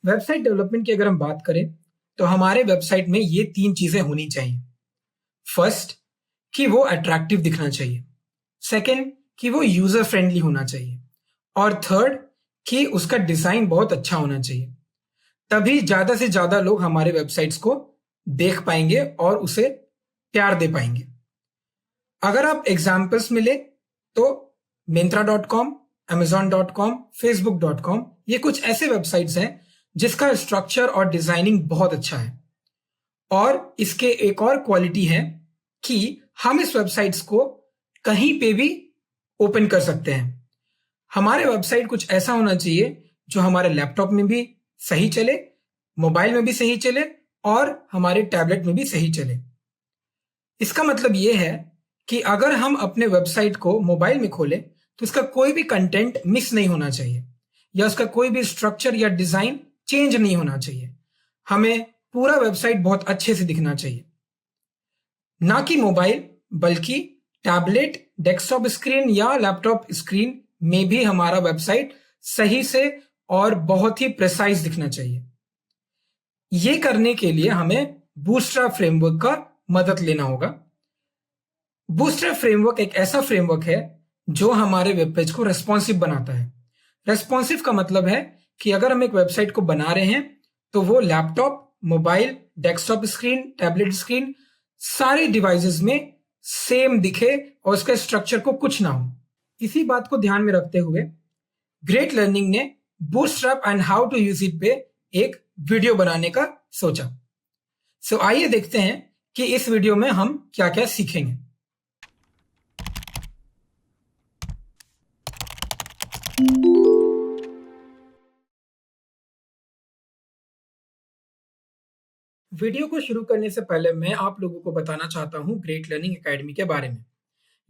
Website development की अगर हम बात करें तो हमारे वेबसाइट में ये 3 चीजें होनी चाहिए। फर्स्ट, कि वो अट्रैक्टिव दिखना चाहिए। सेकंड, कि वो यूजर फ्रेंडली होना चाहिए। और थर्ड, कि उसका डिजाइन बहुत अच्छा होना चाहिए। तभी ज्यादा से ज्यादा लोग हमारे वेबसाइट्स को देख पाएंगे और उसे प्यार दे पाएंगे। अगर आप एग्जाम्पल्स में ले तो Myntra.com, Amazon.com, Facebook.com ये कुछ ऐसे वेबसाइट्स हैं जिसका स्ट्रक्चर और डिजाइनिंग बहुत अच्छा है। और इसके एक और क्वालिटी है कि हम इस वेबसाइट्स को कहीं पे भी ओपन कर सकते हैं। हमारे वेबसाइट कुछ ऐसा होना चाहिए जो हमारे लैपटॉप में भी सही चले, मोबाइल में भी सही चले और हमारे टैबलेट में भी सही चले। इसका मतलब यह है कि अगर हम अपने वेबसाइट को मोबाइल में खोलें तो उसका कोई भी कंटेंट मिस नहीं होना चाहिए या उसका कोई भी स्ट्रक्चर या डिजाइन चेंज नहीं होना चाहिए। हमें पूरा वेबसाइट बहुत अच्छे से दिखना चाहिए, ना कि मोबाइल बल्कि टैबलेट, डेस्कटॉप स्क्रीन या लैपटॉप स्क्रीन में भी हमारा वेबसाइट सही से और बहुत ही प्रिसाइज दिखना चाहिए। ये करने के लिए हमें बूटस्ट्रैप फ्रेमवर्क का मदद लेना होगा। बूटस्ट्रैप फ्रेमवर्क एक ऐसा फ्रेमवर्क है जो हमारे वेब पेज को रेस्पॉन्सिव बनाता है। रेस्पॉन्सिव का मतलब है कि अगर हम एक वेबसाइट को बना रहे हैं तो वो laptop, mobile, desktop screen, tablet screen सारे डिवाइसेस में सेम दिखे और उसके स्ट्रक्चर को कुछ ना हो। इसी बात को ध्यान में रखते हुए ग्रेट लर्निंग ने bootstrap and how to use it पे एक वीडियो बनाने का सोचा। सो आइए देखते हैं कि इस वीडियो में हम क्या क्या सीखेंगे। वीडियो को शुरू करने से पहले मैं आप लोगों को बताना चाहता हूं ग्रेट लर्निंग एकेडमी के बारे में।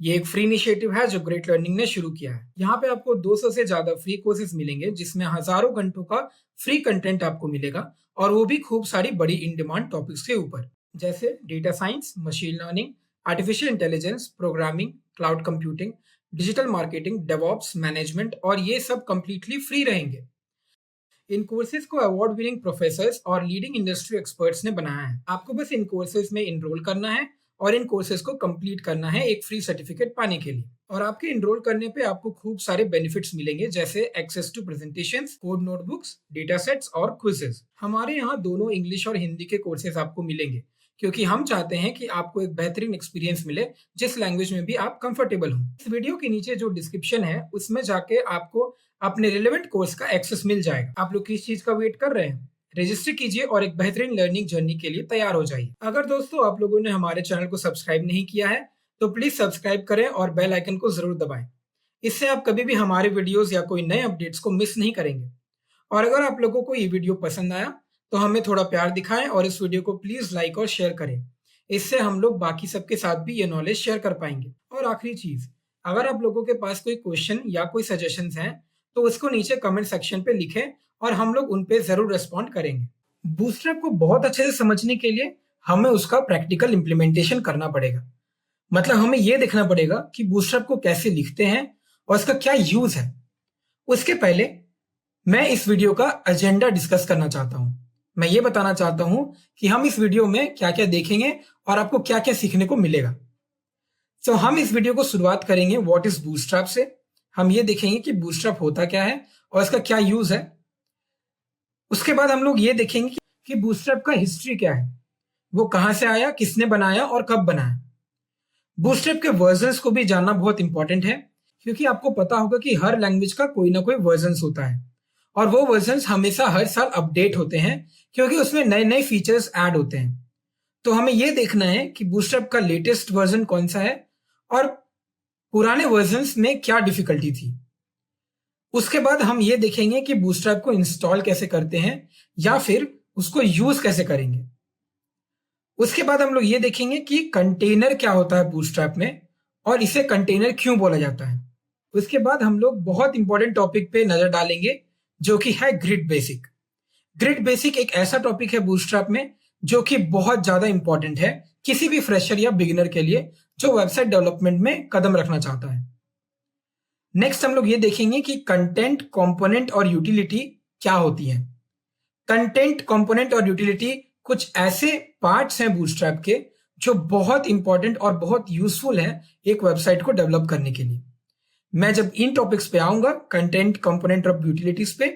ये एक फ्री इनिशिएटिव है जो ग्रेट लर्निंग ने शुरू किया है। यहाँ पे आपको 200 से ज्यादा फ्री कोर्सेज मिलेंगे जिसमें हजारों घंटों का फ्री कंटेंट आपको मिलेगा और वो भी खूब सारी बड़ी इन डिमांड टॉपिक्स के ऊपर, जैसे data science, machine learning, artificial intelligence, programming, cloud computing, digital marketing, DevOps, management, और ये सब कंप्लीटली फ्री रहेंगे। इन कोर्सेज को अवार्ड विनिंग प्रोफेसर्स और लीडिंग इंडस्ट्री एक्सपर्ट्स ने बनाया है। आपको बस इन कोर्सेज में इनरोल करना है और इन कोर्सेज को कंप्लीट करना है एक फ्री सर्टिफिकेट पाने के लिए। और आपके इनरोल करने पे आपको खूब सारे बेनिफिट्स मिलेंगे, जैसे access to presentations, code notebooks, data sets और क्विजेस। हमारे यहाँ दोनों इंग्लिश और हिंदी के कोर्सेज आपको मिलेंगे क्योंकि हम चाहते हैं कि आपको एक बेहतरीन एक्सपीरियंस मिले जिस लैंग्वेज में भी आप कंफर्टेबल हो। इस वीडियो के नीचे जो डिस्क्रिप्शन है उसमें जाके आपको अपने रिलेवेंट कोर्स का एक्सेस मिल जाएगा। आप लोग किस चीज का वेट कर रहे हैं? रजिस्टर कीजिए और एक बेहतरीन लर्निंग जर्नी के लिए तैयार हो जाइए। अगर दोस्तों आप लोगों ने हमारे चैनल को सब्सक्राइब नहीं किया है तो प्लीज सब्सक्राइब करें और बेल आइकन को जरूर दबाएं। इससे आप कभी भी हमारे वीडियोस या कोई नए अपडेट्स को मिस नहीं करेंगे। और अगर आप लोगों को ये वीडियो पसंद आया तो हमें थोड़ा प्यार दिखाएं और इस वीडियो को प्लीज लाइक और शेयर करें। इससे हम लोग बाकी सबके साथ भी ये नॉलेज शेयर कर पाएंगे। और आखिरी चीज, अगर आप लोगों के पास कोई क्वेश्चन या कोई सजेशंस हैं तो उसको नीचे कमेंट सेक्शन पे लिखें और हम लोग उन पे जरूर रेस्पॉन्ड करेंगे। बूटस्ट्रैप को बहुत अच्छे से समझने के लिए हमें उसका प्रैक्टिकल इंप्लीमेंटेशन करना पड़ेगा। मतलब हमें यह देखना पड़ेगा कि बूटस्ट्रैप को कैसे लिखते हैं और इसका क्या यूज है। उसके पहले मैं इस वीडियो का एजेंडा डिस्कस करना चाहता हूं। मैं ये बताना चाहता हूं कि हम इस वीडियो में क्या क्या देखेंगे और आपको क्या क्या सीखने को मिलेगा। तो हम इस वीडियो को शुरुआत करेंगे व्हाट इज बूटस्ट्रैप से। हम ये देखेंगे कि बूटस्ट्रैप होता क्या है और इसका क्या यूज है। उसके बाद हम लोग ये देखेंगे कि बूटस्ट्रैप का हिस्ट्री क्या है, वो कहां से आया, किसने बनाया और कब बनाया। बूटस्ट्रैप के वर्जन्स को भी जानना बहुत इंपॉर्टेंट है क्योंकि आपको पता होगा कि हर लैंग्वेज का कोई ना कोई वर्जन्स होता है और वो वर्जन्स हमेशा हर साल अपडेट होते हैं क्योंकि उसमें नए नए फीचर्स ऐड होते हैं। तो हमें यह देखना है कि बूटस्ट्रैप का लेटेस्ट वर्जन कौन सा है और पुराने वर्जन्स में क्या डिफिकल्टी थी। उसके बाद हम ये देखेंगे कि बूटस्ट्रैप को इंस्टॉल कैसे करते हैं या फिर उसको यूज कैसे करेंगे। उसके बाद हम लोग ये देखेंगे कि कंटेनर क्या होता है बूटस्ट्रैप में और इसे कंटेनर क्यों बोला जाता है। उसके बाद हम लोग बहुत इंपॉर्टेंट टॉपिक पे नजर डालेंगे जो कि है ग्रिड बेसिक। ग्रिड बेसिक एक ऐसा टॉपिक है बूटस्ट्रैप में जो कि बहुत ज्यादा इंपॉर्टेंट है किसी भी फ्रेशर या बिगिनर के लिए जो वेबसाइट डेवलपमेंट में कदम रखना चाहता है। नेक्स्ट हम लोग ये देखेंगे कि कंटेंट, कंपोनेंट और यूटिलिटी क्या होती है। कंटेंट कंपोनेंट और यूटिलिटी कुछ ऐसे पार्ट्स हैं बूटस्ट्रैप के जो बहुत इंपॉर्टेंट और बहुत यूजफुल है एक वेबसाइट को डेवलप करने के लिए। मैं जब इन टॉपिक्स पे आऊंगा, कंटेंट कंपोनेंट और यूटिलिटीज पे,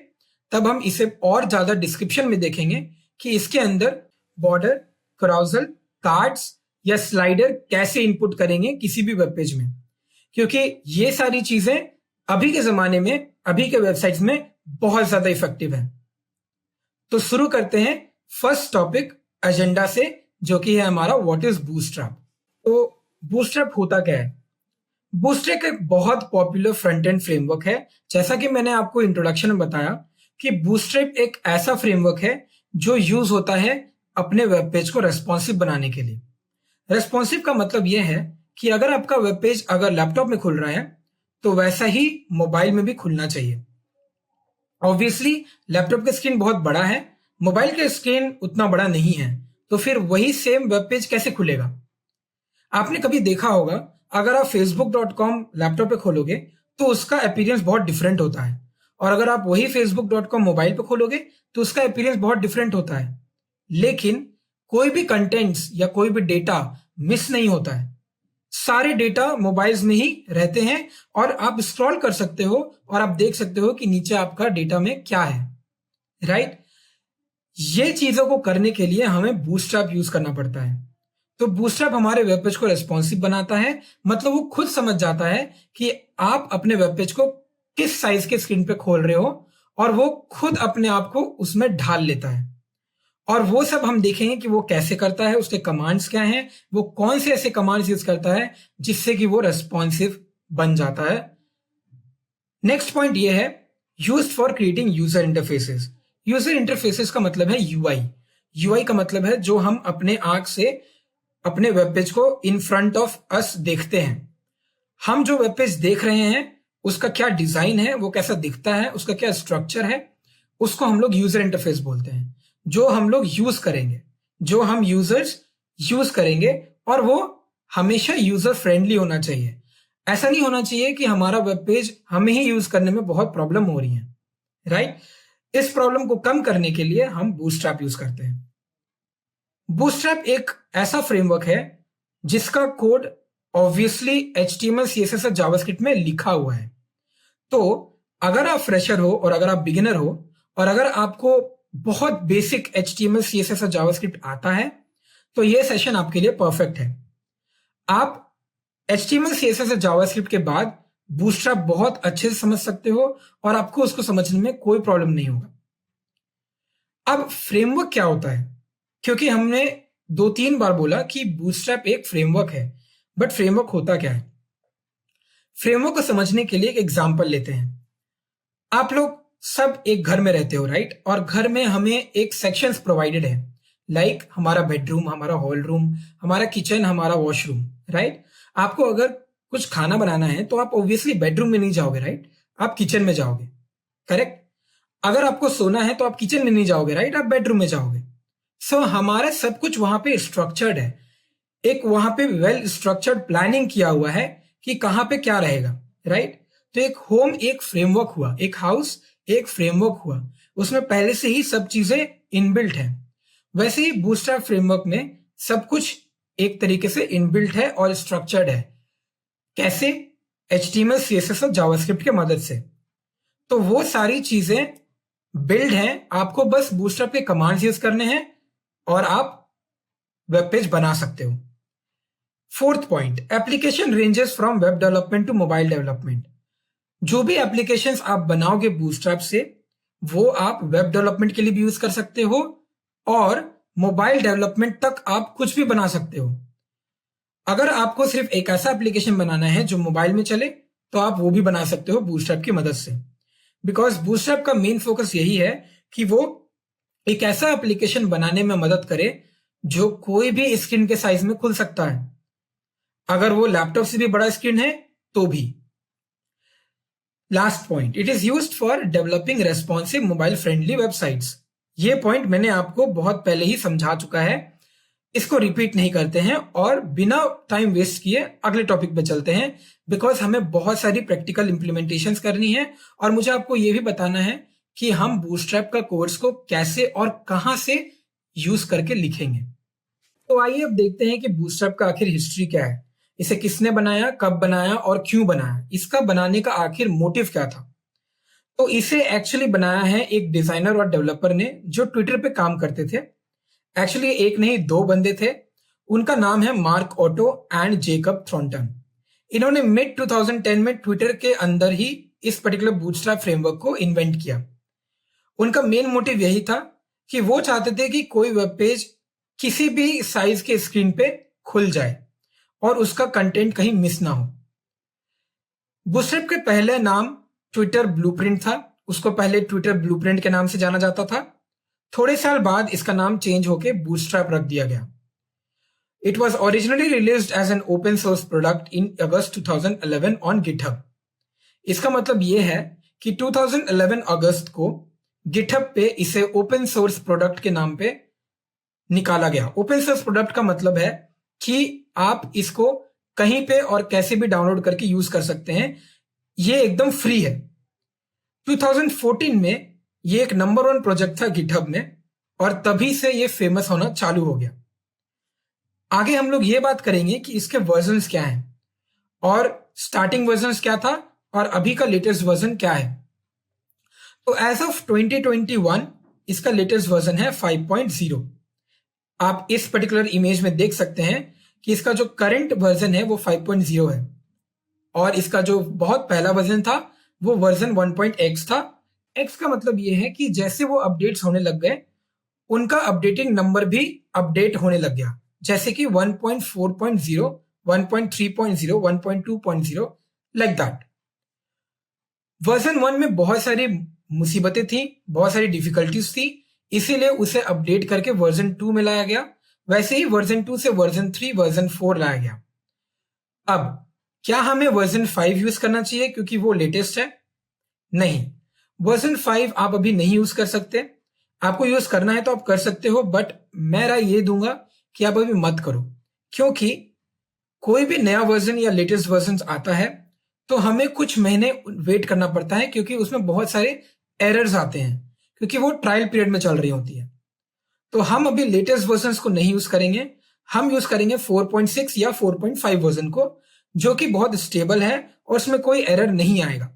तब हम इसे और ज्यादा डिस्क्रिप्शन में देखेंगे कि इसके अंदर बॉर्डर, carousel, कार्ड्स या स्लाइडर कैसे इनपुट करेंगे किसी भी वेब पेज में, क्योंकि ये सारी चीजें अभी के जमाने में, अभी के वेबसाइट्स में बहुत ज्यादा इफेक्टिव है। तो शुरू करते हैं फर्स्ट टॉपिक एजेंडा से, जो कि है हमारा व्हाट इज बूटस्ट्रैप। तो बूटस्ट्रैप होता क्या है? बूटस्ट्रैप एक बहुत पॉपुलर फ्रंट एंड फ्रेमवर्क है। जैसा कि मैंने आपको इंट्रोडक्शन में बताया कि बूटस्ट्रैप एक ऐसा फ्रेमवर्क है जो यूज होता है अपने वेब पेज को रेस्पॉन्सिव बनाने के लिए। रेस्पॉन्सिव का मतलब यह है कि अगर आपका वेब पेज अगर लैपटॉप में खुल रहा है तो वैसा ही मोबाइल में भी खुलना चाहिए। ऑब्वियसली लैपटॉप का स्क्रीन बहुत बड़ा है, मोबाइल का स्क्रीन उतना बड़ा नहीं है, तो फिर वही सेम वेब पेज कैसे खुलेगा? आपने कभी देखा होगा, अगर आप facebook.com लैपटॉप पे खोलोगे तो उसका अपीयरेंस बहुत डिफरेंट होता है, और अगर आप वही facebook.com मोबाइल पे खोलोगे तो उसका अपीयरेंस बहुत डिफरेंट होता है। लेकिन कोई भी कंटेंट्स या कोई भी डेटा मिस नहीं होता है। सारे डेटा मोबाइल्स में ही रहते हैं और आप स्क्रॉल कर सकते हो और आप देख सकते हो कि नीचे आपका डेटा में क्या है, राइट? ये चीजों को करने के लिए हमें बूटस्ट्रैप यूज करना पड़ता है। तो बूटस्ट्रैप हमारे वेब पेज को रेस्पॉन्सिव बनाता है, मतलब वो खुद समझ जाता है कि आप अपने वेब पेज को किस साइज के स्क्रीन पे खोल रहे हो, और वो खुद अपने आप को उसमें ढाल लेता है। और वो सब हम देखेंगे कि वो कैसे करता है, उसके कमांड्स क्या हैं, वो कौन से ऐसे कमांड्स यूज करता है जिससे कि वो रेस्पॉन्सिव बन जाता है। नेक्स्ट पॉइंट ये है, used for creating user interfaces. User interfaces का मतलब है यूआई। यूआई का मतलब है जो हम अपने आंख से अपने वेब पेज को इन फ्रंट ऑफ अस देखते हैं। हम जो वेब पेज देख रहे हैं उसका क्या डिजाइन है, वो कैसा दिखता है, उसका क्या स्ट्रक्चर है, उसको हम लोग यूजर इंटरफेस बोलते हैं। जो हम लोग यूज करेंगे, जो हम यूजर्स यूज करेंगे, और वो हमेशा यूजर फ्रेंडली होना चाहिए। ऐसा नहीं होना चाहिए कि हमारा वेब पेज हमें ही यूज करने में बहुत प्रॉब्लम हो रही है, राइट? इस प्रॉब्लम को कम करने के लिए हम बूटस्ट्रैप यूज करते हैं। बूटस्ट्रैप एक ऐसा फ्रेमवर्क है जिसका कोड ऑब्वियसली HTML, CSS और जावास्क्रिप्ट में लिखा हुआ है। तो अगर आप फ्रेशर हो और अगर आप बिगिनर हो और अगर आपको बहुत बेसिक HTML, CSS और जावास्क्रिप्ट आता है तो यह सेशन आपके लिए परफेक्ट है। आप HTML, CSS और जावास्क्रिप्ट के बाद बूटस्ट्रैप बहुत अच्छे से समझ सकते हो और आपको उसको समझने में कोई प्रॉब्लम नहीं होगा। अब फ्रेमवर्क क्या होता है? क्योंकि हमने 2-3 बार बोला कि बूटस्ट्रैप एक फ्रेमवर्क है, बट फ्रेमवर्क होता क्या है? फ्रेमवर्क को समझने के लिए एक एग्जांपल लेते हैं। आप लोग सब एक घर में रहते हो, राइट? और घर में हमें एक सेक्शंस प्रोवाइडेड है, लाइक हमारा बेडरूम, हमारा हॉल रूम, हमारा किचन, हमारा वॉशरूम, राइट? आपको अगर कुछ खाना बनाना है तो आप ऑब्वियसली बेडरूम में नहीं जाओगे, राइट? आप किचन में जाओगे, करेक्ट? अगर आपको सोना है तो आप किचन में नहीं जाओगे, राइट? आप बेडरूम में जाओगे। सो हमारा सब कुछ वहां पे स्ट्रक्चर्ड है, एक वहां पे वेल स्ट्रक्चर्ड प्लानिंग किया हुआ है कि कहां पे क्या रहेगा, राइट? तो एक होम एक फ्रेमवर्क हुआ, एक हाउस एक फ्रेमवर्क हुआ, उसमें पहले से ही सब चीजें इनबिल्ट है। वैसे ही बूटस्ट्रैप फ्रेमवर्क में सब कुछ एक तरीके से इनबिल्ट है और स्ट्रक्चर्ड है। कैसे? HTML, CSS और जावास्क्रिप्ट की मदद से। तो वो सारी चीजें बिल्ड हैं, आपको बस बूटस्ट्रैप के कमांड्स यूज करने हैं और आप वेब पेज बना सकते हो। Fourth point, application ranges from web development to mobile development. जो भी एप्लीकेशंस आप बनाओगे बूटस्ट्रैप से, वो आप वेब डेवलपमेंट के लिए भी यूज कर सकते हो और मोबाइल डेवलपमेंट तक आप कुछ भी बना सकते हो। अगर आपको सिर्फ एक ऐसा एप्लीकेशन बनाना है जो मोबाइल में चले तो आप वो भी बना सकते हो बूटस्ट्रैप की मदद से, बिकॉज बूटस्ट्रैप का मेन फोकस यही है कि वो एक ऐसा एप्लीकेशन बनाने में मदद करे जो कोई भी स्क्रीन के साइज में खुल सकता है। अगर वो लैपटॉप से भी बड़ा स्क्रीन है तो भी। Last point, it is used for developing responsive mobile friendly websites. ये पॉइंट मैंने आपको बहुत पहले ही समझा चुका है, इसको रिपीट नहीं करते हैं और बिना टाइम वेस्ट किए अगले टॉपिक पे चलते हैं, बिकॉज हमें बहुत सारी प्रैक्टिकल इंप्लीमेंटेशंस करनी है और मुझे आपको ये भी बताना है कि हम बूटस्ट्रैप का कोर्स को कैसे और कहां से यूज करके लिखेंगे। तो आइए अब देखते हैं कि बूटस्ट्रैप का आखिर हिस्ट्री क्या है, इसे किसने बनाया, कब बनाया और क्यों बनाया, इसका बनाने का आखिर मोटिव क्या था। तो इसे एक्चुअली बनाया है एक डिजाइनर और डेवलपर ने जो ट्विटर पे काम करते थे। एक्चुअली एक नहीं दो बंदे थे। उनका नाम है मार्क ओटो एंड जेकब थ्रॉन्टन। इन्होंने मिड 2010 में ट्विटर के अंदर ही इस पर्टिकुलर बूटस्ट्रैप फ्रेमवर्क को इन्वेंट किया। उनका मेन मोटिव यही था कि वो चाहते थे कि कोई वेब पेज किसी भी साइज के स्क्रीन पे खुल जाए और उसका कंटेंट कहीं मिस ना हो। बूटस्ट्रैप के पहले नाम ट्विटर ब्लूप्रिंट था, उसको पहले ट्विटर ब्लूप्रिंट के नाम से जाना जाता था। थोड़े साल बाद इसका नाम चेंज होके बूटस्ट्रैप रख दिया गया। It was originally released as an open source product in August 2011 on GitHub. इसका मतलब यह है कि 2011 अगस्त को GitHub पे इसे ओपन सोर्स प्रोडक्ट के नाम पे निकाला गया। ओपन सोर्स प्रोडक्ट का मतलब है कि आप इसको कहीं पे और कैसे भी डाउनलोड करके यूज कर सकते हैं, ये एकदम फ्री है। 2014 में ये एक नंबर 1 प्रोजेक्ट था GitHub में और तभी से ये फेमस होना चालू हो गया। आगे हम लोग ये बात करेंगे कि इसके वर्जन्स क्या हैं और स्टार्टिंग वर्जन्स क्या था और अभी का लेटेस्ट वर्जन क्या है। तो एज ऑफ 2021 इसका लेटेस्ट वर्जन है 5.0। आप इस पर्टिकुलर इमेज में देख सकते हैं कि इसका जो करंट वर्जन है वो 5.0 है और इसका जो बहुत पहला वर्जन था वो वर्जन 1.x था। x का मतलब ये है कि जैसे वो अपडेट्स होने लग गए उनका अपडेटिंग नंबर भी अपडेट होने लग गया, जैसे कि 1.4.0, 1.3.0, 1.2.0 लाइक दैट। वर्जन 1 में बहुत सारी मुसीबतें थी, बहुत सारी डिफिकल्टीज थी, इसीलिए उसे अपडेट करके वर्जन 2 में लाया गया। वैसे ही वर्जन 2 से वर्जन 3, वर्जन 4 लाया गया। अब क्या हमें वर्जन 5 यूज करना चाहिए क्योंकि वो लेटेस्ट है? नहीं, वर्जन 5 आप अभी नहीं यूज कर सकते। आपको यूज करना है तो आप कर सकते हो, बट मैं राय ये दूंगा कि आप अभी मत करो, क्योंकि कोई भी नया वर्जन या लेटेस्ट वर्जन आता है तो हमें कुछ महीने वेट करना पड़ता है क्योंकि उसमें बहुत सारे एरर्स आते हैं, क्योंकि वो ट्रायल पीरियड में चल रही होती है। तो हम अभी लेटेस्ट वर्जन को नहीं यूज करेंगे, हम यूज करेंगे 4.6 या 4.5 वर्जन को, जो कि बहुत स्टेबल है और उसमें कोई एरर नहीं आएगा।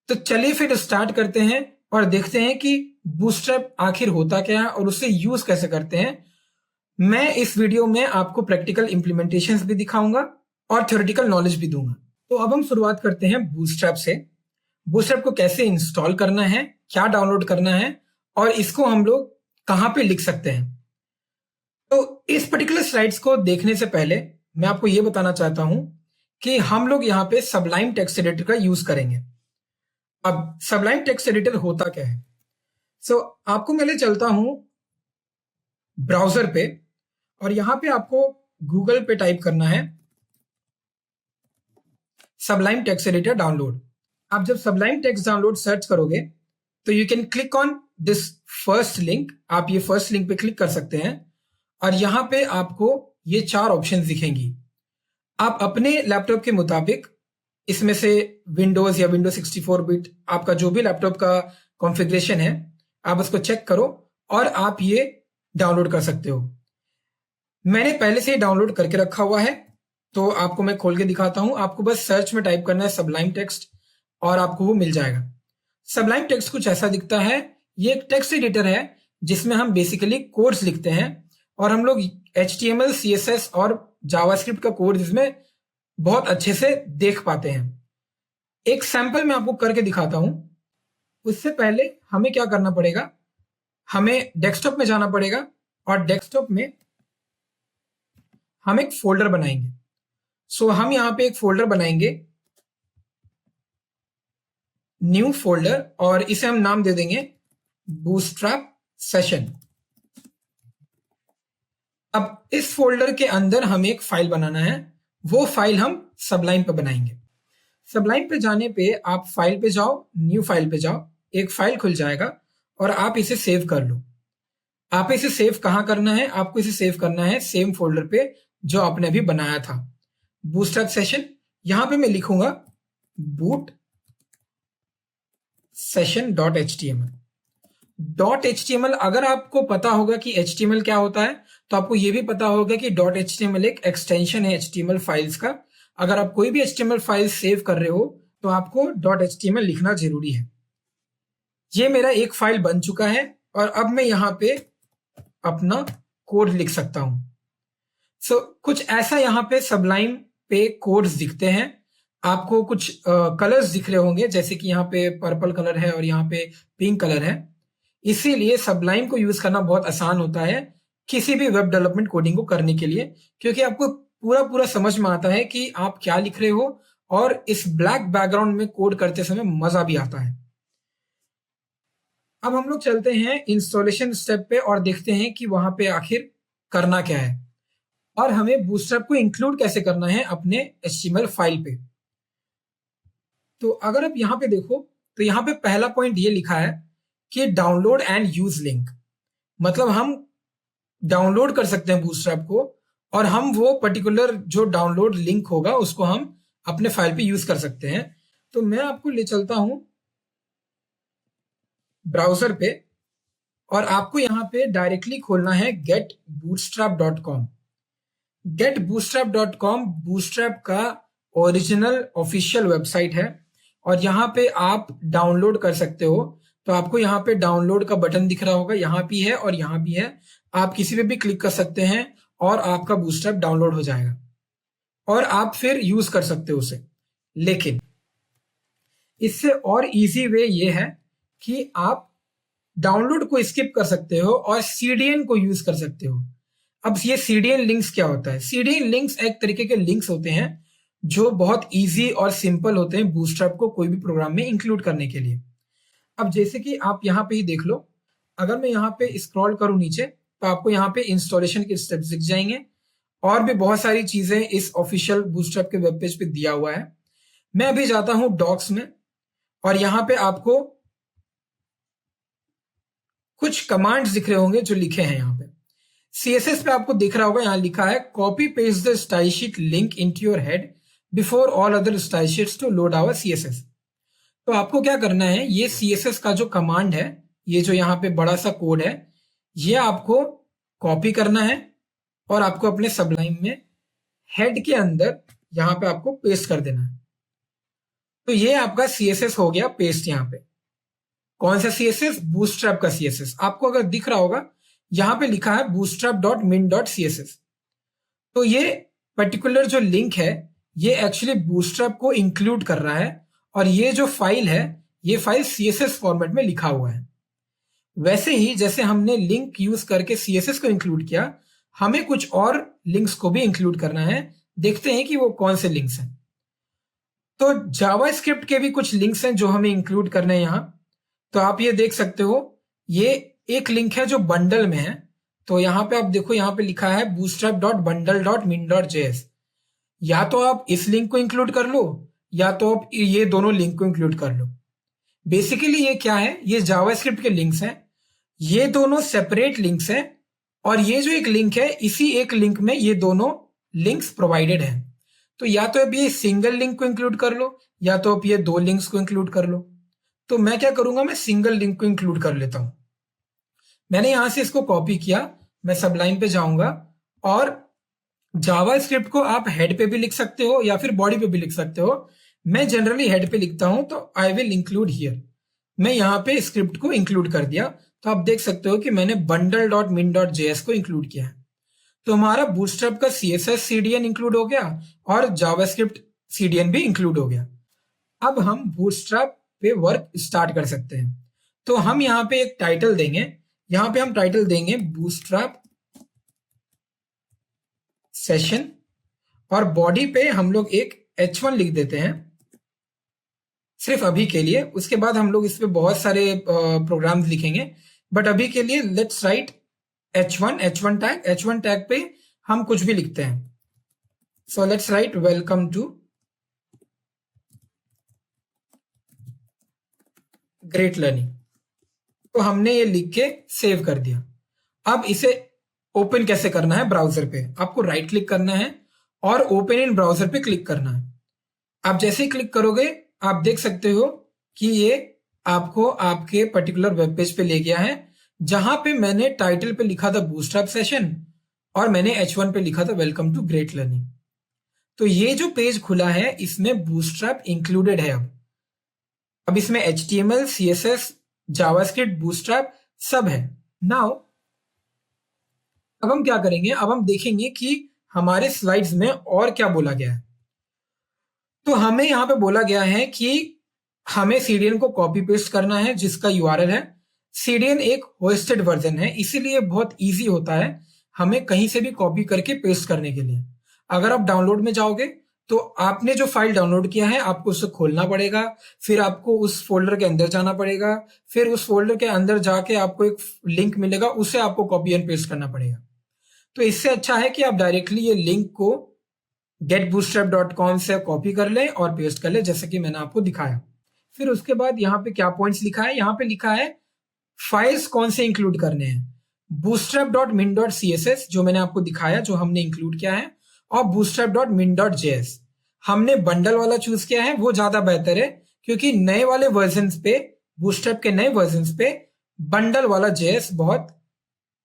तो चलिए फिर स्टार्ट करते हैं और देखते हैं कि बूटस्ट्रैप आखिर होता क्या है और उससे यूज कैसे करते हैं। मैं इस वीडियो में आपको प्रैक्टिकल इंप्लीमेंटेशंस भी दिखाऊंगा और थ्योरेटिकल नॉलेज भी दूंगा। तो अब हम शुरुआत करते हैं बूटस्ट्रैप से। बूटस्ट्रैप को कैसे इंस्टॉल करना है, क्या डाउनलोड करना है और इसको हम लोग कहां पे लिख सकते हैं। तो इस पर्टिकुलर स्लाइड्स को देखने से पहले मैं आपको यह बताना चाहता हूं कि हम लोग यहां पे सबलाइम टेक्स्ट एडिटर का यूज करेंगे। अब सबलाइम टेक्स्ट एडिटर होता क्या है? आपको मैं ले चलता हूं ब्राउजर पे और यहां पे आपको गूगल पे टाइप करना है सबलाइम टेक्स्ट एडिटर डाउनलोड। आप जब सबलाइम टेक्स्ट डाउनलोड सर्च करोगे तो you can click on this first link. आप ये फर्स्ट लिंक पे क्लिक कर सकते हैं और यहां पे आपको ये 4 ऑप्शंस दिखेंगी। आप अपने लैपटॉप के मुताबिक इसमें से विंडोज या विंडोज 64 बिट आपका जो भी लैपटॉप का कॉन्फ़िगरेशन है आप उसको चेक करो और आप ये डाउनलोड कर सकते हो। मैंने पहले से ही डाउनलोड करके रखा हुआ है, तो आपको मैं खोल के दिखाता हूं। आपको बस सर्च में टाइप करना है सबलाइम टेक्स्ट और आपको वो मिल जाएगा। सबलाइम टेक्स्ट कुछ ऐसा दिखता है। ये एक टेक्स्ट एडिटर है जिसमें हम बेसिकली कोड्स लिखते हैं और हम लोग HTML, CSS और जावास्क्रिप्ट का कोड इसमें बहुत अच्छे से देख पाते हैं। एक सैंपल मैं आपको करके दिखाता हूं। उससे पहले हमें क्या करना पड़ेगा, हमें डेस्कटॉप में जाना पड़ेगा और डेस्कटॉप में हम एक फोल्डर बनाएंगे। हम यहां पे एक फोल्डर बनाएंगे, न्यू फोल्डर, और इसे हम नाम दे देंगे बूटस्ट्रैप सेशन। अब इस फोल्डर के अंदर हमें एक फाइल बनाना है, वो फाइल हम सबलाइम पे बनाएंगे। सबलाइम पे जाने पे आप फाइल पे जाओ, न्यू फाइल पे जाओ, एक फाइल खुल जाएगा और आप इसे सेव कर लो। आप इसे सेव कहां करना है? आपको इसे सेव करना है सेम फोल्डर पे जो आपने अभी बनाया था, बूटस्ट्रैप सेशन। यहां पे मैं लिखूंगा boot session dot H T M L. Dot H T M L, अगर आपको पता होगा कि एच टी एम एल क्या होता है तो आपको यह भी पता होगा कि dot H T M L एक एक्सटेंशन है H T M L files का। अगर आप कोई भी H T M L file save कर रहे हो तो आपको dot H T M L लिखना जरूरी है। ये मेरा एक फाइल बन चुका है और अब मैं यहां पे अपना कोड लिख सकता हूं। कुछ ऐसा यहां पे सबलाइम पे कोड्स दिखते हैं। आपको कुछ कलर्स दिख रहे होंगे, जैसे कि यहाँ पे पर्पल कलर है और यहाँ पे पिंक कलर है। इसीलिए सबलाइम को यूज करना बहुत आसान होता है किसी भी वेब डेवलपमेंट कोडिंग को करने के लिए, क्योंकि आपको पूरा पूरा समझ में आता है कि आप क्या लिख रहे हो और इस ब्लैक बैकग्राउंड में कोड करते समय मजा भी आता है। अब हम लोग चलते हैं इंस्टॉलेशन स्टेप पे और देखते हैं कि वहां पे आखिर करना क्या है और हमें बूटस्ट्रैप को इंक्लूड कैसे करना है अपने HTML फाइल पे। तो अगर आप यहां पे देखो तो यहां पे पहला पॉइंट ये लिखा है कि डाउनलोड एंड यूज लिंक, मतलब हम डाउनलोड कर सकते हैं बूटस्ट्रैप को और हम वो पर्टिकुलर जो डाउनलोड लिंक होगा उसको हम अपने फाइल पे यूज कर सकते हैं। तो मैं आपको ले चलता हूं ब्राउजर पे और आपको यहां पे डायरेक्टली खोलना है getbootstrap.com। getbootstrap.com बूटस्ट्रैप का ओरिजिनल ऑफिशियल वेबसाइट है और यहाँ पे आप डाउनलोड कर सकते हो। तो आपको यहाँ पे डाउनलोड का बटन दिख रहा होगा, यहाँ भी है और यहाँ भी है। आप किसी पे भी क्लिक कर सकते हैं और आपका बूटस्ट्रैप डाउनलोड हो जाएगा और आप फिर यूज कर सकते हो उसे। लेकिन इससे और इजी वे ये है कि आप डाउनलोड को स्किप कर सकते हो और सीडीएन को यूज कर सकते हो। अब ये सीडीएन लिंक्स क्या होता है? सीडीएन लिंक्स एक तरीके के लिंक्स होते हैं जो बहुत इजी और सिंपल होते हैं बूटस्ट्रैप को कोई भी प्रोग्राम में इंक्लूड करने के लिए। अब जैसे कि आप यहाँ पे ही देख लो, अगर मैं यहाँ पे स्क्रॉल करूं नीचे तो आपको यहाँ पे इंस्टॉलेशन के स्टेप्स दिख जाएंगे और भी बहुत सारी चीजें इस ऑफिशियल बूटस्ट्रैप के वेब पेज पे दिया हुआ है। मैं अभी जाता हूं डॉक्स में और यहाँ पे आपको कुछ कमांड्स दिख रहे होंगे जो लिखे हैं यहाँ पे। सीएसएस पे आपको दिख रहा होगा, यहाँ लिखा है copy paste the style sheet link into your head before all other style sheets to load our CSS. तो आपको क्या करना है, ये सीएसएस का जो कमांड है, ये जो यहाँ पे बड़ा सा कोड है, ये आपको कॉपी करना है और आपको अपने सबलाइम में हेड के अंदर यहाँ पे आपको पेस्ट कर देना है। तो ये आपका सीएसएस हो गया पेस्ट। यहाँ पे कौन सा सीएसएस? बूटस्ट्रैप का सीएसएस। आपको अगर दिख रहा होगा यहां पे लिखा है bootstrap.min.css। तो ये पर्टिकुलर जो लिंक है ये एक्चुअली बूटस्ट्रैप को इंक्लूड कर रहा है और ये जो फाइल है ये फाइल सीएसएस फॉर्मेट में लिखा हुआ है। वैसे ही जैसे हमने लिंक यूज करके सीएसएस को इंक्लूड किया, हमें कुछ और लिंक्स को भी इंक्लूड करना है। देखते हैं कि वो कौन से लिंक्स हैं। तो जावास्क्रिप्ट के भी कुछ लिंक्स हैं जो हमें इंक्लूड करने हैं यहां। तो आप ये देख सकते हो, ये एक लिंक है जो बंडल में है। तो यहां पे आप देखो, यहां पे लिखा है bootstrap.bundle.min.js। या तो आप इस लिंक को इंक्लूड कर लो या तो आप ये दोनों लिंक को इंक्लूड कर लो। बेसिकली ये क्या है, ये जावास्क्रिप्ट के लिंक्स हैं। ये दोनों सेपरेट लिंक्स हैं और ये जो एक लिंक है, इसी एक लिंक में ये दोनों लिंक्स प्रोवाइडेड हैं। तो या तो अब ये सिंगल लिंक को इंक्लूड कर लो या तो अब ये दो लिंक्स को इंक्लूड कर लो। तो मैं क्या करूंगा, मैं सिंगल लिंक को इंक्लूड कर लेता हूं। मैंने यहां से इसको कॉपी किया, मैं सबलाइन पे जाऊंगा और जावास्क्रिप्ट को आप हेड पे भी लिख सकते हो या फिर बॉडी पे भी लिख सकते हो। मैं जनरली हेड पे लिखता हूं तो आई विल इंक्लूड हियर। मैं यहां पे स्क्रिप्ट को इंक्लूड कर दिया। तो आप देख सकते हो कि मैंने bundle.min.js को इंक्लूड किया है। तो हमारा बूटस्ट्रैप का CSS CDN इंक्लूड हो गया और जावास्क्रिप्ट CDN भी इंक्लूड हो गया। अब हम बूटस्ट्रैप पे वर्क स्टार्ट कर सकते हैं। तो हम यहां पे एक टाइटल देंगे, यहां पे हम टाइटल देंगे बूटस्ट्रैप सेशन और बॉडी पे हम लोग एक H1 लिख देते हैं सिर्फ अभी के लिए। उसके बाद हम लोग इस पे बहुत सारे प्रोग्राम्स लिखेंगे, बट अभी के लिए let's write H1 tag. H1 tag पे हम कुछ भी लिखते हैं। So let's write welcome to Great Learning. तो हमने ये लिख के सेव कर दिया। अब इसे ओपन कैसे करना है ब्राउजर पे, आपको राइट क्लिक करना है और ओपन इन ब्राउजर पे क्लिक करना है। आप जैसे ही क्लिक करोगे आप देख सकते हो कि ये आपको आपके पर्टिकुलर वेब पेज पे ले गया है, जहां पे मैंने टाइटल पे लिखा था बूटस्ट्रैप सेशन और मैंने H1 पे लिखा था वेलकम टू ग्रेट लर्निंग। तो ये जो पेज खुला है इसमें बूटस्ट्रैप इंक्लूडेड है। अब इसमें HTML, CSS, जावास्क्रिप्ट, बूटस्ट्रैप सब है। नाउ अब हम क्या करेंगे, अब हम देखेंगे कि हमारे स्लाइड्स में और क्या बोला गया है। तो हमें यहां पे बोला गया है कि हमें CDN को कॉपी पेस्ट करना है, जिसका URL है। CDN एक होस्टेड वर्जन है, इसीलिए बहुत इजी होता है हमें कहीं से भी कॉपी करके पेस्ट करने के लिए। अगर आप डाउनलोड में जाओगे तो आपने जो फाइल डाउनलोड किया है आपको उसे खोलना पड़ेगा, फिर आपको उस फोल्डर के अंदर जाना पड़ेगा, फिर उस फोल्डर के अंदर जाके आपको एक लिंक मिलेगा, उसे आपको कॉपी एंड पेस्ट करना पड़ेगा। तो इससे अच्छा है कि आप डायरेक्टली ये लिंक को getbootstrap.com से कॉपी कर लें और पेस्ट कर लें, जैसे कि मैंने आपको दिखाया। फिर उसके बाद यहाँ पे क्या पॉइंट्स लिखा है, यहाँ पे लिखा है फाइल्स कौन से इंक्लूड करने हैं। bootstrap.min.css जो मैंने आपको दिखाया, जो हमने इंक्लूड किया है, और bootstrap.min.js हमने बंडल वाला चूज किया है, वो ज्यादा बेहतर है क्योंकि नए वाले वर्जन पे, बूटस्ट्रैप के नए वर्जन पे बंडल वाला JS बहुत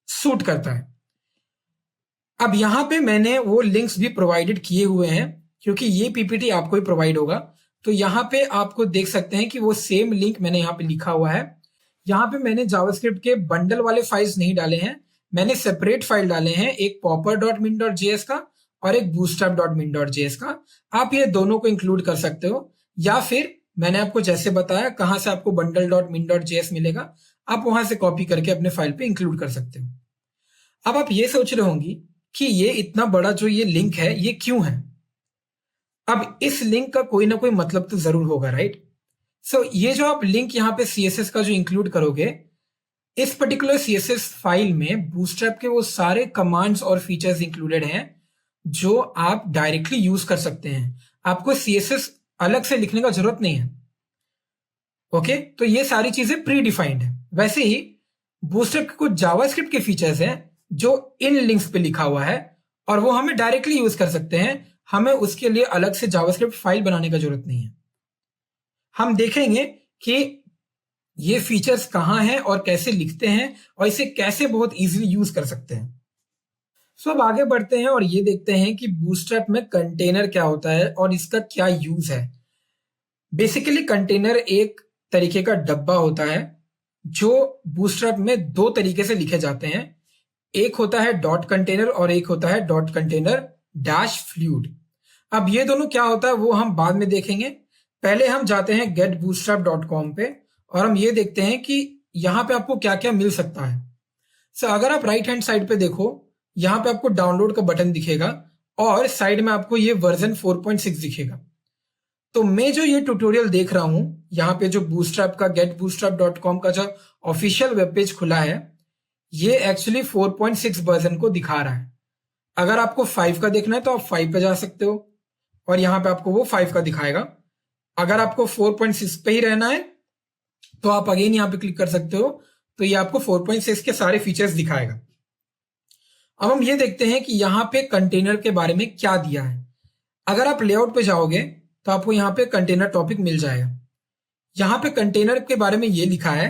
सूट करता है। अब यहां पे मैंने वो लिंक्स भी प्रोवाइडेड किए हुए हैं क्योंकि ये PPT आपको ही प्रोवाइड होगा। तो यहां पे आपको देख सकते हैं कि वो सेम लिंक मैंने यहां पे लिखा हुआ है। यहां पे मैंने जावास्क्रिप्ट के बंडल वाले फाइल्स नहीं डाले हैं, मैंने सेपरेट फाइल डाले हैं, एक popper.min.js का और एक bootstrap.min.js का। आप ये दोनों को इंक्लूड कर सकते हो, या फिर मैंने आपको जैसे बताया कहां से आपको bundle.min.js मिलेगा, आप वहां से कॉपी करके अपने फाइल पे इंक्लूड कर सकते हो। अब आप ये सोच रहे होंगी कि ये इतना बड़ा जो ये लिंक है ये क्यों है। अब इस लिंक का कोई ना कोई मतलब तो जरूर होगा, राइट। सो ये जो आप लिंक यहाँ पे CSS का जो इंक्लूड करोगे, इस पर्टिकुलर CSS फाइल में बूटस्ट्रैप के वो सारे कमांड्स और फीचर्स इंक्लूडेड हैं जो आप डायरेक्टली यूज कर सकते हैं। आपको CSS अलग से लिखने का जरूरत नहीं है। ओके, तो ये सारी चीजें प्री डिफाइंड है। वैसे ही बूटस्ट्रैप के कुछ जावास्क्रिप्ट के फीचर्स हैं जो इन लिंक्स पे लिखा हुआ है और वो हमें डायरेक्टली यूज कर सकते हैं, हमें उसके लिए अलग से जावास्क्रिप्ट फाइल बनाने का जरूरत नहीं है। हम देखेंगे कि ये फीचर्स कहां हैं और कैसे लिखते हैं और इसे कैसे बहुत इजीली यूज कर सकते हैं। सो अब आगे बढ़ते हैं और ये देखते हैं कि बूटस्ट्रैप में कंटेनर क्या होता है और इसका क्या यूज है। बेसिकली कंटेनर एक तरीके का डब्बा होता है जो बूटस्ट्रैप में दो तरीके से लिखे जाते हैं। एक होता है डॉट कंटेनर और एक होता है डॉट कंटेनर डैश फ्लूइड। अब ये दोनों क्या होता है वो हम बाद में देखेंगे। पहले हम जाते हैं getbootstrap.com पे और हम ये देखते हैं कि यहाँ पे आपको क्या क्या मिल सकता है। सो अगर आप राइट हैंड साइड पे देखो, यहाँ पे आपको डाउनलोड का बटन दिखेगा और साइड में आपको ये वर्जन 4.6 दिखेगा। तो मैं जो ये ट्यूटोरियल देख रहा हूं, यहाँ पे जो बूटस्ट्रैप का getbootstrap.com का जो ऑफिशियल वेब पेज खुला है, ये एक्चुअली 4.6 वर्जन को दिखा रहा है। अगर आपको 5 का देखना है तो आप 5 पे जा सकते हो और यहाँ पे आपको वो 5 का दिखाएगा। अगर आपको 4.6 पे ही रहना है तो आप अगेन यहाँ पे क्लिक कर सकते हो, तो ये आपको 4.6 के सारे फीचर्स दिखाएगा। अब हम ये देखते हैं कि यहाँ पे कंटेनर के बारे में क्या दिया है। अगर आप लेआउट पे जाओगे तो आपको यहाँ पे कंटेनर टॉपिक मिल जाएगा। यहाँ पे कंटेनर के बारे में ये लिखा है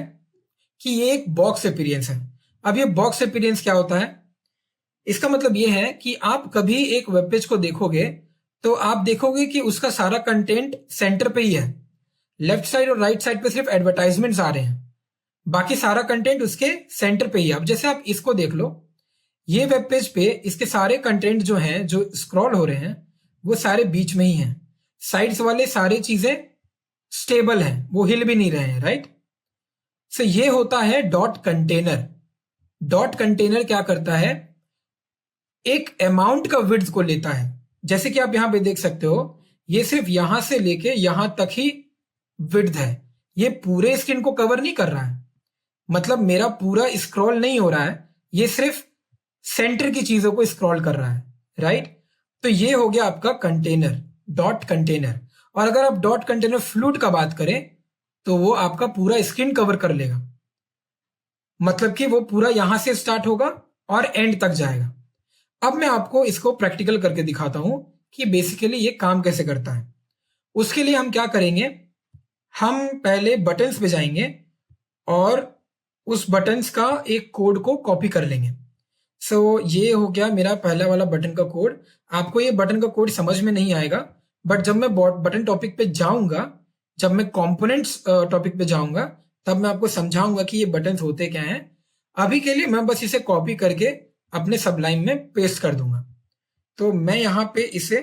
कि ये एक बॉक्स अपीयरेंस है। अब ये बॉक्स अपीयरेंस क्या होता है, इसका मतलब ये है कि आप कभी एक वेब पेज को देखोगे तो आप देखोगे कि उसका सारा कंटेंट सेंटर पे ही है, लेफ्ट साइड और राइट साइड पे सिर्फ एडवर्टाइजमेंट्स आ रहे हैं, बाकी सारा कंटेंट उसके सेंटर पे ही है। अब जैसे आप इसको देख लो, ये वेब पेज पे इसके सारे कंटेंट जो हैं, जो स्क्रॉल हो रहे हैं, वो सारे बीच में ही हैं। साइड्स वाले सारी चीजें स्टेबल हैं, वो हिल भी नहीं रहे हैं, राइट। सो ये होता है डॉट कंटेनर। डॉट कंटेनर क्या करता है, एक अमाउंट का विड्थ को लेता है। जैसे कि आप यहां पे देख सकते हो, ये सिर्फ यहां से लेके यहां तक ही विड्थ है, ये पूरे स्क्रीन को कवर नहीं कर रहा है। मतलब मेरा पूरा स्क्रॉल नहीं हो रहा है, ये सिर्फ सेंटर की चीजों को स्क्रॉल कर रहा है, राइट। तो ये हो गया आपका कंटेनर, डॉट कंटेनर। और अगर आप डॉट कंटेनर फ्लूइड का बात करें तो वो आपका पूरा स्क्रीन कवर कर लेगा, मतलब कि वो पूरा यहां से स्टार्ट होगा और एंड तक जाएगा। अब मैं आपको इसको प्रैक्टिकल करके दिखाता हूं कि बेसिकली ये काम कैसे करता है। उसके लिए हम क्या करेंगे, हम पहले बटन्स पे जाएंगे और उस बटन्स का एक कोड को कॉपी कर लेंगे। सो ये हो गया मेरा पहला वाला बटन का कोड। आपको ये बटन का कोड समझ में नहीं आएगा, बट जब मैं बटन टॉपिक पे जाऊंगा, जब मैं कंपोनेंट्स टॉपिक पे जाऊंगा, तब मैं आपको समझाऊंगा कि ये बटन्स होते क्या हैं। अभी के लिए मैं बस इसे कॉपी करके अपने सबलाइन में पेस्ट कर दूंगा। तो मैं यहाँ पे इसे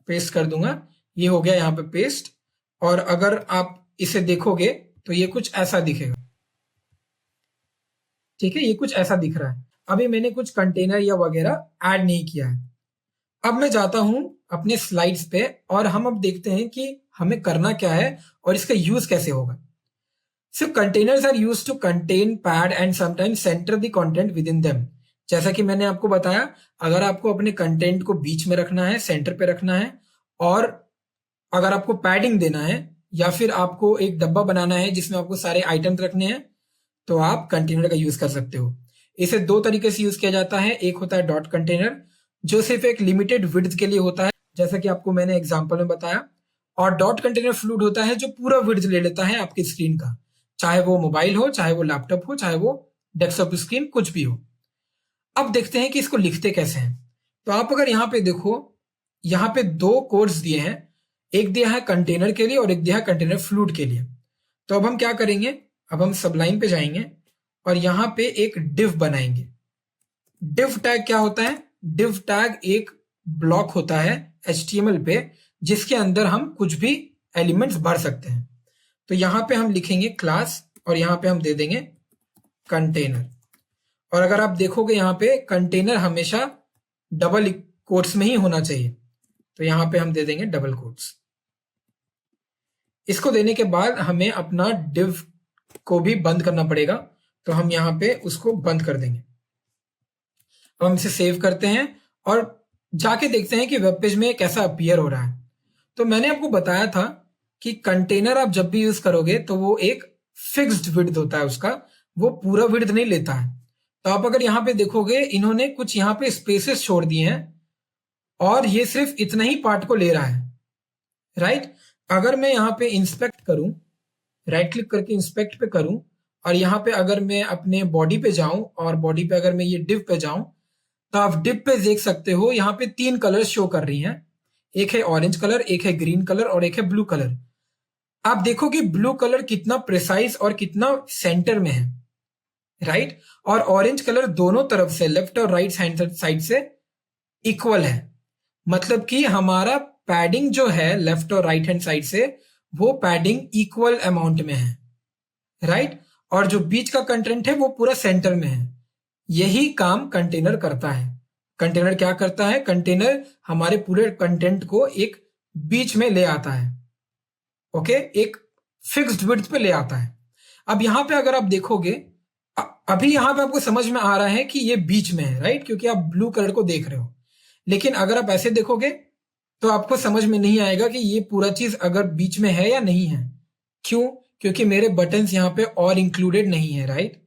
पेस्ट कर दूंगा। ये हो गया यहाँ पे पेस्ट। और अगर आप इसे देखोगे तो ये कुछ ऐसा दिखेगा। ठीक है, ये कुछ ऐसा दिख रहा है। अभी मैंने कुछ कंटेनर या वगैरह ऐड नहीं किया है। अब मैं जाता हूं अपने स्लाइड्स पे और हम अब देखते हैं कि हमें करना क्या है और इसका यूज कैसे होगा। So containers are used to contain, pad and sometimes center the content within them. जैसा कि मैंने आपको बताया, अगर आपको अपने कंटेंट को बीच में रखना है, सेंटर पे रखना है, और अगर आपको पैडिंग देना है या फिर आपको एक डब्बा बनाना है जिसमें आपको सारे आइटम्स रखने हैं, तो आप कंटेनर का यूज कर सकते हो। इसे दो तरीके से यूज किया जाता है। एक होता है डॉट कंटेनर, जो सिर्फ एक लिमिटेड विड्थ के लिए होता है, जैसा कि आपको मैंने एग्जांपल में बताया। और डॉट कंटेनर फ्लूइड होता है जो पूरा विड्थ ले लेता है आपकी स्क्रीन का, चाहे वो मोबाइल हो, चाहे वो लैपटॉप हो, चाहे वो डेस्कटॉप स्क्रीन, कुछ भी हो। अब देखते हैं कि इसको लिखते कैसे हैं। तो आप अगर यहाँ पे देखो, यहाँ पे दो कोड्स दिए हैं, एक दिया है कंटेनर के लिए और एक दिया है कंटेनर फ्लूइड के लिए। तो अब हम क्या करेंगे, अब हम सबलाइन पे जाएंगे और यहां पे एक डिव बनाएंगे। डिव टैग क्या होता है? डिव टैग एक ब्लॉक होता है HTML पे, जिसके अंदर हम कुछ भी एलिमेंट्स भर सकते हैं। तो यहां पे हम लिखेंगे क्लास और यहां पे हम दे देंगे कंटेनर। और अगर आप देखोगे यहां पे कंटेनर हमेशा डबल कोट्स में ही होना चाहिए, तो यहां पे हम दे देंगे डबल कोट्स। इसको देने के बाद हमें अपना डिव को भी बंद करना पड़ेगा, तो हम यहां पे उसको बंद कर देंगे। अब हम इसे सेव करते हैं और जाके देखते हैं कि वेब पेज में कैसा अपीयर हो रहा है। तो मैंने आपको बताया था कि कंटेनर आप जब भी यूज करोगे तो वो एक फिक्स्ड विड्थ होता है उसका, वो पूरा विड्थ नहीं लेता है। तो आप अगर यहां पे देखोगे, इन्होंने कुछ यहां पे स्पेसेस छोड़ दिए हैं और ये सिर्फ इतना ही पार्ट को ले रहा है, राइट। अगर मैं यहाँ पे इंस्पेक्ट करूं, राइट क्लिक करके इंस्पेक्ट पे करूं, और यहाँ पे अगर मैं अपने बॉडी पे जाऊं और बॉडी पे अगर मैं ये डिव पे जाऊं, तो आप डिव पे देख सकते हो यहाँ पे 3 कलर शो कर रही हैं। एक है ऑरेंज कलर, एक है ग्रीन कलर और एक है ब्लू कलर। आप देखो कि ब्लू कलर कितना प्रिसाइज और कितना सेंटर में है, राइट। और ऑरेंज कलर दोनों तरफ से, लेफ्ट और राइट साइड से इक्वल है। मतलब कि हमारा पैडिंग जो है लेफ्ट और राइट हैंड साइड से, वो पैडिंग इक्वल अमाउंट में है, राइट। और जो बीच का कंटेंट है वो पूरा सेंटर में है। यही काम कंटेनर करता है। कंटेनर क्या करता है? कंटेनर हमारे पूरे कंटेंट को एक बीच में ले आता है, ओके, एक फिक्स्ड विड्थ पे ले आता है। अब यहां पे अगर आप देखोगे, अभी यहां पे आपको समझ में आ रहा है कि ये बीच में है, राइट, क्योंकि आप ब्लू कलर को देख रहे हो। लेकिन अगर आप ऐसे देखोगे तो आपको समझ में नहीं आएगा कि ये पूरा चीज अगर बीच में है या नहीं है। क्यों? क्योंकि मेरे बटन्स यहाँ पे और इंक्लूडेड नहीं है, राइट।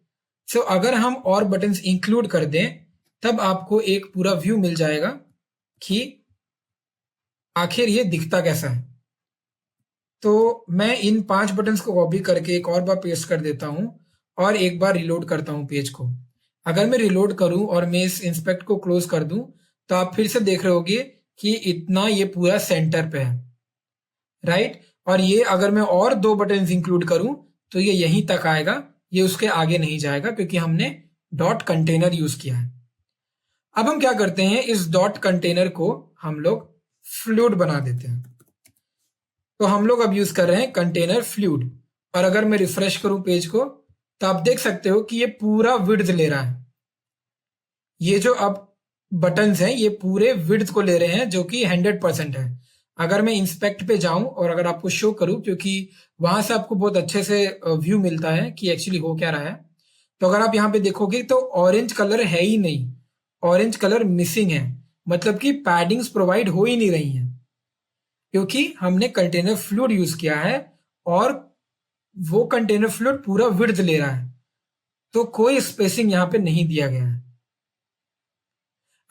सो अगर हम और बटन्स इंक्लूड कर दें, तब आपको एक पूरा व्यू मिल जाएगा कि आखिर ये दिखता कैसा है। तो मैं इन 5 बटन्स को कॉपी करके एक और बार पेस्ट कर देता हूं और एक बार रिलोड करता हूं पेज को। अगर मैं रिलोड करूं और मैं इस इंस्पेक्ट को क्लोज कर दूं, तो आप फिर से देख रहे होगे कि इतना ये पूरा सेंटर पे है, राइट। और ये अगर मैं और 2 बटन्स इंक्लूड करूं तो ये यहीं तक आएगा, ये उसके आगे नहीं जाएगा, क्योंकि हमने डॉट कंटेनर यूज किया है। अब हम क्या करते हैं, इस डॉट कंटेनर को हम लोग फ्लूइड बना देते हैं। तो हम लोग अब यूज कर रहे हैं कंटेनर फ्लूइड। और अगर मैं रिफ्रेश करूं पेज को, तो आप देख सकते हो कि ये पूरा विड्थ ले रहा है। ये जो अब बटन्स हैं ये पूरे विड्थ को ले रहे हैं, जो कि 100% है। अगर मैं इंस्पेक्ट पे जाऊं और अगर आपको शो करूं, क्योंकि वहां से आपको बहुत अच्छे से व्यू मिलता है कि एक्चुअली हो क्या रहा है। तो अगर आप यहां पे देखोगे तो ऑरेंज कलर है ही नहीं, ऑरेंज कलर मिसिंग है। मतलब कि पैडिंग्स प्रोवाइड हो ही नहीं रही हैं, क्योंकि हमने कंटेनर फ्लूइड यूज किया है और वो कंटेनर फ्लूइड पूरा विड्थ ले रहा है, तो कोई स्पेसिंग यहां पे नहीं दिया गया है।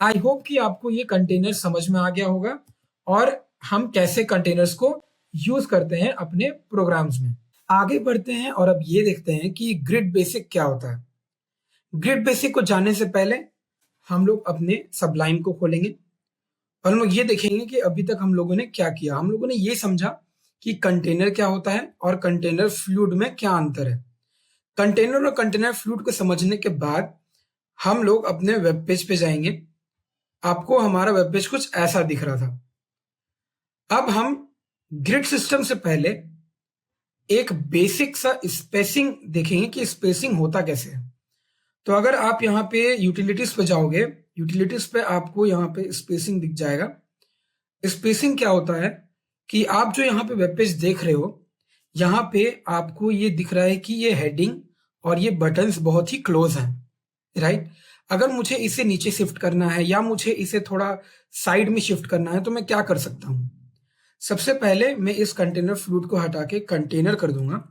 आई होप कि आपको ये कंटेनर समझ में आ गया होगा और हम कैसे कंटेनर्स को यूज करते हैं अपने प्रोग्राम्स में। आगे बढ़ते हैं और अब ये देखते हैं कि ग्रिड बेसिक क्या होता है। ग्रिड बेसिक को जानने से पहले हम लोग अपने सबलाइम को खोलेंगे और हम लोग ये देखेंगे कि अभी तक हम लोगों ने क्या किया। हम लोगों ने ये समझा कि कंटेनर क्या होता है और कंटेनर फ्लूइड में क्या अंतर है। कंटेनर और कंटेनर फ्लूइड को समझने के बाद हम लोग अपने वेब पेज पे जाएंगे। आपको हमारा वेब पेज कुछ ऐसा दिख रहा था। अब हम ग्रिड सिस्टम से पहले एक बेसिक सा स्पेसिंग देखेंगे कि स्पेसिंग होता कैसे है। तो अगर आप यहाँ पे यूटिलिटीज पे जाओगे, यूटिलिटीज पे आपको यहाँ पे स्पेसिंग दिख जाएगा। स्पेसिंग क्या होता है कि आप जो यहाँ पे वेब पेज देख रहे हो, यहाँ पे आपको ये दिख रहा है कि ये हेडिंग और ये बटन्स बहुत ही क्लोज हैं, राइट। अगर मुझे इसे नीचे शिफ्ट करना है या मुझे इसे थोड़ा साइड में शिफ्ट करना है तो मैं क्या कर सकता हूं। सबसे पहले मैं इस कंटेनर फ्लूइड को हटा के कंटेनर कर दूंगा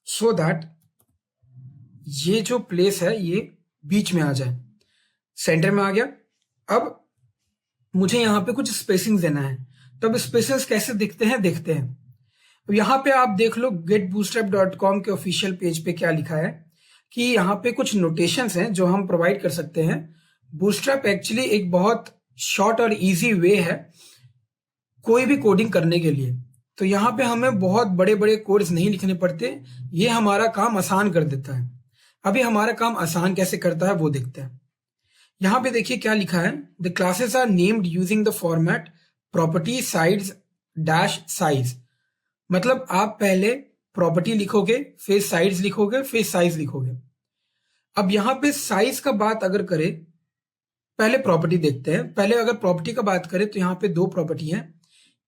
सो दैट ये जो प्लेस है ये बीच में आ जाए। सेंटर में आ गया। अब मुझे यहाँ पे कुछ स्पेसिंग देना है। तो अब स्पेसिंग्स कैसे दिखते हैं देखते हैं। अब यहाँ पे आप देख लो getbootstrap.com के ऑफिशियल पेज पे क्या लिखा है कि यहाँ पे कुछ नोटेशंस हैं जो हम प्रोवाइड कर सकते हैं। बूटस्ट्रैप एक्चुअली एक बहुत शॉर्ट और इजी वे है कोई भी कोडिंग करने के लिए। तो यहाँ पे हमें बहुत बड़े बड़े कोड्स नहीं लिखने पड़ते, ये हमारा काम आसान कर देता है। अभी हमारा काम आसान कैसे करता है वो देखते हैं। यहाँ पे देखिए क्या लिखा है, the classes are named using the format property sides dash size. मतलब आप पहले प्रॉपर्टी लिखोगे, फिर साइड्स लिखोगे, फिर साइज लिखोगे। अब यहाँ पे साइज का बात अगर करें, पहले प्रॉपर्टी देखते हैं। पहले अगर प्रॉपर्टी का बात करें तो यहाँ पे दो प्रॉपर्टी है।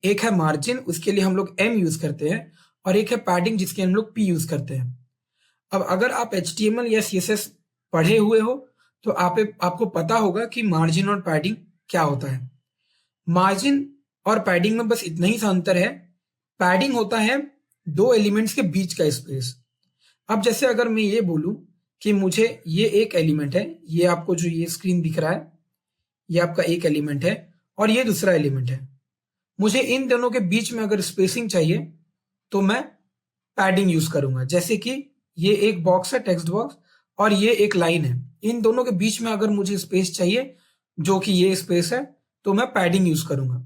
एक है मार्जिन, उसके लिए हम लोग m यूज करते हैं, और एक है पैडिंग जिसके हम लोग p यूज करते हैं। अब अगर आप HTML या CSS पढ़े हुए हो तो आपको पता होगा कि मार्जिन और पैडिंग क्या होता है। मार्जिन और पैडिंग में बस इतना ही सा अंतर है। पैडिंग होता है दो एलिमेंट्स के बीच का स्पेस। अब जैसे अगर मैं ये बोलूं कि मुझे ये एक एलिमेंट है, ये आपको जो ये स्क्रीन दिख रहा है ये आपका एक एलिमेंट है और ये दूसरा एलिमेंट है। मुझे इन दोनों के बीच में अगर स्पेसिंग चाहिए तो मैं पैडिंग यूज करूंगा। जैसे कि ये एक बॉक्स है, टेक्स्ट बॉक्स, और ये एक लाइन है। इन दोनों के बीच में अगर मुझे स्पेस चाहिए जो कि ये स्पेस है तो मैं पैडिंग यूज करूंगा।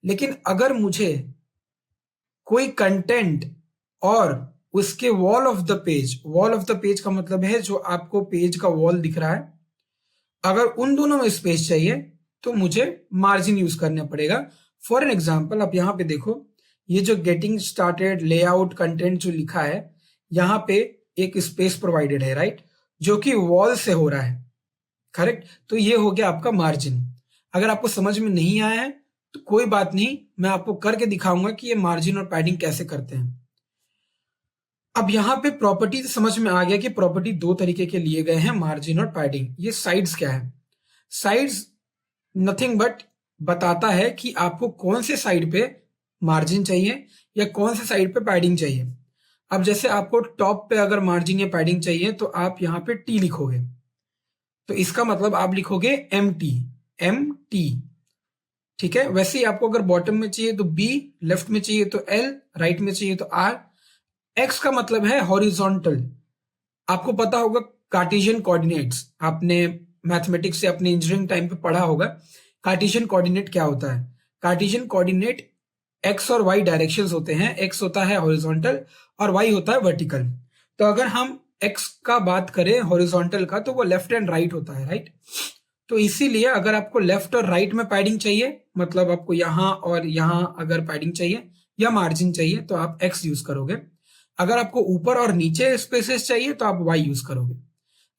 लेकिन अगर मुझे कोई कंटेंट और उसके wall of the page, wall of the page का मतलब है जो आपको पेज का वॉल दिख रहा है, अगर उन दोनों में स्पेस चाहिए तो मुझे मार्जिन यूज करना पड़ेगा। फॉर एन एग्जाम्पल आप यहाँ पे देखो, ये जो गेटिंग स्टार्टेड लेआउट कंटेंट जो लिखा है, यहाँ पे एक स्पेस प्रोवाइडेड है, राइट, जो कि वॉल से हो रहा है, करेक्ट। तो ये हो गया आपका मार्जिन। अगर आपको समझ में नहीं आया है तो कोई बात नहीं, मैं आपको करके दिखाऊंगा कि ये मार्जिन और पैडिंग कैसे करते हैं। अब यहाँ पे प्रॉपर्टी समझ में आ गया कि प्रॉपर्टी दो तरीके के लिए गए हैं, मार्जिन और पैडिंग। ये साइड्स क्या है? साइड्स नथिंग बट बताता है कि आपको कौन से साइड पे मार्जिन चाहिए या कौन से साइड पे पैडिंग चाहिए। अब जैसे आपको टॉप पे अगर मार्जिन या पैडिंग चाहिए तो आप यहाँ पे टी लिखोगे, तो इसका मतलब आप लिखोगे एम टी, ठीक है। वैसे ही आपको अगर बॉटम में चाहिए तो बी, लेफ्ट में चाहिए तो एल, राइट में चाहिए तो आर। एक्स का मतलब है हॉरिजॉन्टल। आपको पता होगा कार्टेशियन कोऑर्डिनेट्स, आपने मैथमेटिक्स से अपने इंजीनियरिंग टाइम पे पढ़ा होगा। कार्टेशियन कोऑर्डिनेट क्या होता है? कार्टेशियन कोऑर्डिनेट एक्स और वाई डायरेक्शंस होते हैं। एक्स होता है हॉरिजॉन्टल और वाई होता है वर्टिकल। तो अगर हम एक्स का बात करें हॉरिजॉन्टल का तो वो लेफ्ट एंड राइट होता है, राइट। तो इसीलिए अगर आपको लेफ्ट और राइट में पैडिंग चाहिए, मतलब आपको यहां और यहां अगर पैडिंग चाहिए या मार्जिन चाहिए तो आप एक्स यूज करोगे। अगर आपको ऊपर और नीचे स्पेसेस चाहिए तो आप वाई यूज करोगे।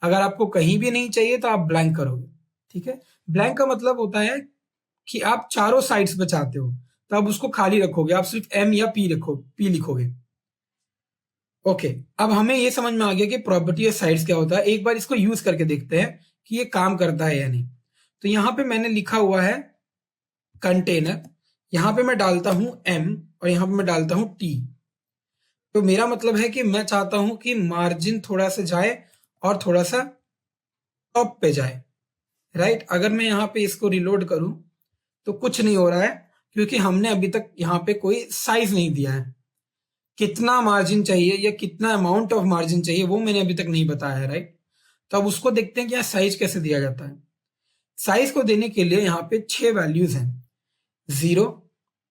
अगर आपको कहीं भी नहीं चाहिए तो आप ब्लैंक करोगे, ठीक है। ब्लैंक का मतलब होता है कि आप चारों साइड्स पे चाहते हो तो आप उसको खाली रखोगे, आप सिर्फ एम या पी लिखोगे। ओके, अब हमें ये समझ में आ गया कि प्रॉपर्टी और साइड्स क्या होता है। एक बार इसको यूज करके देखते हैं कि ये काम करता है या नहीं। तो यहां पे मैंने लिखा हुआ है कंटेनर, यहां पे मैं डालता हूं एम और यहां पे मैं डालता हूं टी। तो मेरा मतलब है कि मैं चाहता हूं कि मार्जिन थोड़ा सा जाए और थोड़ा सा टॉप पे जाए, राइट। अगर मैं यहाँ पे इसको रिलोड करूं तो कुछ नहीं हो रहा है क्योंकि हमने अभी तक यहाँ पे कोई साइज नहीं दिया है। कितना मार्जिन चाहिए या कितना अमाउंट ऑफ मार्जिन चाहिए वो मैंने अभी तक नहीं बताया है, राइट। तो अब उसको देखते हैं कि यहाँ साइज कैसे दिया जाता है। साइज को देने के लिए यहाँ पे 6 वैल्यूज हैं, 0,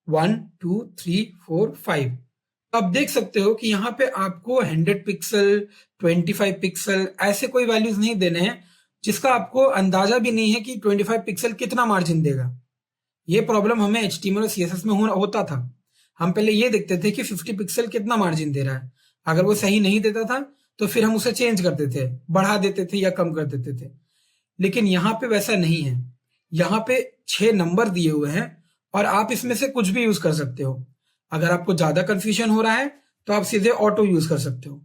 1, 2, 3, 4, 5। अब देख सकते हो कि यहाँ पे आपको 100 पिक्सल, 25 पिक्सल ऐसे कोई वैल्यूज नहीं देने हैं जिसका आपको अंदाजा भी नहीं है कि 25 पिक्सल कितना मार्जिन देगा। ये प्रॉब्लम हमें HTML और CSS में होता था। हम पहले ये देखते थे कि 50 पिक्सल कितना मार्जिन दे रहा है। अगर वो सही नहीं देता था तो फिर हम उसे चेंज करते थे, बढ़ा देते थे या कम कर देते थे। लेकिन यहाँ पे वैसा नहीं है। यहाँ पे 6 नंबर दिए हुए हैं और आप इसमें से कुछ भी यूज कर सकते हो। अगर आपको ज्यादा कंफ्यूजन हो रहा है तो आप सीधे ऑटो यूज कर सकते हो।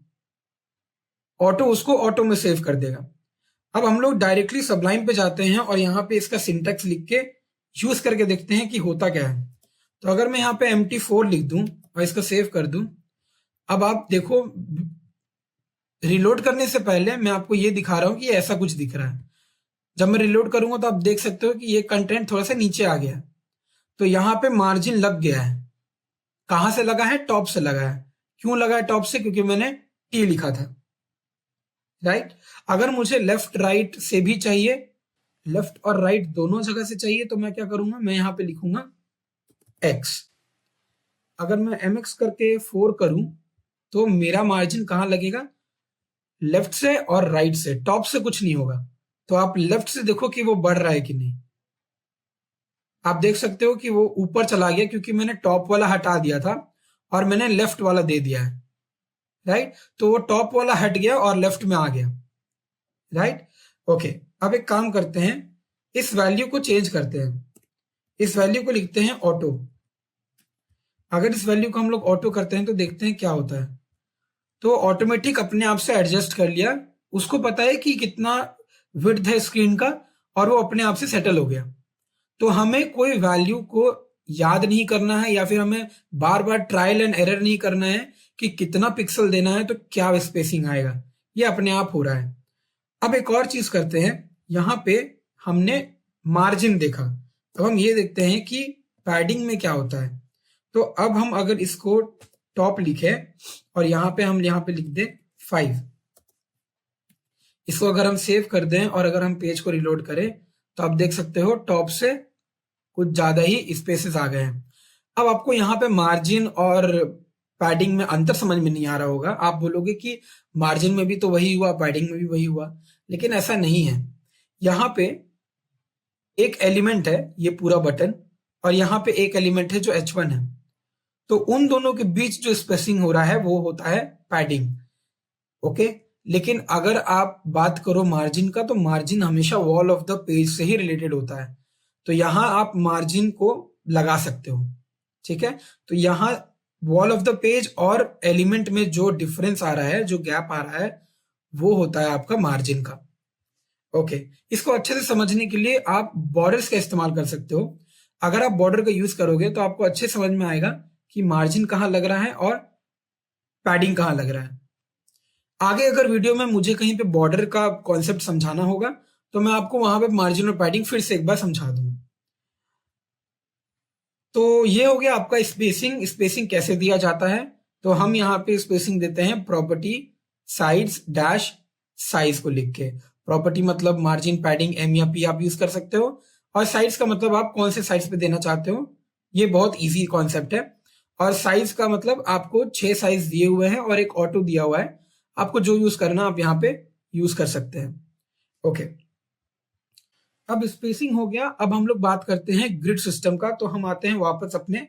ऑटो उसको ऑटो में सेव कर देगा। अब हम लोग डायरेक्टली सबलाइम पे जाते हैं और यहाँ पे इसका सिंटैक्स लिख के यूज करके देखते हैं कि होता क्या है। तो अगर मैं यहाँ पे MT4 लिख दूं और इसका सेव कर दूं, अब आप देखो रिलोड करने से पहले मैं आपको ये दिखा रहा हूं कि ऐसा कुछ दिख रहा है। जब मैं रिलोड करूंगा तो आप देख सकते हो कि ये कंटेंट थोड़ा सा नीचे आ गया है। तो यहाँ पे मार्जिन लग गया है। कहां से लगा है? टॉप से लगा है। क्यों लगा है टॉप से? क्योंकि मैंने T लिखा था, राइट। अगर मुझे लेफ्ट राइट से भी चाहिए, लेफ्ट और राइट दोनों जगह से चाहिए, तो मैं क्या करूंगा, मैं यहां पे लिखूंगा X। अगर मैं MX करके 4 करूं तो मेरा मार्जिन कहां लगेगा? लेफ्ट से और राइट से, टॉप से कुछ नहीं होगा। तो आप लेफ्ट से देखो कि वो बढ़ रहा है कि नहीं। आप देख सकते हो कि वो ऊपर चला गया क्योंकि मैंने टॉप वाला हटा दिया था और मैंने लेफ्ट वाला दे दिया है, राइट। तो वो टॉप वाला हट गया और लेफ्ट में आ गया, राइट। ओके, अब एक काम करते हैं, इस वैल्यू को चेंज करते हैं। इस वैल्यू को लिखते हैं ऑटो। अगर इस वैल्यू को हम लोग ऑटो करते हैं तो देखते हैं क्या होता है। तो ऑटोमेटिक अपने आप से एडजस्ट कर लिया, उसको पता है कि कितना विड्थ है स्क्रीन का और वो अपने आप से सेटल हो गया। तो हमें कोई वैल्यू को याद नहीं करना है या फिर हमें बार बार ट्रायल एंड एरर नहीं करना है कि कितना पिक्सल देना है तो क्या स्पेसिंग आएगा। ये अपने आप हो रहा है। अब एक और चीज करते हैं, यहां पे हमने मार्जिन देखा, अब हम ये देखते हैं कि पैडिंग में क्या होता है। तो अब हम अगर इसको टॉप लिखे और यहाँ पे लिख दे 5, इसको अगर हम सेव कर दें और अगर हम पेज को रिलोड करें तो आप देख सकते हो टॉप से कुछ ज्यादा ही स्पेसेस आ गए हैं। अब आपको यहाँ पे मार्जिन और पैडिंग में अंतर समझ में नहीं आ रहा होगा। आप बोलोगे कि मार्जिन में भी तो वही हुआ, पैडिंग में भी वही हुआ, लेकिन ऐसा नहीं है। यहाँ पे एक एलिमेंट है ये पूरा बटन और यहाँ पे एक एलिमेंट है जो H1 है। तो उन दोनों के बीच जो स्पेसिंग हो रहा है वो होता है पैडिंग, ओके। लेकिन अगर आप बात करो मार्जिन का, तो मार्जिन हमेशा वॉल ऑफ द पेज से ही रिलेटेड होता है। तो यहां आप मार्जिन को लगा सकते हो, ठीक है। तो यहां वॉल ऑफ द पेज और एलिमेंट में जो डिफरेंस आ रहा है, जो गैप आ रहा है, वो होता है आपका मार्जिन का, ओके। इसको अच्छे से समझने के लिए आप बॉर्डर्स का इस्तेमाल कर सकते हो। अगर आप बॉर्डर का यूज करोगे तो आपको अच्छे समझ में आएगा कि मार्जिन कहां लग रहा है और पैडिंग कहां लग रहा है। आगे अगर वीडियो में मुझे कहीं पे बॉर्डर का कॉन्सेप्ट समझाना होगा तो मैं आपको वहां पे मार्जिन और पैडिंग फिर से एक बार समझा दूंगा। तो ये हो गया आपका स्पेसिंग। स्पेसिंग कैसे दिया जाता है? तो हम यहाँ पे स्पेसिंग देते हैं प्रॉपर्टी साइड्स डैश साइज को लिख के। प्रॉपर्टी मतलब मार्जिन, पैडिंग, M या P आप यूज कर सकते हो, और साइड्स का मतलब आप कौन से साइड्स पे देना चाहते हो। ये बहुत इजी कॉन्सेप्ट है। और साइज का मतलब आपको 6 साइज दिए हुए हैं और एक ऑटो दिया हुआ है, आपको जो यूज करना आप यहाँ पे यूज कर सकते हैं, ओके। अब स्पेसिंग हो गया। अब हम लोग बात करते हैं ग्रिड सिस्टम का। तो हम आते हैं वापस अपने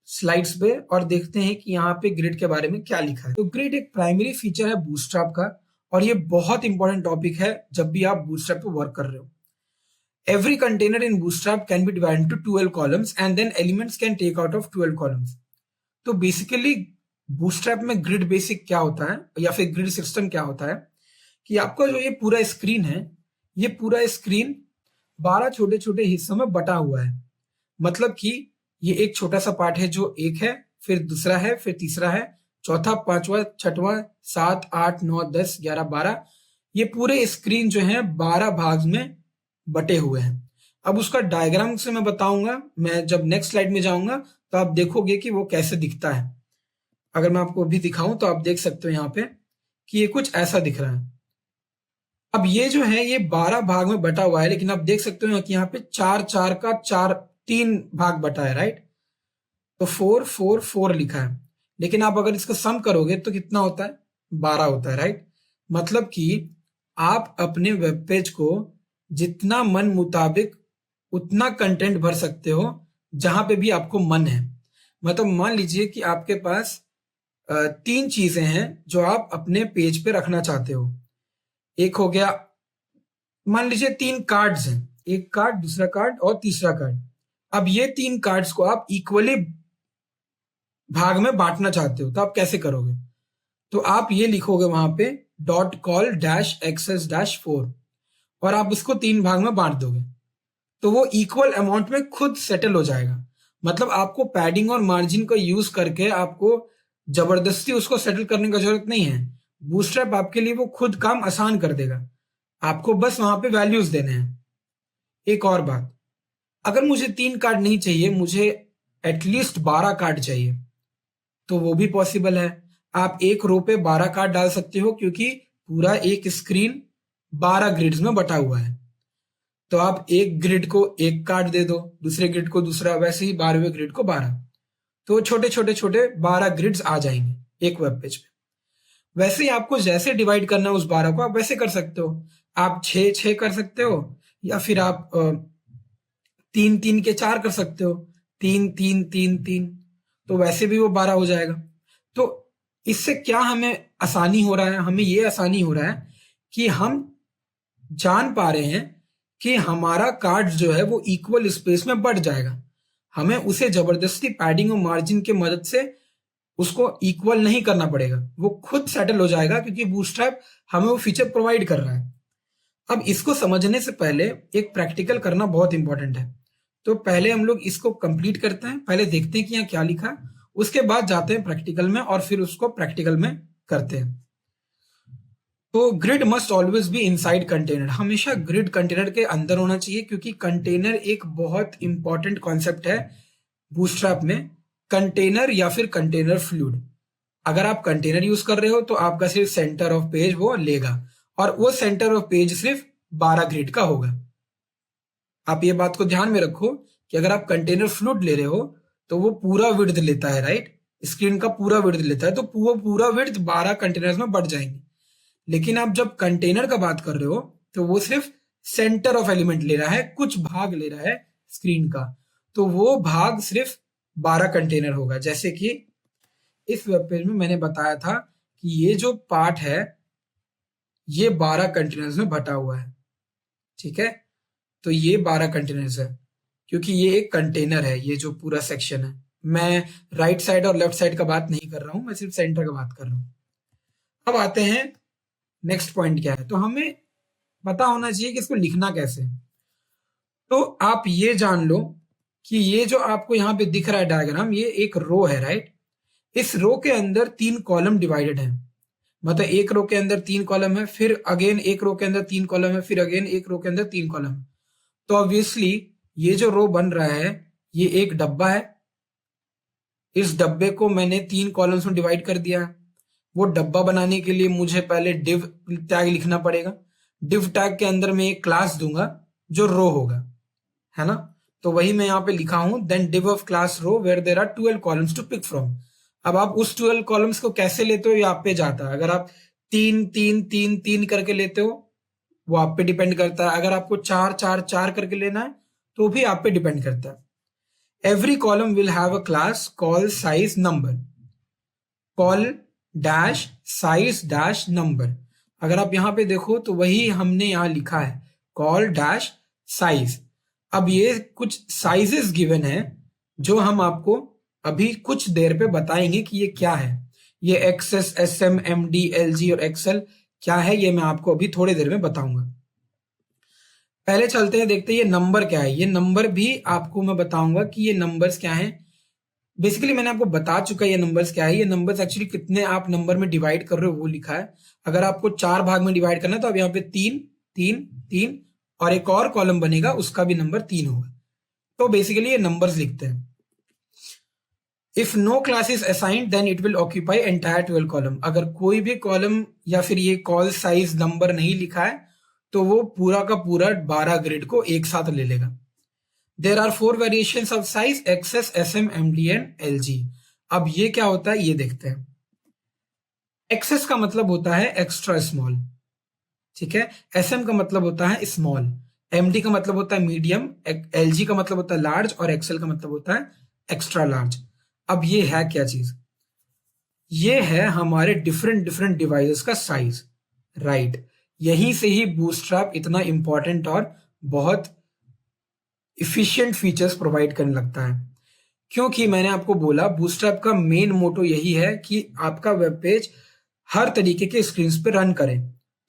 स्लाइड्स पे और देखते हैं कि यहाँ पे ग्रिड के बारे में क्या लिखा है। तो ग्रिड एक प्राइमरी फीचर है बूटस्ट्रैप का और ये बहुत इंपॉर्टेंट टॉपिक है जब भी आप बूटस्ट्रैप पे वर्क कर रहे हो। Every container in Bootstrap can be divided into 12 columns and then elements can take out of 12 columns. तो बेसिकली बूटस्ट्रैप में ग्रिड बेसिक क्या होता है या फिर ग्रिड सिस्टम क्या होता है कि आपका जो ये पूरा स्क्रीन है, ये पूरा स्क्रीन 12 छोटे छोटे हिस्सों में बटा हुआ है। मतलब कि ये एक छोटा सा पार्ट है जो एक है, फिर दूसरा है, फिर तीसरा है, चौथा, पांचवा, छठवां, 7, 8, 9, 10, 11, 12। ये पूरे स्क्रीन जो है 12 भाग में बटे हुए हैं। अब उसका डायग्राम से मैं बताऊंगा, मैं जब नेक्स्ट स्लाइड में जाऊंगा तो आप देखोगे कि वो कैसे दिखता है। अगर मैं आपको अभी दिखाऊं तो आप देख सकते हो यहाँ पे कि ये कुछ ऐसा दिख रहा है। अब ये जो है ये 12 भाग में बटा हुआ है, लेकिन आप देख सकते हो कि यहाँ पे 4 4 का 3 भाग बटा है, राइट। तो 4 4 4 लिखा है, लेकिन आप अगर इसका सम करोगे तो कितना होता है, 12 होता है, राइट। मतलब कि आप अपने वेब पेज को जितना मन मुताबिक उतना कंटेंट भर सकते हो जहां पे भी आपको मन है। मतलब मान लीजिए कि आपके पास 3 चीजें हैं जो आप अपने पेज पे रखना चाहते हो। एक हो गया, मान लीजिए 3 कार्ड्स हैं, एक कार्ड, दूसरा कार्ड और तीसरा कार्ड। अब ये 3 कार्ड्स को आप इक्वली भाग में बांटना चाहते हो, तो आप कैसे करोगे? तो आप ये लिखोगे वहां पे .call-access-4 और आप उसको 3 भाग में बांट दोगे, तो वो इक्वल अमाउंट में खुद सेटल हो जाएगा। मतलब आपको पैडिंग और मार्जिन का यूज करके आपको जबरदस्ती उसको सेटल करने का जरूरत नहीं है। बूटस्ट्रैप आपके लिए वो खुद काम आसान कर देगा, आपको बस वहां पे वैल्यूज देने हैं। एक और बात, अगर मुझे 3 कार्ड नहीं चाहिए, मुझे एटलीस्ट 12 कार्ड चाहिए, तो वो भी पॉसिबल है। आप एक रो पे 12 कार्ड डाल सकते हो, क्योंकि पूरा एक स्क्रीन 12 ग्रिड्स में बटा हुआ है। तो आप एक ग्रिड को एक कार्ड दे दो, दूसरे ग्रिड को दूसरा, वैसे ही 12वें ग्रिड को 12। तो छोटे छोटे छोटे 12 ग्रिड्स आ जाएंगे एक वेब पेज पे। वैसे ही आपको जैसे डिवाइड करना है उस 12 को, आप वैसे कर सकते हो। आप 6 6 कर सकते हो, या फिर आप 3 3 के 4 कर सकते हो, 3 3 3 3, तो वैसे भी वो 12 हो जाएगा। तो इससे क्या हमें आसानी हो रहा है? हमें ये आसानी हो रहा है कि हम जान पा रहे हैं कि हमारा कार्ड जो है वो इक्वल स्पेस में बढ़ जाएगा। हमें उसे जबरदस्ती पैडिंग और मार्जिन की मदद से उसको इक्वल नहीं करना पड़ेगा, वो खुद सेटल हो जाएगा, क्योंकि बूटस्ट्रैप हमें वो फीचर प्रोवाइड कर रहा है। अब इसको समझने से पहले एक प्रैक्टिकल करना बहुत इंपॉर्टेंट है। तो पहले हम लोग इसको कंप्लीट करते हैं, पहले देखते हैं कि यहाँ क्या लिखा है, उसके बाद जाते हैं प्रैक्टिकल में और फिर उसको प्रैक्टिकल में करते हैं। तो grid must always be inside container, हमेशा ग्रिड कंटेनर के अंदर होना चाहिए, क्योंकि कंटेनर एक बहुत इंपॉर्टेंट कॉन्सेप्ट है बूटस्ट्रैप में। कंटेनर या फिर कंटेनर फ्लूइड, अगर आप कंटेनर यूज कर रहे हो तो आपका सिर्फ सेंटर ऑफ पेज वो लेगा, और वो सेंटर ऑफ पेज सिर्फ 12 ग्रिड का होगा। आप ये बात को ध्यान में रखो कि अगर आप कंटेनर फ्लूइड ले रहे हो तो वो पूरा विड्थ लेता है, राइट, स्क्रीन का पूरा विड्थ लेता है, तो वो पूरा विड्थ 12 कंटेनर्स में बढ़ जाएंगे। लेकिन आप जब कंटेनर का बात कर रहे हो तो वो सिर्फ सेंटर ऑफ एलिमेंट ले रहा है, कुछ भाग ले रहा है स्क्रीन का, तो वो भाग सिर्फ 12 कंटेनर होगा। जैसे कि इस वेब पेज में मैंने बताया था कि ये जो पार्ट है ये 12 कंटेनर्स में बटा हुआ है, ठीक है। तो ये 12 कंटेनर्स है, क्योंकि ये एक कंटेनर है, ये जो पूरा सेक्शन है। मैं राइट साइड और लेफ्ट साइड का बात नहीं कर रहा हूं, मैं सिर्फ सेंटर का बात कर रहा हूं। अब आते हैं नेक्स्ट पॉइंट क्या है। तो हमें पता होना चाहिए कि इसको लिखना कैसे है। तो आप ये जान लो कि ये जो आपको यहाँ पे दिख रहा है डायग्राम, ये एक रो है, राइट। इस रो के अंदर 3 कॉलम डिवाइडेड है, मतलब एक रो के अंदर 3 कॉलम है, फिर अगेन एक रो के अंदर 3 कॉलम है, फिर अगेन एक रो के अंदर 3 कॉलम है। तो ऑब्वियसली ये जो रो बन रहा है ये एक डब्बा है। इस डब्बे को मैंने 3 कॉलम्स में डिवाइड कर दिया है। वो डब्बा बनाने के लिए मुझे पहले डिव टैग लिखना पड़ेगा। डिव टैग के अंदर मैं एक क्लास दूंगा जो रो होगा, है ना। तो वही मैं यहाँ पे लिखा हूं, then div of class row where there are 12 columns to pick from. अब आप उस 12 कॉलम्स को कैसे लेते हो ये आप पे जाता है। अगर आप 3 3 3 3 करके लेते हो वो आप पे डिपेंड करता है। अगर आपको 4 4 4 करके लेना है तो भी आप पे डिपेंड करता है। Every column will have a class call size number, call dash size dash number. अगर आप यहां पे देखो तो वही हमने यहां लिखा है, कॉल डैश साइज। अब ये कुछ साइजेस गिवन है जो हम आपको अभी कुछ देर पे बताएंगे कि ये क्या है। ये एक्सएस, एसएम, एमडी, एलजी और एक्सेल क्या है ये मैं आपको अभी थोड़ी देर में बताऊंगा। पहले चलते हैं, देखते हैं ये नंबर क्या है। ये नंबर भी आपको मैं बताऊंगा कि ये नंबर्स क्या हैं। बेसिकली मैंने आपको बता चुका है ये नंबर्स क्या है। ये नंबर्स एक्चुअली कितने आप नंबर में डिवाइड कर रहे हो वो लिखा है। अगर आपको 4 भाग में डिवाइड करना है तो आप यहाँ पे 3 3 3 और एक और कॉलम बनेगा उसका भी नंबर 3 होगा। तो बेसिकली ये नंबर्स लिखते हैं। If no class is assigned then it will occupy entire 12 column. अगर कोई भी कॉलम या फिर ये कॉल साइज नंबर नहीं लिखा है तो वो पूरा का पूरा 12 ग्रिड को एक साथ ले लेगा। There are 4 variations of size XS, SM, MD and LG. अब ये क्या होता है ये देखते हैं। एक्सएस का मतलब होता है एक्स्ट्रा स्मॉल, ठीक है। एसएम का मतलब होता है स्मॉल, एमडी का मतलब होता है मीडियम, एलजी का मतलब होता है लार्ज और एक्सएल का मतलब होता है एक्स्ट्रा लार्ज। अब ये है क्या चीज? ये है हमारे डिफरेंट डिफरेंट डिवाइसेस का साइज, राइट। यहीं से ही बूटस्ट्रैप इतना इंपॉर्टेंट और बहुत इफिशिएंट फीचर्स प्रोवाइड करने लगता है। क्योंकि मैंने आपको बोला बूटस्ट्रैप का मेन मोटो यही है कि आपका वेब पेज हर तरीके के स्क्रीन पे रन करे।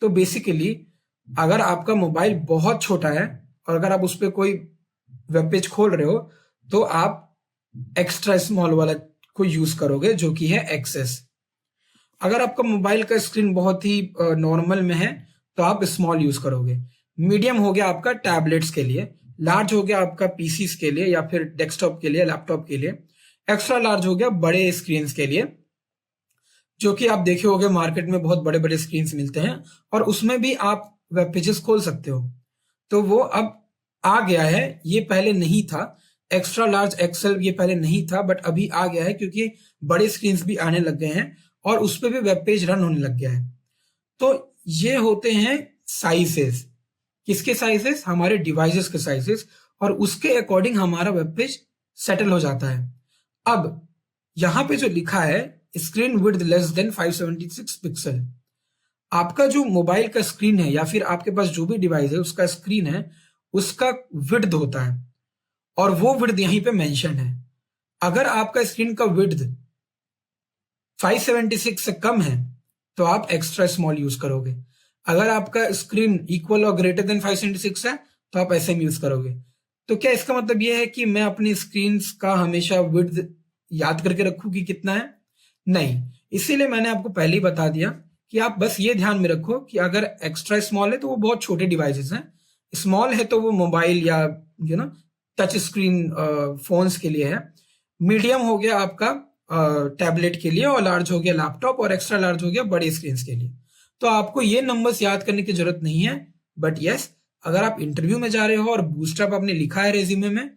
तो बेसिकली अगर आपका मोबाइल बहुत छोटा है और अगर आप उस पर कोई वेब पेज खोल रहे हो तो आप एक्स्ट्रा स्मॉल वाला को यूज करोगे जो कि है एक्सेस। अगर आपका मोबाइल का स्क्रीन बहुत ही नॉर्मल में है तो आप स्मॉल यूज करोगे। मीडियम हो गया आपका टैबलेट्स के लिए, लार्ज हो गया आपका पीसीस के लिए या फिर डेस्कटॉप के लिए, लैपटॉप के लिए, एक्स्ट्रा लार्ज हो गया बड़े स्क्रीन के लिए, जो कि आप देखे होंगे मार्केट में बहुत बड़े बड़े स्क्रीन मिलते हैं और उसमें भी आप वेब पेजेस खोल सकते हो। तो वो अब आ गया है, ये पहले नहीं था। एक्स्ट्रा लार्ज एक्सेल ये पहले नहीं था बट अभी आ गया है क्योंकि बड़े स्क्रीन भी आने लग गए हैं और उस पर भी वेब पेज रन होने लग गया है। तो ये होते हैं साइजेस। किसके साइजेस? हमारे डिवाइसेस के साइजेस, और उसके अकॉर्डिंग हमारा वेब पेज सेटल हो जाता है। अब यहां पे जो लिखा है screen width less than 576 pixel, आपका जो मोबाइल का स्क्रीन है या फिर आपके पास जो भी डिवाइस है उसका स्क्रीन है, उसका विड्थ होता है और वो विड्थ यहीं पे मेंशन है। अगर आपका स्क्रीन का विड्थ 576 से कम है तो आप एक्स्ट्रा स्मॉल यूज करोगे। अगर आपका स्क्रीन इक्वल और ग्रेटर देन 576 है तो आप एसएम यूज करोगे। तो क्या इसका मतलब यह है कि मैं अपनी स्क्रीन का हमेशा विड्थ याद करके रखूं कि कितना है? नहीं, इसीलिए मैंने आपको पहले ही बता दिया कि आप बस ये ध्यान में रखो कि अगर एक्स्ट्रा स्मॉल है तो वो बहुत छोटे डिवाइसेस हैं, स्मॉल है तो वो मोबाइल या टच स्क्रीन फोन्स के लिए है, मीडियम हो गया आपका टैबलेट के लिए, और लार्ज हो गया लैपटॉप, और एक्स्ट्रा लार्ज हो गया बड़े स्क्रीन के लिए। तो आपको ये नंबर्स याद करने की जरूरत नहीं है। बट यस, अगर आप इंटरव्यू में जा रहे हो और बूस्टअप आपने लिखा है रेज्यूमे में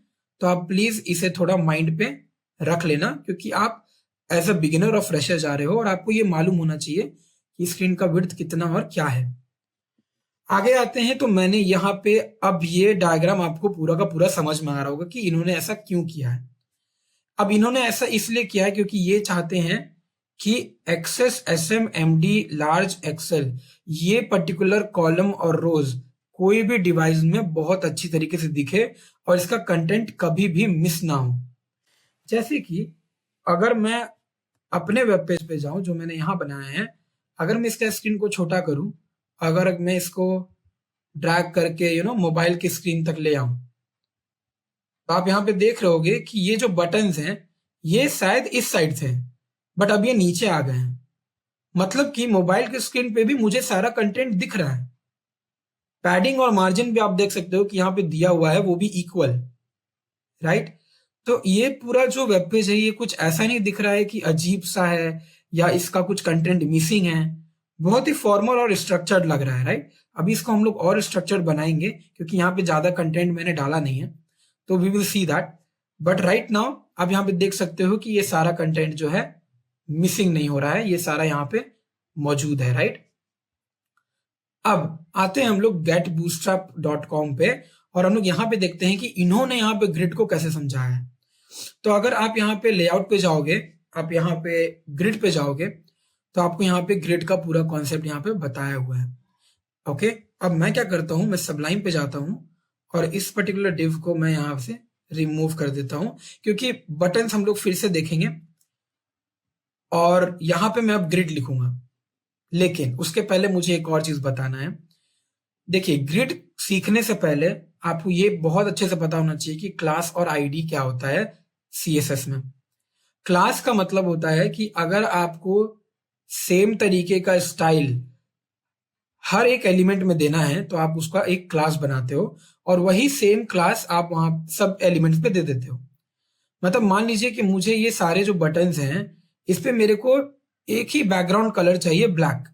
तो आप प्लीज इसे थोड़ा माइंड पे रख लेना, क्योंकि आप एज अ बिगिनर और फ्रेशर जा रहे हो और आपको ये मालूम होना चाहिए कि स्क्रीन का विड्थ कितना और क्या है। आगे आते हैं तो मैंने यहाँ पे अब ये डायग्राम आपको पूरा का पूरा समझ में आ रहा होगा कि इन्होंने ऐसा क्यों किया है। अब इन्होंने ऐसा इसलिए किया है क्योंकि ये चाहते हैं कि XS, SM, MD, large, XL, ये पर्टिकुलर कॉलम और रोज कोई भी डिवाइस में बहुत अच्छी तरीके से दिखे और इसका कंटेंट कभी भी मिस ना हो। जैसे कि अगर मैं अपने वेब पेज पे जाऊं जो मैंने यहां बनाया है, अगर मैं इसका स्क्रीन को छोटा करूं, अगर मैं इसको ड्रैग करके मोबाइल की स्क्रीन तक ले आऊं, तो आप यहां पे देख रहे होगे कि ये जो बटन्स हैं ये शायद इस साइड थे बट अब ये नीचे आ गए हैं। मतलब कि मोबाइल की स्क्रीन पे भी मुझे सारा कंटेंट दिख रहा है। पैडिंग और मार्जिन भी आप देख सकते हो कि यहाँ पे दिया हुआ है, वो भी इक्वल, राइट। तो ये पूरा जो वेब पेज है ये कुछ ऐसा नहीं दिख रहा है कि अजीब सा है या इसका कुछ कंटेंट मिसिंग है। बहुत ही फॉर्मल और स्ट्रक्चर्ड लग रहा है, राइट। अभी इसको हम लोग और स्ट्रक्चर्ड बनाएंगे क्योंकि यहाँ पे ज्यादा कंटेंट मैंने डाला नहीं है, तो we will see that. But right now आप यहाँ पे देख सकते हो कि ये सारा कंटेंट जो है मिसिंग नहीं हो रहा है, ये सारा यहाँ पे मौजूद है, राइट। अब आते हैं हम लोग getbootstrap.com पे और हम लोग यहाँ पे देखते हैं कि इन्होंने यहाँ पे ग्रिड को कैसे समझाया है। तो अगर आप यहाँ पे लेआउट पे जाओगे, आप यहाँ पे ग्रिड पे जाओगे तो आपको यहाँ पे ग्रिड का पूरा कॉन्सेप्ट यहाँ पे बताया हुआ है। ओके, अब मैं क्या करता हूँ, मैं सबलाइन पे जाता हूँ और इस पर्टिकुलर डिव को मैं यहाँ से रिमूव कर देता हूँ क्योंकि बटन्स हम लोग फिर से देखेंगे और यहाँ पे मैं अब ग्रिड लिखूंगा। लेकिन उसके पहले मुझे एक और चीज बताना है। देखिए, ग्रिड सीखने से पहले आपको ये बहुत अच्छे से पता होना चाहिए कि क्लास और आईडी क्या होता है सीएसएस में। क्लास का मतलब होता है कि अगर आपको सेम तरीके का स्टाइल हर एक एलिमेंट में देना है तो आप उसका एक क्लास बनाते हो और वही सेम क्लास आप वहां सब एलिमेंट्स पे दे देते हो। मतलब मान लीजिए कि मुझे ये सारे जो बटन्स हैं इस पे मेरे को एक ही बैकग्राउंड कलर चाहिए ब्लैक,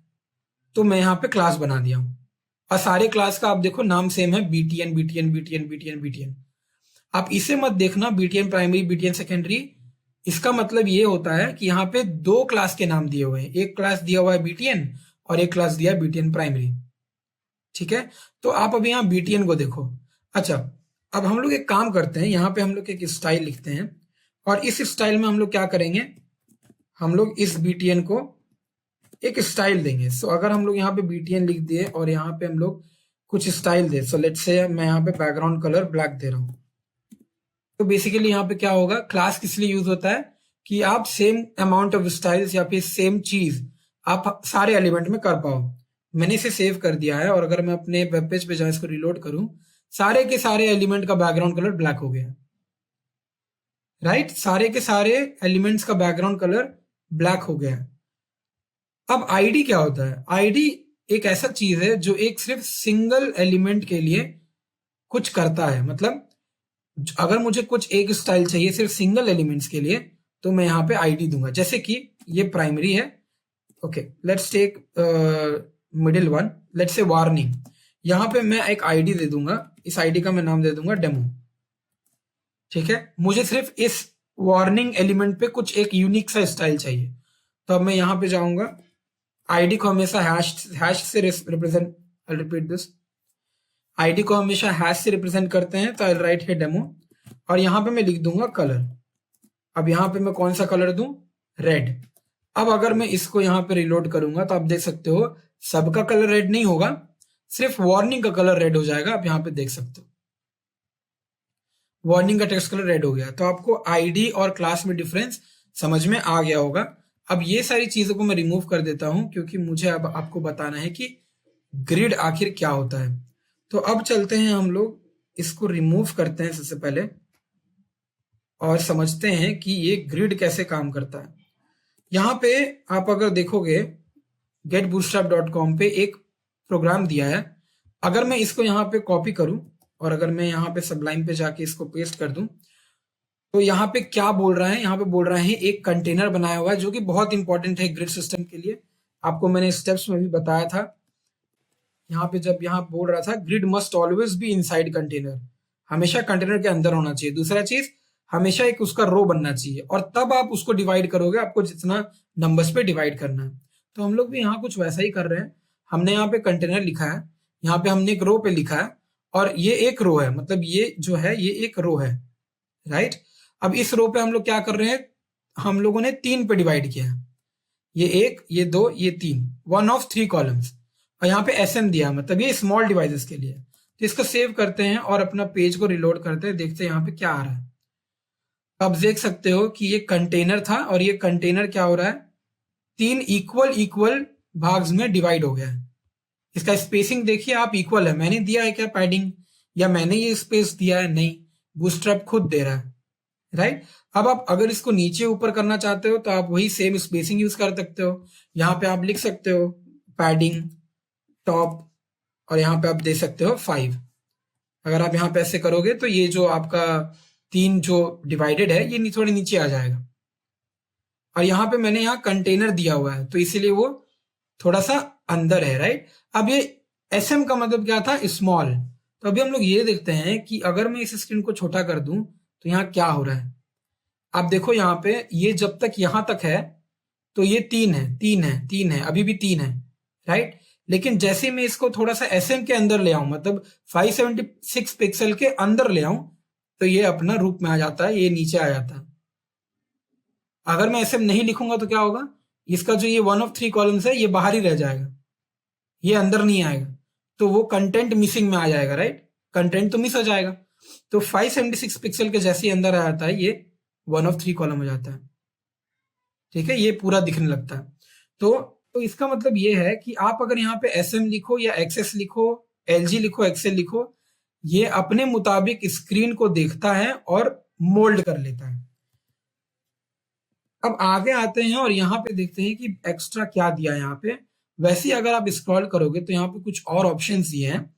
तो मैं यहाँ पे क्लास बना दिया हूँ और सारे क्लास का आप देखो नाम सेम है, BTN BTN BTN BTN BTN. आप इसे मत देखना बीटीएन प्राइमरी बीटीएन सेकेंडरी, इसका मतलब ये होता है कि यहाँ पे दो क्लास के नाम दिए हुए हैं, एक क्लास दिया हुआ है बीटीएन और एक क्लास दिया है बीटीएन प्राइमरी। ठीक है, तो आप अभी यहाँ बीटीएन को देखो। अच्छा, अब हम लोग एक काम करते हैं, यहाँ पे हम लोग एक स्टाइल लिखते हैं और इस स्टाइल में हम लोग क्या करेंगे, हम लोग इस बीटीएन को एक स्टाइल देंगे। सो अगर हम लोग यहाँ पे बीटीएन लिख दिए और यहाँ पे हम लोग कुछ style they, so let's say मैं यहाँ पे बैकग्राउंड कलर ब्लैक दे रहा हूँ। तो बेसिकली यहाँ पे क्या होगा, क्लास किस लिए यूज होता है कि आप सेम अमाउंट ऑफ स्टाइल्स या फिर सेम चीज आप सारे एलिमेंट में कर पाओ। मैंने इसे सेव कर दिया है और अगर मैं अपने वेब पेज पे जाऊं, इसको रिलोड करूं, सारे के सारे एलिमेंट का बैकग्राउंड कलर ब्लैक हो गया। राइट, सारे के सारे एलिमेंट्स का बैकग्राउंड कलर ब्लैक हो गया। अब आईडी क्या होता है, आईडी एक ऐसा चीज है जो एक सिर्फ सिंगल एलिमेंट के लिए कुछ करता है। मतलब अगर मुझे कुछ एक स्टाइल चाहिए सिर्फ सिंगल एलिमेंट्स के लिए तो मैं यहाँ पे आईडी दूंगा। जैसे कि ये प्राइमरी है, okay let's take middle one, let's say warning, यहाँ पे मैं एक आईडी दे दूंगा, इस आईडी का मैं नाम दे दूंगा डेमो। ठीक है, मुझे सिर्फ इस वार्निंग एलिमेंट पे कुछ एक यूनिक सा स्टाइल चाहिए, तो अब मैं यहाँ पे जाऊंगा, आईडी को हमेशा हैश से represent, I repeat this, ID को हमेशा हैश से रिप्रेजेंट करते हैं, तो आई राइट है डेमो और यहाँ पे मैं लिख दूंगा कलर। अब यहाँ पे मैं कौन सा कलर दूं, रेड। अब अगर मैं इसको यहाँ पे रिलोड करूंगा तो आप देख सकते हो सबका कलर रेड नहीं होगा, सिर्फ वार्निंग का कलर रेड हो जाएगा। आप यहाँ पे देख सकते हो वार्निंग का टेक्स्ट कलर रेड हो गया। तो आपको आईडी और क्लास में डिफरेंस समझ में आ गया होगा। अब ये सारी चीजों को मैं रिमूव कर देता हूं क्योंकि मुझे अब आपको बताना है कि ग्रिड आखिर क्या होता है। तो अब चलते हैं, हम लोग इसको रिमूव करते हैं सबसे पहले और समझते हैं कि ये ग्रिड कैसे काम करता है। यहाँ पे आप अगर देखोगे getbootstrap.com पे एक प्रोग्राम दिया है, अगर मैं इसको यहाँ पे कॉपी करूं और अगर मैं यहाँ पे सबलाइन पे जाके इसको पेस्ट कर दूं तो यहाँ पे क्या बोल रहा है, यहाँ पे बोल रहा है एक कंटेनर बनाया हुआ है जो कि बहुत इंपॉर्टेंट है ग्रिड सिस्टम के लिए। आपको मैंने स्टेप्स में भी बताया था। यहाँ पे जब यहाँ बोल रहा था grid must always be inside container, हमेशा कंटेनर के अंदर होना चाहिए। दूसरा चीज, हमेशा एक उसका रो बनना चाहिए और तब आप उसको डिवाइड करोगे, आपको जितना नंबर्स पे डिवाइड करना है। तो हम लोग भी यहाँ कुछ वैसा ही कर रहे हैं। हमने यहाँ पे कंटेनर लिखा है, यहाँ पे हमने एक रो पे लिखा है और ये एक रो है, मतलब ये जो है ये एक रो है। राइट, अब इस रो पे हम लोग क्या कर रहे हैं, हम लोगों ने 3 पे डिवाइड किया है, ये 1 ये 2 ये 3, 1 ऑफ 3 कॉलम्स। और यहाँ पे एसएम दिया, मतलब ये स्मॉल डिवाइसेस के लिए। तो इसको सेव करते हैं और अपना पेज को रिलोड करते हैं, देखते हैं यहाँ पे क्या आ रहा है। अब देख सकते हो कि ये कंटेनर था और ये कंटेनर क्या हो रहा है, 3 इक्वल भाग्स में डिवाइड हो गया है। इसका स्पेसिंग देखिए आप, इक्वल है। मैंने दिया है क्या पैडिंग, या मैंने ये स्पेस दिया है, नहीं, बूटस्ट्रैप खुद दे रहा है। राइट, अब आप अगर इसको नीचे ऊपर करना चाहते हो तो आप वही सेम स्पेसिंग यूज कर सकते हो। यहाँ पे आप लिख सकते हो पैडिंग टॉप और यहाँ पे आप दे सकते हो 5। अगर आप यहाँ पे ऐसे करोगे तो ये जो आपका 3 जो डिवाइडेड है ये थोड़ी नीचे आ जाएगा। और यहाँ पे मैंने यहाँ कंटेनर दिया हुआ है तो इसीलिए वो थोड़ा सा अंदर है। राइट, अब ये एसएम का मतलब क्या था, स्मॉल। तो अभी हम लोग ये देखते हैं कि अगर मैं इस स्क्रीन को छोटा कर दूं तो यहाँ क्या हो रहा है। आप देखो यहाँ पे ये जब तक यहां तक है तो ये 3 है, 3 है, 3 है, अभी भी 3 है। राइट, लेकिन जैसे मैं इसको थोड़ा सा एसएम के अंदर ले आऊं, मतलब 576 पिक्सल के अंदर ले आऊं, तो ये अपना रूप में आ जाता है, ये नीचे आ जाता है। अगर मैं एसएम नहीं लिखूंगा तो क्या होगा, इसका जो ये 1 ऑफ 3 कॉलम्स है ये बाहर ही रह जाएगा, ये अंदर नहीं आएगा, तो वो कंटेंट मिसिंग में आ जाएगा। राइट, कंटेंट तो मिस हो जाएगा। तो 576 पिक्सल के जैसे अंदर आ जाता है ये 1 ऑफ 3 कॉलम हो जाता है। ठीक है, ये पूरा दिखने लगता है। तो इसका मतलब ये है कि आप अगर यहाँ पे एसएम लिखो या एक्सएस लिखो, एलजी लिखो, एक्सेल लिखो, ये अपने मुताबिक स्क्रीन को देखता है और मोल्ड कर लेता है। अब आगे आते हैं और यहाँ पे देखते हैं कि एक्स्ट्रा क्या दिया है यहाँ पे। वैसे ही अगर आप स्क्रॉल करोगे तो यहाँ पे कुछ और ऑप्शंस दिए हैं।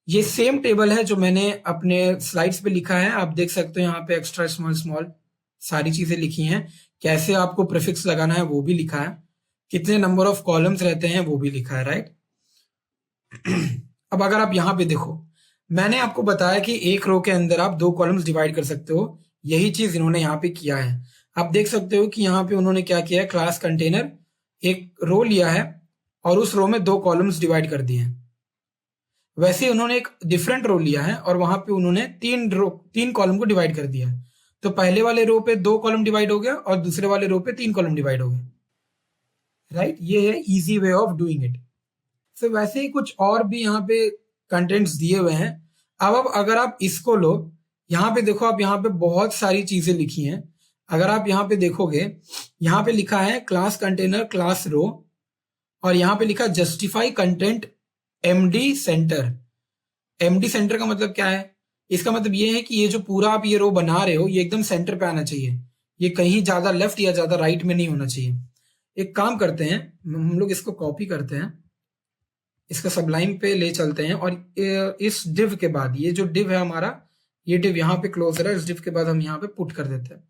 ये सेम टेबल है जो मैंने अपने स्लाइड्स पे लिखा है, आप देख सकते हो यहाँ पे एक्स्ट्रा स्मॉल स्मॉल सारी चीजें लिखी हैं। कैसे आपको प्रीफिक्स लगाना है वो भी लिखा है, कितने नंबर ऑफ कॉलम्स रहते हैं वो भी लिखा है, राइट। अब अगर आप यहाँ पे देखो, मैंने आपको बताया कि एक रो के अंदर आप 2 कॉलम्स डिवाइड कर सकते हो, यही चीज इन्होंने यहाँ पे किया है। आप देख सकते हो कि यहाँ पे उन्होंने क्या किया है, क्लास कंटेनर एक रो लिया है और उस रो में 2 कॉलम्स डिवाइड कर दिए हैं। वैसे उन्होंने एक डिफरेंट रो लिया है और वहां पे उन्होंने 3 कॉलम को डिवाइड कर दिया है। तो पहले वाले रो पे 2 कॉलम डिवाइड हो गया और दूसरे वाले रो पे 3 कॉलम डिवाइड हो गए, राइट। ये है easy way of doing it. तो वैसे ही कुछ और भी यहाँ पे कंटेंट्स दिए हुए हैं। अब अगर आप इसको लो, यहाँ पे देखो, आप यहाँ पे बहुत सारी चीजें लिखी हैं। अगर आप यहाँ पे देखोगे, यहाँ पे लिखा है क्लास कंटेनर क्लास रो, और यहाँ पे लिखा justify content MD centre. MD centre का मतलब क्या है? इसका मतलब ये है कि ये जो पूरा आप ये रो बना रहे हो ये एकदम सेंटर पे आना चाहिए, ये कहीं ज्यादा लेफ्ट या ज्यादा राइट में नहीं होना चाहिए। एक काम करते हैं, हम लोग इसको कॉपी करते हैं, इसका सबलाइन पे ले चलते हैं, और इस डिव के बाद, ये जो डिव है हमारा, ये डिव यहाँ पे क्लोजर है, इस डिव के बाद हम यहाँ पे पुट कर देते हैं।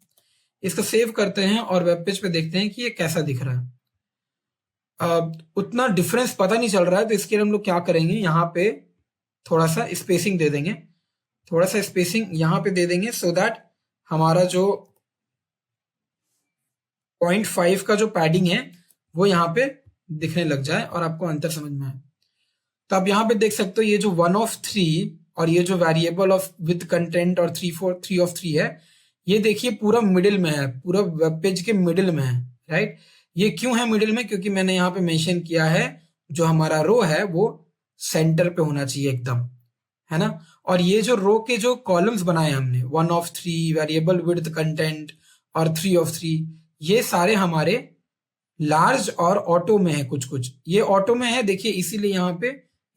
इसको सेव करते हैं और वेब पेज पे देखते हैं कि ये कैसा दिख रहा है। उतना डिफरेंस पता नहीं चल रहा है, तो इसके लिए हम लोग क्या करेंगे, यहाँ पे थोड़ा सा स्पेसिंग दे देंगे, थोड़ा सा स्पेसिंग यहाँ पे दे देंगे, सो दैट हमारा जो 0.5 का जो पैडिंग है वो यहाँ पे दिखने लग जाए और आपको अंतर समझ में आए। तो आप यहाँ पे देख सकते हो ये जो 1 of 3 और ये जो वेरिएबल ऑफ विद कंटेंट और 3 of 3 है, ये देखिए पूरा मिडिल में है, पूरा वेब पेज के मिडिल में है, राइट। ये क्यों है मिडिल में? क्योंकि मैंने यहाँ पे मेंशन किया है जो हमारा रो है वो सेंटर पे होना चाहिए एकदम, है ना। और ये जो रो के जो कॉलम्स बनाए हमने, 1 of 3, वेरिएबल विद कंटेंट और 3 of 3, ये सारे हमारे लार्ज और ऑटो में है। कुछ कुछ ये ऑटो में है, देखिए, इसीलिए यहाँ पे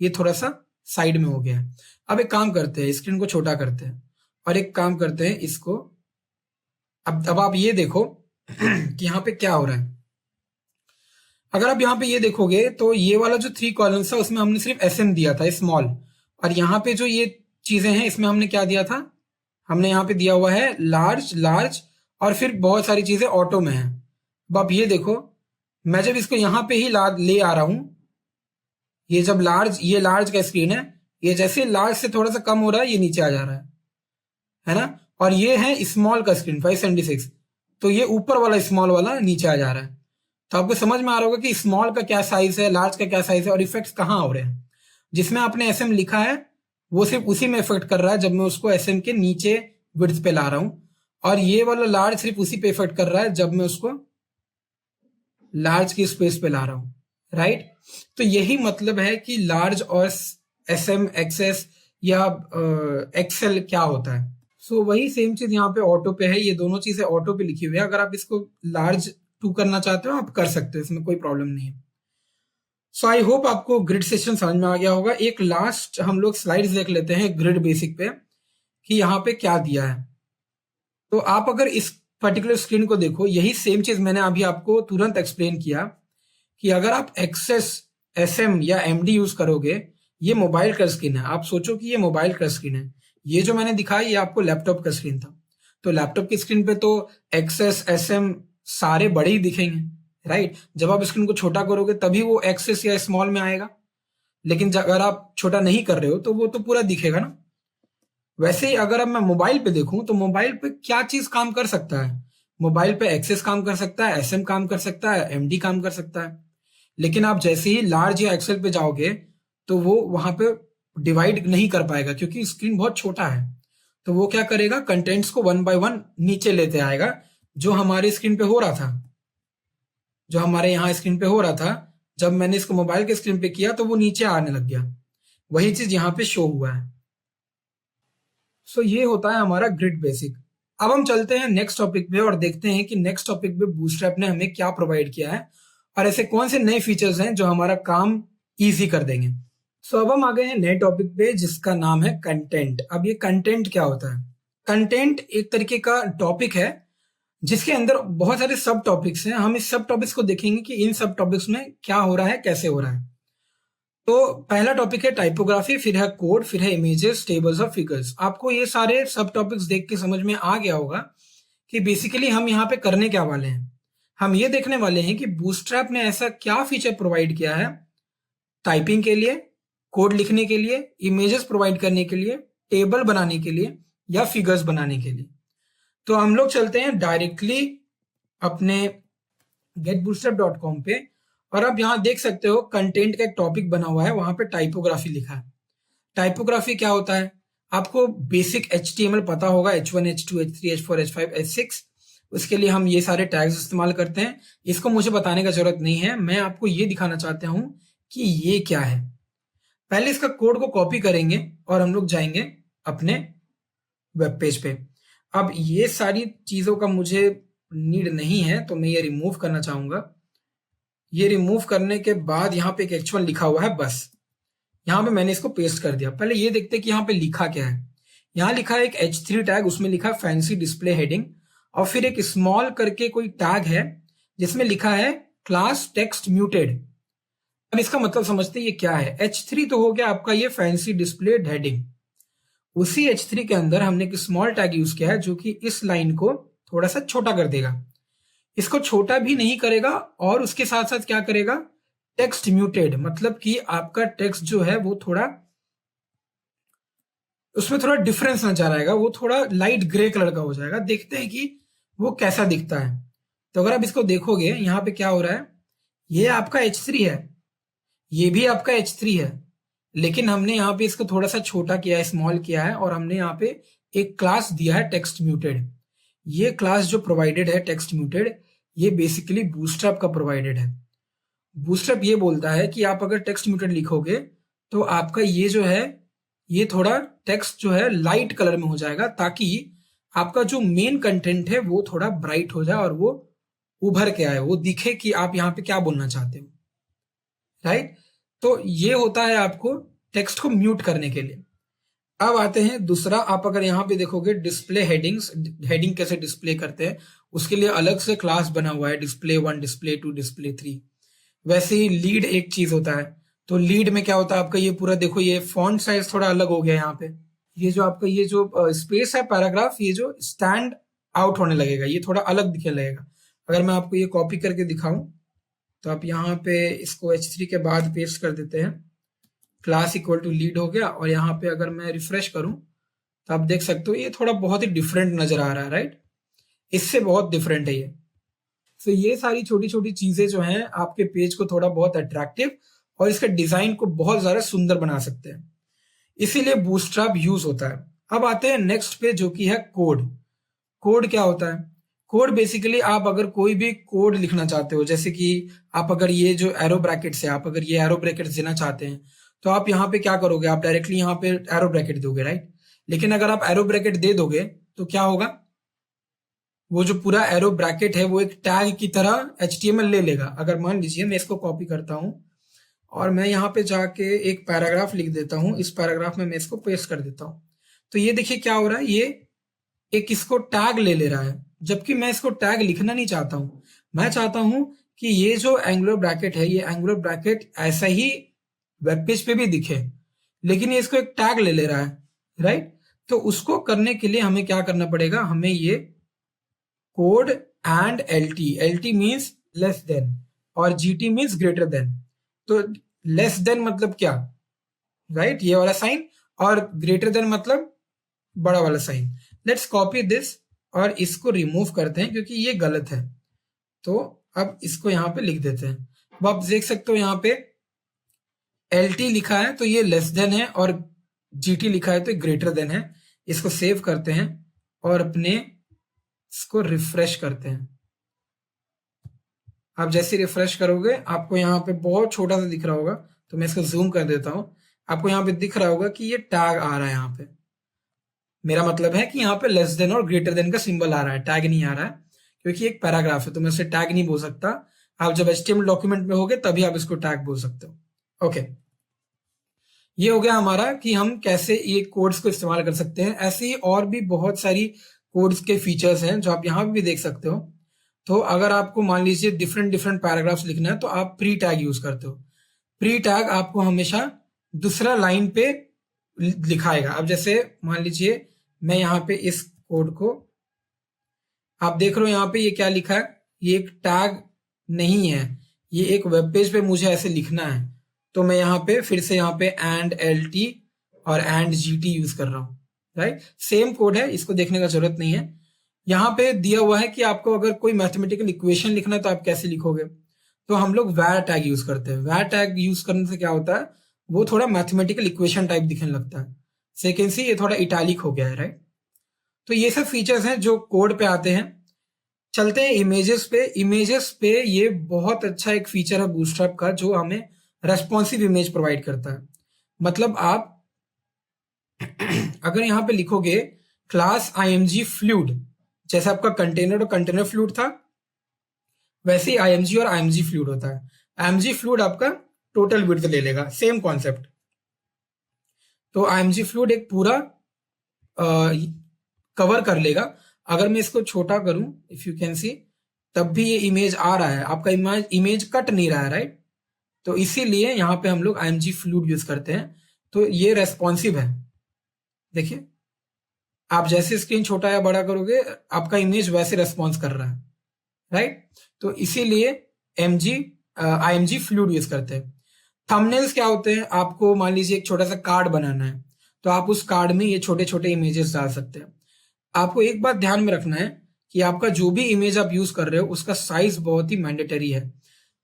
ये थोड़ा सा साइड में हो गया है। अब एक काम करते हैं, स्क्रीन को छोटा करते हैं और एक काम करते हैं इसको, अब आप ये देखो कि यहाँ पे क्या हो रहा है। अगर आप यहाँ पे ये देखोगे तो ये वाला जो 3 कॉलम्स है उसमें हमने सिर्फ एसएम दिया था, स्मॉल, और यहाँ पे जो ये चीजें हैं इसमें हमने क्या दिया था, हमने यहाँ पे दिया हुआ है लार्ज लार्ज, और फिर बहुत सारी चीजें ऑटो में है। अब आप ये देखो, मैं जब इसको यहाँ पे ही ले आ रहा हूं, ये जब लार्ज, ये लार्ज का स्क्रीन है, ये जैसे लार्ज से थोड़ा सा कम हो रहा है ये नीचे आ जा रहा है ना। और ये है स्मॉल का स्क्रीन 576, तो ये ऊपर वाला स्मॉल वाला नीचे आ जा रहा है। तो आपको समझ में आ रहा होगा कि स्मॉल का क्या साइज है, लार्ज का क्या साइज है, और इफेक्ट्स कहाँ हो रहे हैं। जिसमें आपने एसएम लिखा है वो सिर्फ उसी में इफेक्ट कर रहा है जब मैं उसको एसएम के नीचे विड्थ पे ला रहा हूं, और ये वाला लार्ज सिर्फ उसी पे इफेक्ट कर रहा है जब मैं उसको लार्ज की स्पेस पे ला रहा हूं, राइट। तो यही मतलब है कि लार्ज और एसएम एक्सेस या एक्सेल क्या होता है। सो वही सेम चीज यहाँ पे ऑटो पे है, ये दोनों चीजें ऑटो पे लिखी हुई है। अगर आप इसको लार्ज 2 करना चाहते हो आप कर सकते हो, इसमें कोई प्रॉब्लम नहीं है। सो आई होप आपको ग्रिड सेक्शन समझ में आ गया होगा। एक लास्ट हम लोग स्लाइड्स देख लेते हैं ग्रिड बेसिक पे कि यहाँ पे क्या दिया है। तो आप अगर इस पर्टिकुलर स्क्रीन को देखो, यही सेम चीज मैंने अभी आपको तुरंत एक्सप्लेन किया कि अगर आप एक्सेस, एसएम या एमडी यूज करोगे, ये मोबाइल का स्क्रीन है, आप सोचो कि ये मोबाइल का स्क्रीन है, ये जो मैंने दिखाया ये आपको लैपटॉप का स्क्रीन था। तो लैपटॉप की स्क्रीन पे तो एक्सेस एसएम सारे बड़े ही दिखेंगे, राइट। जब आप स्क्रीन को छोटा करोगे तभी वो एक्सेस या स्मॉल में आएगा, लेकिन अगर आप छोटा नहीं कर रहे हो तो वो तो पूरा दिखेगा ना। वैसे ही अगर अब मैं मोबाइल पे देखूं तो मोबाइल पे क्या चीज काम कर सकता है, मोबाइल पे एक्सेस काम कर सकता है, एसएम काम कर सकता है, एमडी काम कर सकता है। लेकिन आप जैसे ही लार्ज या एक्सेल पे जाओगे तो वो वहां पे डिवाइड नहीं कर पाएगा क्योंकि स्क्रीन बहुत छोटा है। तो वो क्या करेगा, कंटेंट्स को 1 by 1 नीचे लेते आएगा, जो हमारे स्क्रीन पे हो रहा था, जो हमारे यहाँ स्क्रीन पे हो रहा था। जब मैंने इसको मोबाइल के स्क्रीन पे किया तो वो नीचे आने लग गया, वही चीज यहाँ पे शो हुआ है। सो ये होता है हमारा ग्रिड बेसिक। अब हम चलते हैं नेक्स्ट टॉपिक पे और देखते हैं कि नेक्स्ट टॉपिक पे बूटस्ट्रैप ने हमें क्या प्रोवाइड किया है और ऐसे कौन से नए फीचर्स हैं जो हमारा काम इजी कर देंगे। सो अब हम आ गए हैं नए टॉपिक पे जिसका नाम है कंटेंट। अब ये कंटेंट क्या होता है? कंटेंट एक तरीके का टॉपिक है जिसके अंदर बहुत सारे सब टॉपिक्स हैं। हम इस सब टॉपिक्स को देखेंगे कि इन सब टॉपिक्स में क्या हो रहा है, कैसे हो रहा है। तो पहला टॉपिक है टाइपोग्राफी, फिर है कोड, फिर है इमेजेस, टेबल्स और फिगर्स। आपको ये सारे सब टॉपिक्स देख के समझ में आ गया होगा कि बेसिकली हम यहाँ पे करने क्या वाले हैं। हम ये देखने वाले हैं कि बूटस्ट्रैप ने ऐसा क्या फीचर प्रोवाइड किया है टाइपिंग के लिए, कोड लिखने के लिए, इमेजेस प्रोवाइड करने के लिए, टेबल बनाने के लिए या फिगर्स बनाने के लिए। तो हम लोग चलते हैं डायरेक्टली अपने getbootstrap.com पे, और आप यहाँ देख सकते हो कंटेंट का एक टॉपिक बना हुआ है, वहां पे टाइपोग्राफी लिखा है। टाइपोग्राफी क्या होता है? आपको बेसिक HTML पता होगा, H1, H2, H3, H4, H5, H6। उसके लिए हम ये सारे टैग्स इस्तेमाल करते हैं। इसको मुझे बताने का जरूरत नहीं है, मैं आपको ये दिखाना चाहता हूं कि ये क्या है। पहले इसका कोड को कॉपी करेंगे और हम लोग जाएंगे अपने वेब पेज पे। अब ये सारी चीजों का मुझे नीड नहीं है, तो मैं ये रिमूव करना चाहूंगा। ये रिमूव करने के बाद यहाँ पे एक H1 लिखा हुआ है, बस यहाँ पे मैंने इसको पेस्ट कर दिया। पहले ये देखते हैं कि यहाँ पे लिखा क्या है। यहाँ लिखा है एक H3 टैग, उसमें लिखा है फैंसी डिस्प्ले हेडिंग, और फिर एक स्मॉल करके कोई टैग है जिसमें लिखा है क्लास टेक्स्ट म्यूटेड। अब इसका मतलब समझते हैं ये क्या है। H3 तो हो गया आपका ये फैंसी डिस्प्ले हेडिंग। उसी H3 के अंदर हमने एक स्मॉल टैग यूज किया है जो कि इस लाइन को थोड़ा सा छोटा कर देगा। इसको छोटा भी नहीं करेगा और उसके साथ साथ क्या करेगा, टेक्स्ट म्यूटेड, मतलब कि आपका टेक्स्ट जो है वो थोड़ा, उसमें थोड़ा डिफरेंस नजर आएगा, वो थोड़ा लाइट ग्रे कलर का हो जाएगा। देखते हैं कि वो कैसा दिखता है। तो अगर आप इसको देखोगे यहाँ पे क्या हो रहा है, ये आपका H3 है, ये भी आपका H3 है, लेकिन हमने यहाँ पे इसको थोड़ा सा छोटा किया है, स्मॉल किया है, और हमने यहाँ पे एक क्लास दिया है टेक्स्ट म्यूटेड। ये क्लास जो प्रोवाइडेड है टेक्स्ट म्यूटेड, ये बेसिकली बूटस्ट्रैप का प्रोवाइडेड है। बूटस्ट्रैप ये बोलता है कि आप अगर टेक्स्ट म्यूटेड लिखोगे तो आपका ये जो है, ये थोड़ा टेक्स्ट जो है लाइट कलर में हो जाएगा, ताकि आपका जो मेन कंटेंट है वो थोड़ा ब्राइट हो जाए और वो उभर के आए, वो दिखे कि आप यहाँ पे क्या बोलना चाहते हो, राइट। तो ये होता है आपको टेक्स्ट को म्यूट करने के लिए। अब आते हैं दूसरा, आप अगर यहाँ पे देखोगे डिस्प्ले हेडिंग्स, हेडिंग कैसे डिस्प्ले करते हैं उसके लिए अलग से क्लास बना हुआ है, डिस्प्ले 1, डिस्प्ले 2, डिस्प्ले 3। वैसे ही लीड एक चीज होता है। तो लीड में क्या होता है आपका, ये पूरा देखो, ये फॉन्ट साइज थोड़ा अलग हो गया यहाँ पे। ये जो आपका ये जो स्पेस है पैराग्राफ, ये जो स्टैंड आउट होने लगेगा, ये थोड़ा अलग दिखने लगेगा। अगर मैं आपको ये कॉपी करके दिखाऊं तो आप यहाँ पे इसको H3 के बाद पेस्ट कर देते हैं, क्लास इक्वल टू लीड हो गया, और यहाँ पे अगर मैं रिफ्रेश करूं तो आप देख सकते हो ये थोड़ा बहुत ही डिफरेंट नजर आ रहा है, राइट। इससे बहुत डिफरेंट है ये। तो ये सारी छोटी छोटी चीजें जो हैं आपके पेज को थोड़ा बहुत अट्रैक्टिव और इसके डिजाइन को बहुत ज्यादा सुंदर बना सकते हैं, इसीलिए बूटस्ट्रैप यूज होता है। अब आते हैं नेक्स्ट पे, जो कि है कोड। कोड क्या होता है? कोड बेसिकली आप अगर कोई भी कोड लिखना चाहते हो, जैसे कि आप अगर ये जो एरो ब्रैकेट्स है, आप अगर ये एरो ब्रैकेट्स देना चाहते हैं तो आप यहाँ पे क्या करोगे, आप डायरेक्टली यहाँ पे एरो ब्रैकेट दोगे, राइट। लेकिन अगर आप एरो ब्रैकेट दे दोगे तो क्या होगा, वो जो पूरा एरो ब्रैकेट है वो एक टैग की तरह HTML ले लेगा। अगर मान लीजिए मैं इसको कॉपी करता हूं और मैं यहाँ पे जाके एक पैराग्राफ लिख देता हूं, इस पैराग्राफ में मैं इसको पेस्ट कर देता हूं, तो ये देखिए क्या हो रहा है, ये एक इसको टैग ले रहा है, जबकि मैं इसको टैग लिखना नहीं चाहता हूं। मैं चाहता हूं कि ये जो एंगुलर ब्रैकेट है, ये एंगुलर ब्रैकेट ऐसा ही वेब पेज पे भी दिखे, लेकिन ये इसको एक टैग ले रहा है, राइट। तो उसको करने के लिए हमें क्या करना पड़ेगा, हमें ये code and LT means less than और GT मीन्स ग्रेटर देन। तो लेस देन मतलब क्या, राइट, ये वाला साइन, और ग्रेटर देन मतलब बड़ा वाला साइन। लेट्स कॉपी दिस और इसको रिमूव करते हैं क्योंकि ये गलत है। तो अब इसको यहाँ पे लिख देते हैं। अब आप देख सकते हो यहाँ पे LT लिखा है तो ये लेस देन है, और GT लिखा है तो ग्रेटर देन है। इसको सेव करते हैं और अपने इसको रिफ्रेश करते हैं। आप जैसे रिफ्रेश करोगे आपको यहाँ पे बहुत छोटा सा दिख रहा होगा, तो मैं इसको जूम कर देता हूं। आपको यहाँ पे दिख रहा होगा कि ये टैग आ रहा है यहाँ पे। मेरा मतलब है कि यहाँ पे लेस देन और ग्रेटर देन का सिंबल आ रहा है, टैग नहीं आ रहा है, क्योंकि एक पैराग्राफ है तो मैं उसे टैग नहीं बोल सकता। आप जब HTML डॉक्यूमेंट में होगे तभी आप इसको टैग बोल सकते हो। ओके, ये हो गया हमारा कि हम कैसे ये कोड्स को इस्तेमाल कर सकते हैं। ऐसे ही और भी बहुत सारी कोड्स के फीचर्स हैं जो आप यहाँ भी देख सकते हो। तो अगर आपको मान लीजिए डिफरेंट डिफरेंट पैराग्राफ्स लिखना है तो आप प्री टैग यूज करते हो। प्री टैग आपको हमेशा दूसरा लाइन पे लिखाएगा। अब जैसे मान लीजिए मैं यहाँ पे इस कोड को, आप देख रहे हो यहाँ पे ये क्या लिखा है, ये एक टैग नहीं है, ये एक वेब पेज पे मुझे ऐसे लिखना है। तो मैं यहाँ पे फिर से यहाँ पे एंड एल टी और एंड जी टी यूज कर रहा हूँ, राइट। सेम कोड है, इसको देखने का जरूरत नहीं है। यहाँ पे दिया हुआ है कि आपको अगर कोई मैथमेटिकल इक्वेशन लिखना है तो आप कैसे लिखोगे, तो हम लोग वैर टैग यूज करते हैं। वैर टैग यूज करने से क्या होता है, वो थोड़ा मैथमेटिकल इक्वेशन टाइप दिखने लगता है। सेकेंड सी ये थोड़ा इटैलिक हो गया है, राइट। तो ये सब फीचर्स हैं जो कोड पे आते हैं। चलते हैं इमेजेस पे। इमेजेस पे ये बहुत अच्छा एक फीचर है बूटस्ट्रैप का जो हमें रेस्पॉन्सिव इमेज प्रोवाइड करता है। मतलब आप अगर यहाँ पे लिखोगे क्लास आईएमजी फ्लूइड, जैसे आपका कंटेनर और कंटेनर फ्लूइड था, वैसे ही आईएमजी और आईएमजी फ्लूइड होता है। आईएमजी फ्लूइड आपका टोटल विड्थ ले लेगा, सेम कॉन्सेप्ट। तो आईएमजी फ्लूइड एक पूरा कवर कर लेगा। अगर मैं इसको छोटा करूं, इफ यू कैन सी, तब भी ये इमेज आ रहा है, आपका इमेज कट नहीं रहा है, राइट। तो इसीलिए यहाँ पे हम लोग आईएमजी फ्लूइड यूज करते हैं। तो ये रेस्पॉन्सिव है। देखिए आप जैसे स्क्रीन छोटा या बड़ा करोगे आपका इमेज वैसे रेस्पॉन्स कर रहा है, राइट। तो इसीलिए आईएमजी फ्लूइड यूज करते हैं। थंबनेल्स क्या होते हैं, आपको मान लीजिए एक छोटा सा कार्ड बनाना है तो आप उस कार्ड में ये छोटे छोटे इमेजेस डाल सकते हैं। आपको एक बात ध्यान में रखना है कि आपका जो भी इमेज आप यूज कर रहे हो उसका साइज बहुत ही मैंडेटरी है।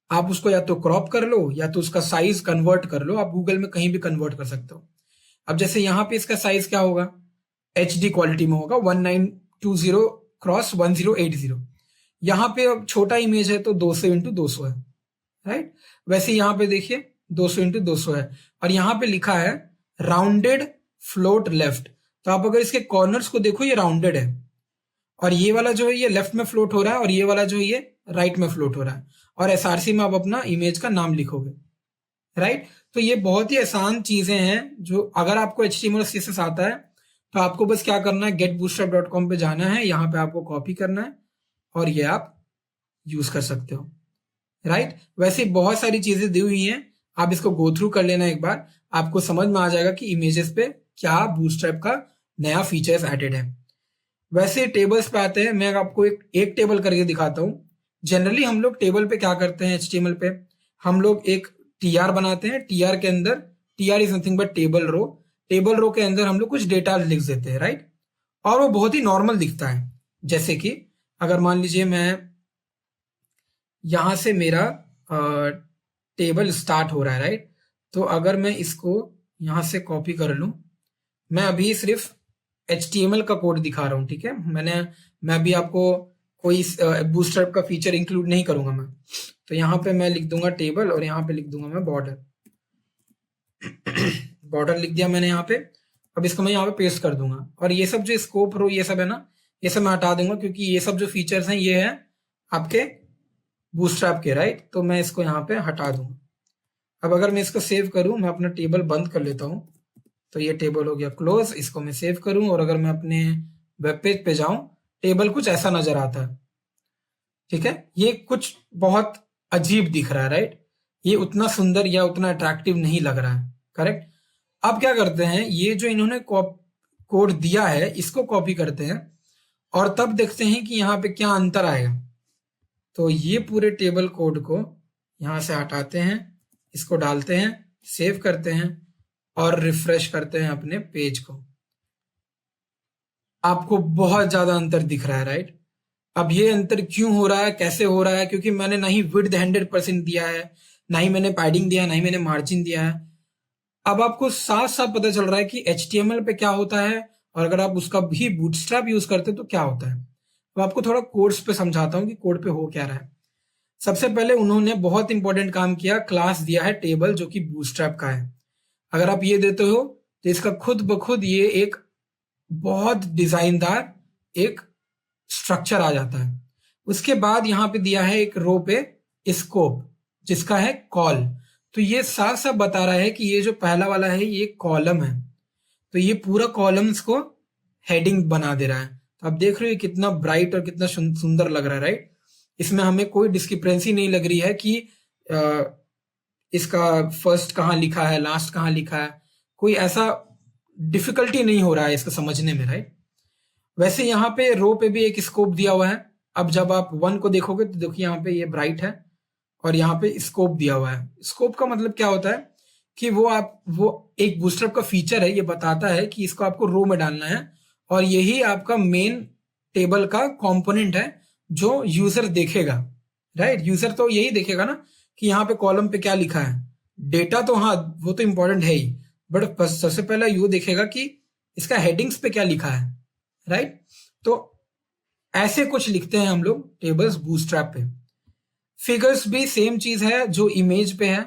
आप उसको या तो क्रॉप कर लो या तो उसका साइज कन्वर्ट कर लो। आप गूगल में कहीं भी कन्वर्ट कर सकते हो। अब जैसे यहाँ पे इसका साइज क्या होगा, HD क्वालिटी में होगा 1920x1080। यहाँ पे अब छोटा इमेज है तो 200x200 है, राइट। वैसे यहाँ पे देखिए 200x200 है और यहाँ पे लिखा है राउंडेड फ्लोट लेफ्ट। तो आप अगर इसके कॉर्नर्स को देखो ये राउंडेड है और ये वाला जो है ये लेफ्ट में फ्लोट हो रहा है और ये वाला जो है ये राइट में फ्लोट हो रहा है। और एसआरसी में आप अपना इमेज का नाम लिखोगे, राइट। तो ये बहुत ही आसान चीजें हैं जो अगर आपको HTML और CSS आता है तो आपको बस क्या करना है, getbootstrap.com पे जाना है, यहाँ पे आपको कॉपी करना है और ये आप यूज कर सकते हो, राइट। वैसे बहुत सारी चीजें दी हुई हैं, आप इसको गो थ्रू कर लेना एक बार, आपको समझ में आ जाएगा कि इमेजेस पे क्या बूटस्ट्रैप का नया फीचर्स एडेड है। वैसे टेबल्स पे आते हैं, मैं आपको एक टेबल करके दिखाता हूँ। जनरली हम लोग टेबल पे क्या करते हैं, HTML पे हम लोग एक TR बनाते हैं। TR के अंदर, TR is nothing but table row. Table row के अंदर हम लोग कुछ डेटा लिख देते हैं, राइट। और वो बहुत ही नॉर्मल दिखता है। जैसे कि अगर मान लीजिए मैं यहां से मेरा टेबल स्टार्ट हो रहा है, राइट। तो अगर मैं इसको यहां से कॉपी कर लूं, मैं अभी सिर्फ HTML का कोड दिखा रहा हूं, ठीक है। मैं अभी आपको कोई बूटस्ट्रैप का फीचर इंक्लूड नहीं करूंगा मैं। तो यहाँ पे मैं लिख दूंगा टेबल और यहाँ पे लिख दूंगा मैं बॉर्डर। बॉर्डर लिख दिया मैंने यहाँ पे। अब इसको मैं यहाँ पे पेस्ट कर दूंगा और ये सब जो स्कोप रो ये सब है ना, ये सब मैं हटा दूंगा क्योंकि ये सब जो फीचर्स हैं ये है आपके बूटस्ट्रैप के, राइट। तो मैं इसको यहाँ पे हटा दूंगा। अब अगर मैं इसको सेव करूं, मैं अपना टेबल बंद कर लेता हूं, तो ये टेबल हो गया क्लोज। इसको मैं सेव करूं और अगर मैं अपने वेब पेज पे जाऊं, टेबल कुछ ऐसा नजर आता है, ठीक है। ये कुछ बहुत अजीब दिख रहा है, राइट। ये उतना सुंदर या उतना अट्रैक्टिव नहीं लग रहा है, करेक्ट। अब क्या करते हैं, ये जो इन्होंने कोड दिया है इसको कॉपी करते हैं और तब देखते हैं कि यहाँ पे क्या अंतर आएगा। तो ये पूरे टेबल कोड को यहां से हटाते हैं, इसको डालते हैं, सेव करते हैं और रिफ्रेश करते हैं अपने पेज को। आपको बहुत ज्यादा अंतर दिख रहा है, राइट। अब ये अंतर क्यों हो रहा है, कैसे हो रहा है, क्योंकि मैंने ना ही विड्थ 100% दिया है, ना ही मैंने पैडिंग दिया है, ना ही मैंने मार्जिन दिया है। अब आपको साफ साफ पता चल रहा है कि HTML पे क्या होता है और अगर आप उसका भी बूटस्ट्रैप यूज करते हैं तो क्या होता है। अब आपको थोड़ा कोड्स पे समझाता हूं कि कोड पे हो क्या रहा है। सबसे पहले उन्होंने बहुत इंपॉर्टेंट काम किया, क्लास दिया है टेबल जो कि बूटस्ट्रैप का है। अगर आप ये देते हो तो इसका खुद ब खुद ये एक बहुत डिजाइनदार एक स्ट्रक्चर आ जाता है। उसके बाद यहां पे दिया है एक रो पे स्कोप जिसका है कॉल। तो ये साफ साफ बता रहा है कि ये जो पहला वाला है ये कॉलम है, तो ये पूरा कॉलम्स को हेडिंग बना दे रहा है। तो आप देख रहे हो कितना ब्राइट और कितना सुंदर लग रहा है, राइट। इसमें हमें कोई डिस्क्रिपेंसी नहीं लग रही है कि इसका फर्स्ट कहाँ लिखा है, लास्ट कहाँ लिखा है, कोई ऐसा डिफिकल्टी नहीं हो रहा है इसको समझने में, राइट। वैसे यहाँ पे रो पे भी एक स्कोप दिया हुआ है। अब जब आप 1 को देखोगे तो देखिए यहाँ पे ये ब्राइट है और यहाँ पे स्कोप दिया हुआ है। स्कोप का मतलब क्या होता है कि वो एक बूस्टरअप का फीचर है, ये बताता है कि इसको आपको रो में डालना है और यही आपका मेन टेबल का कंपोनेंट है जो यूजर देखेगा, राइट। यूजर तो यही देखेगा ना कि यहाँ पे कॉलम पे क्या लिखा है। डेटा तो हाँ वो तो इंपॉर्टेंट है ही, बट सबसे पहला यू देखेगा कि इसका हेडिंग्स पे क्या लिखा है, राइट। तो ऐसे कुछ लिखते हैं हम लोग टेबल्स बूस्टरैप पे। फिगर्स भी सेम चीज है जो इमेज पे है।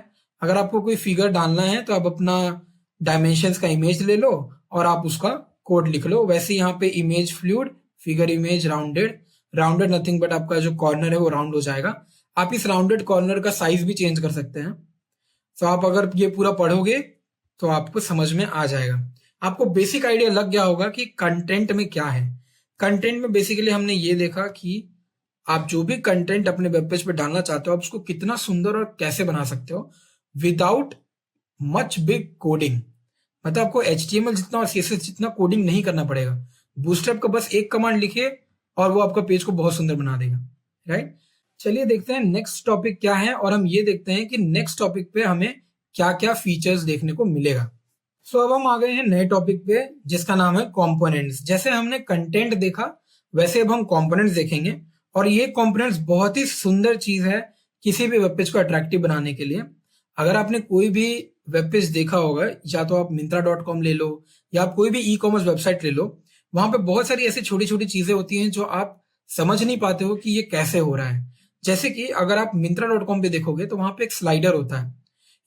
अगर आपको कोई फिगर डालना है तो आप अपना डायमेंशंस का इमेज ले लो और आप उसका कोड लिख लो। वैसे यहाँ पे image fluid, figure image rounded. Rounded nothing but आपका जो कॉर्नर है वो राउंड हो जाएगा। आप इस राउंडेड कॉर्नर का साइज भी चेंज कर सकते हैं। तो आप अगर ये पूरा पढ़ोगे तो आपको समझ में आ जाएगा। आपको बेसिक आइडिया लग गया होगा कि कंटेंट में क्या है। कंटेंट में बेसिकली हमने ये देखा कि आप जो भी कंटेंट अपने वेब पेज पे डालना चाहते हो आप उसको कितना सुंदर और कैसे बना सकते हो विदाउट मच बिग कोडिंग। मतलब आपको HTML जितना और CSS जितना कोडिंग नहीं करना पड़ेगा। बूस्टरअप का बस एक कमांड लिखिए और वो आपका पेज को बहुत सुंदर बना देगा, राइट। चलिए देखते हैं नेक्स्ट टॉपिक क्या है और हम ये देखते हैं कि नेक्स्ट टॉपिक पे हमें क्या क्या फीचर्स देखने को मिलेगा। सो अब हम आ गए हैं नए टॉपिक पे जिसका नाम है कंपोनेंट्स। जैसे हमने कंटेंट देखा वैसे अब हम कंपोनेंट्स देखेंगे और ये कंपोनेंट्स बहुत ही सुंदर चीज है किसी भी वेब पेज को अट्रैक्टिव बनाने के लिए। अगर आपने कोई भी वेब पेज देखा होगा, या तो आप Myntra.com ले लो या आप कोई भी ई-कॉमर्स वेबसाइट ले लो, वहां पे बहुत सारी ऐसी छोटी छोटी चीजें होती हैं जो आप समझ नहीं पाते हो कि ये कैसे हो रहा है। जैसे कि अगर आप Myntra.com पे देखोगे तो वहां पे एक स्लाइडर होता है,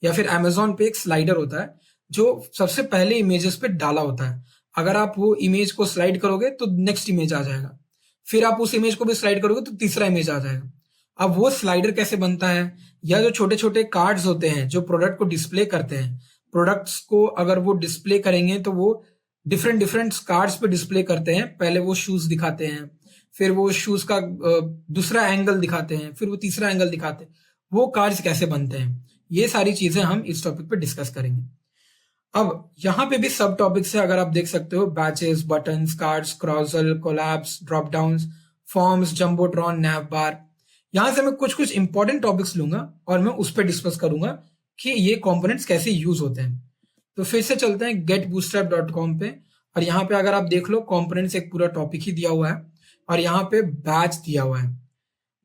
या फिर Amazon पे एक स्लाइडर होता है जो सबसे पहले इमेजेस पे डाला होता है। अगर आप वो इमेज को स्लाइड करोगे तो नेक्स्ट इमेज आ जाएगा, फिर आप उस इमेज को भी स्लाइड करोगे तो तीसरा इमेज आ जाएगा। अब वो स्लाइडर कैसे बनता है, या जो छोटे छोटे कार्ड्स होते हैं जो प्रोडक्ट को डिस्प्ले करते हैं, प्रोडक्ट्स को अगर वो डिस्प्ले करेंगे तो वो डिफरेंट डिफरेंट कार्ड्स पे डिस्प्ले करते हैं। पहले वो शूज दिखाते हैं, फिर वो शूज का दूसरा एंगल दिखाते हैं, फिर वो तीसरा एंगल दिखाते हैं। वो कार्ड्स कैसे बनते हैं, ये सारी चीजें हम इस टॉपिक पे डिस्कस करेंगे। अब यहाँ पे भी सब टॉपिक्स है, अगर आप देख सकते हो, badges, buttons, cards, carousel, collapse, drop downs, forms, jumbotron, nav bar. यहां से मैं कुछ कुछ इंपॉर्टेंट टॉपिक्स लूंगा और मैं उस पर डिस्कस करूंगा कि ये कंपोनेंट्स कैसे यूज होते हैं। तो फिर से चलते हैं getbootstrap.com पे और यहाँ पे अगर आप देख लो कंपोनेंट्स एक पूरा टॉपिक ही दिया हुआ है और यहाँ पे बैच दिया हुआ है।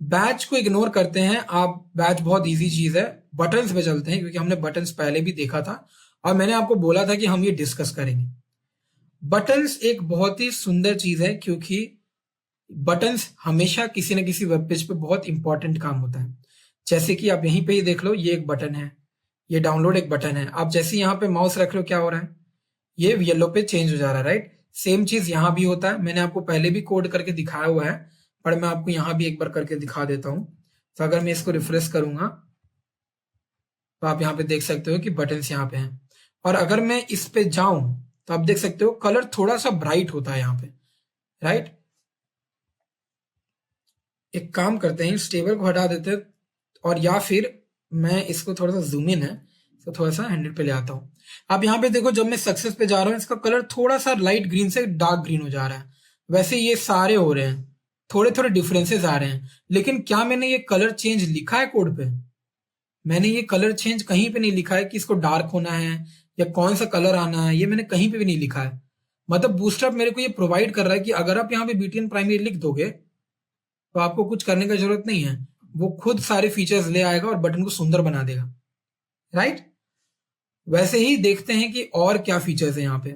बैच को इग्नोर करते हैं आप, बैच बहुत इजी चीज है। बटन्स पे चलते हैं क्योंकि हमने बटन्स पहले भी देखा था और मैंने आपको बोला था कि हम ये डिस्कस करेंगे। बटन्स एक बहुत ही सुंदर चीज है क्योंकि बटन्स हमेशा किसी न किसी वेब पेज पे बहुत इंपॉर्टेंट काम होता है। जैसे कि आप यहीं पे ही देख लो, ये एक बटन है, ये डाउनलोड एक बटन है। आप जैसे यहाँ पे माउस रख रहे हो क्या हो रहा है, ये येलो पे चेंज हो जा रहा है, राइट। सेम चीज यहाँ भी होता है। मैंने आपको पहले भी कोड करके दिखाया हुआ है पर मैं आपको यहाँ भी एक बार करके दिखा देता हूँ। तो अगर मैं इसको रिफ्रेश करूंगा तो आप यहाँ पे देख सकते हो कि बटन्स यहाँ पे हैं। और अगर मैं इस पे जाऊं तो आप देख सकते हो कलर थोड़ा सा ब्राइट होता है यहाँ पे, राइट। एक काम करते हैं, इस टेबल को हटा देते हैं और या फिर मैं इसको थोड़ा सा जूम इन है तो थोड़ा सा 100 पे ले आता हूँ। आप यहाँ पे देखो जब मैं सक्सेस पे जा रहा हूँ इसका कलर थोड़ा सा लाइट ग्रीन से डार्क ग्रीन हो जा रहा है। वैसे ये सारे हो रहे हैं, थोड़े थोड़े डिफरेंसेस आ रहे हैं, लेकिन क्या मैंने ये कलर चेंज लिखा है कोड पे? मैंने ये कलर चेंज कहीं पे नहीं लिखा है कि इसको डार्क होना है या कौन सा कलर आना है, ये मैंने कहीं पे भी नहीं लिखा है। मतलब बूस्टरअप मेरे को ये प्रोवाइड कर रहा है कि अगर आप यहाँ पे BTN प्राइमरी लिख दोगे तो आपको कुछ करने का जरूरत नहीं है, वो खुद सारे फीचर्स ले आएगा और बटन को सुंदर बना देगा, राइट। वैसे ही देखते हैं कि और क्या फीचर्स है यहाँ पे।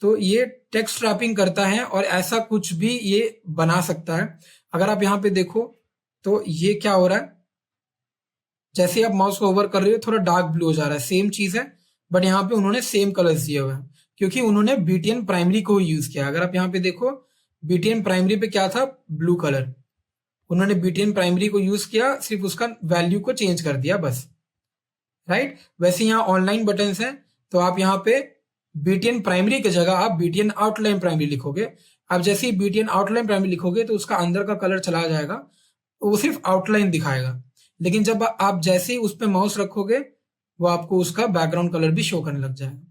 तो ये टेक्स्ट रैपिंग करता है और ऐसा कुछ भी ये बना सकता है। अगर आप यहाँ पे देखो तो ये क्या हो रहा है, जैसे आप माउस को ओवर कर रहे हो थोड़ा डार्क ब्लू हो जा रहा है, सेम चीज है बट यहाँ पे उन्होंने सेम कलर्स दिए हुए हैं क्योंकि उन्होंने BTN प्राइमरी को यूज किया। अगर आप यहाँ पे देखो BTN प्राइमरी पे क्या था, ब्लू कलर, उन्होंने BTN प्राइमरी को यूज किया, सिर्फ उसका वैल्यू को चेंज कर दिया बस, राइट। वैसे यहाँ ऑनलाइन बटन्स हैं तो आप यहाँ पे BTN प्राइमरी की जगह आप BTN आउटलाइन प्राइमरी लिखोगे। आप जैसे ही BTN आउटलाइन प्राइमरी लिखोगे तो उसका अंदर का कलर चला जाएगा, वो सिर्फ आउटलाइन दिखाएगा। लेकिन जब आप जैसे ही उस पर माउस रखोगे वो आपको उसका बैकग्राउंड कलर भी शो करने लग जाएगा।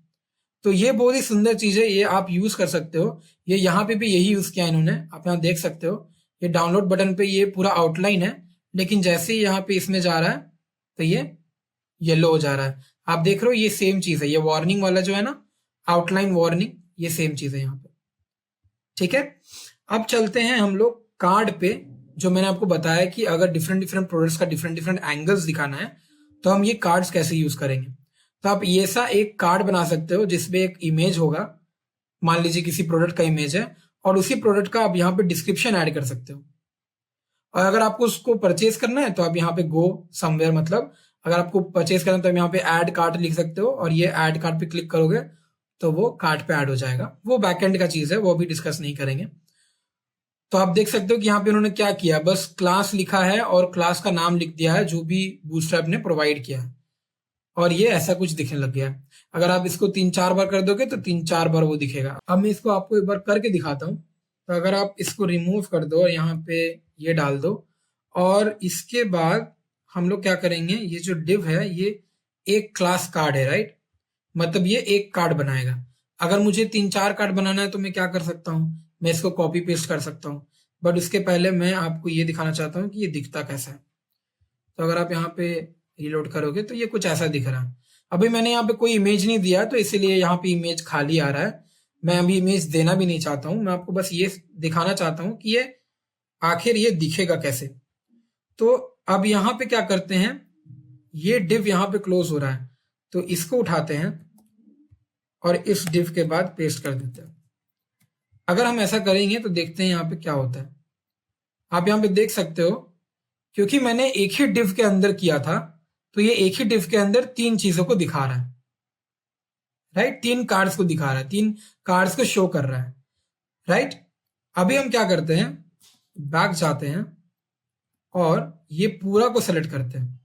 तो ये बहुत ही सुंदर चीज है, ये आप यूज कर सकते हो। ये यहाँ पे भी यही यूज किया इन्होंने, आप यहाँ देख सकते हो। ये डाउनलोड बटन पे ये पूरा आउटलाइन है, लेकिन जैसे ही यहाँ पे इसमें जा रहा है तो ये येलो हो जा रहा है। आप देख रहे हो ये सेम चीज है, ये वार्निंग वाला जो है ना, आउटलाइन वार्निंग, ये सेम चीज है यहाँ पे। ठीक है, अब चलते हैं हम लोग कार्ड पे। जो मैंने आपको बताया कि अगर डिफरेंट डिफरेंट प्रोडक्ट्स का डिफरेंट डिफरेंट एंगल्स दिखाना है तो हम ये कार्ड्स कैसे यूज करेंगे। तो आप ये सा एक कार्ड बना सकते हो जिसमें एक इमेज होगा, मान लीजिए किसी प्रोडक्ट का इमेज है, और उसी प्रोडक्ट का आप यहाँ पे डिस्क्रिप्शन ऐड कर सकते हो। और अगर आपको उसको परचेज करना है तो आप यहाँ पे गो समवेयर, मतलब अगर आपको परचेज करना है तो आप यहाँ पे ऐड कार्ट लिख सकते हो, और ये ऐड कार्ट पे क्लिक करोगे तो वो कार्ट पे ऐड हो जाएगा। वो बैकएंड का चीज है, वो अभी डिस्कस नहीं करेंगे। तो आप देख सकते हो कि यहाँ पे उन्होंने क्या किया, बस क्लास लिखा है और क्लास का नाम लिख दिया है जो भी बूटस्ट्रैप ने प्रोवाइड किया है, और ये ऐसा कुछ दिखने लग गया है। अगर आप इसको 3-4 बार कर दोगे तो 3-4 बार वो दिखेगा। अब मैं इसको आपको एक बार करके दिखाता हूँ। तो अगर आप इसको रिमूव कर दो और यहाँ पे ये डाल दो, और इसके बाद हम लोग क्या करेंगे, ये जो डिव है ये एक क्लास कार्ड है, राइट, मतलब ये एक कार्ड बनाएगा। अगर मुझे 3-4 कार्ड बनाना है तो मैं क्या कर सकता हूँ, मैं इसको कॉपी पेस्ट कर सकता हूँ। बट उसके पहले मैं आपको ये दिखाना चाहता हूँ कि ये दिखता कैसा है। तो अगर आप यहाँ पे रिलोड करोगे तो ये कुछ ऐसा दिख रहा है। अभी मैंने यहाँ पे कोई इमेज नहीं दिया तो इसीलिए यहाँ पे इमेज खाली आ रहा है। मैं अभी इमेज देना भी नहीं चाहता हूँ, मैं आपको बस ये दिखाना चाहता हूँ कि ये आखिर ये दिखेगा कैसे। तो अब यहाँ पे क्या करते हैं, ये डिव यहाँ पे क्लोज हो रहा है तो इसको उठाते हैं और इस डिव के बाद पेस्ट कर देते हैं। अगर हम ऐसा करेंगे तो देखते हैं यहाँ पे क्या होता है। आप यहाँ पे देख सकते हो, क्योंकि मैंने एक ही डिव के अंदर किया था तो ये एक ही डिव के अंदर 3 चीजों को दिखा रहा है, राइट, 3 कार्ड्स को दिखा रहा है, 3 कार्ड्स को शो कर रहा है, राइट। अभी हम क्या करते हैं, बैक जाते हैं और ये पूरा को सेलेक्ट करते हैं।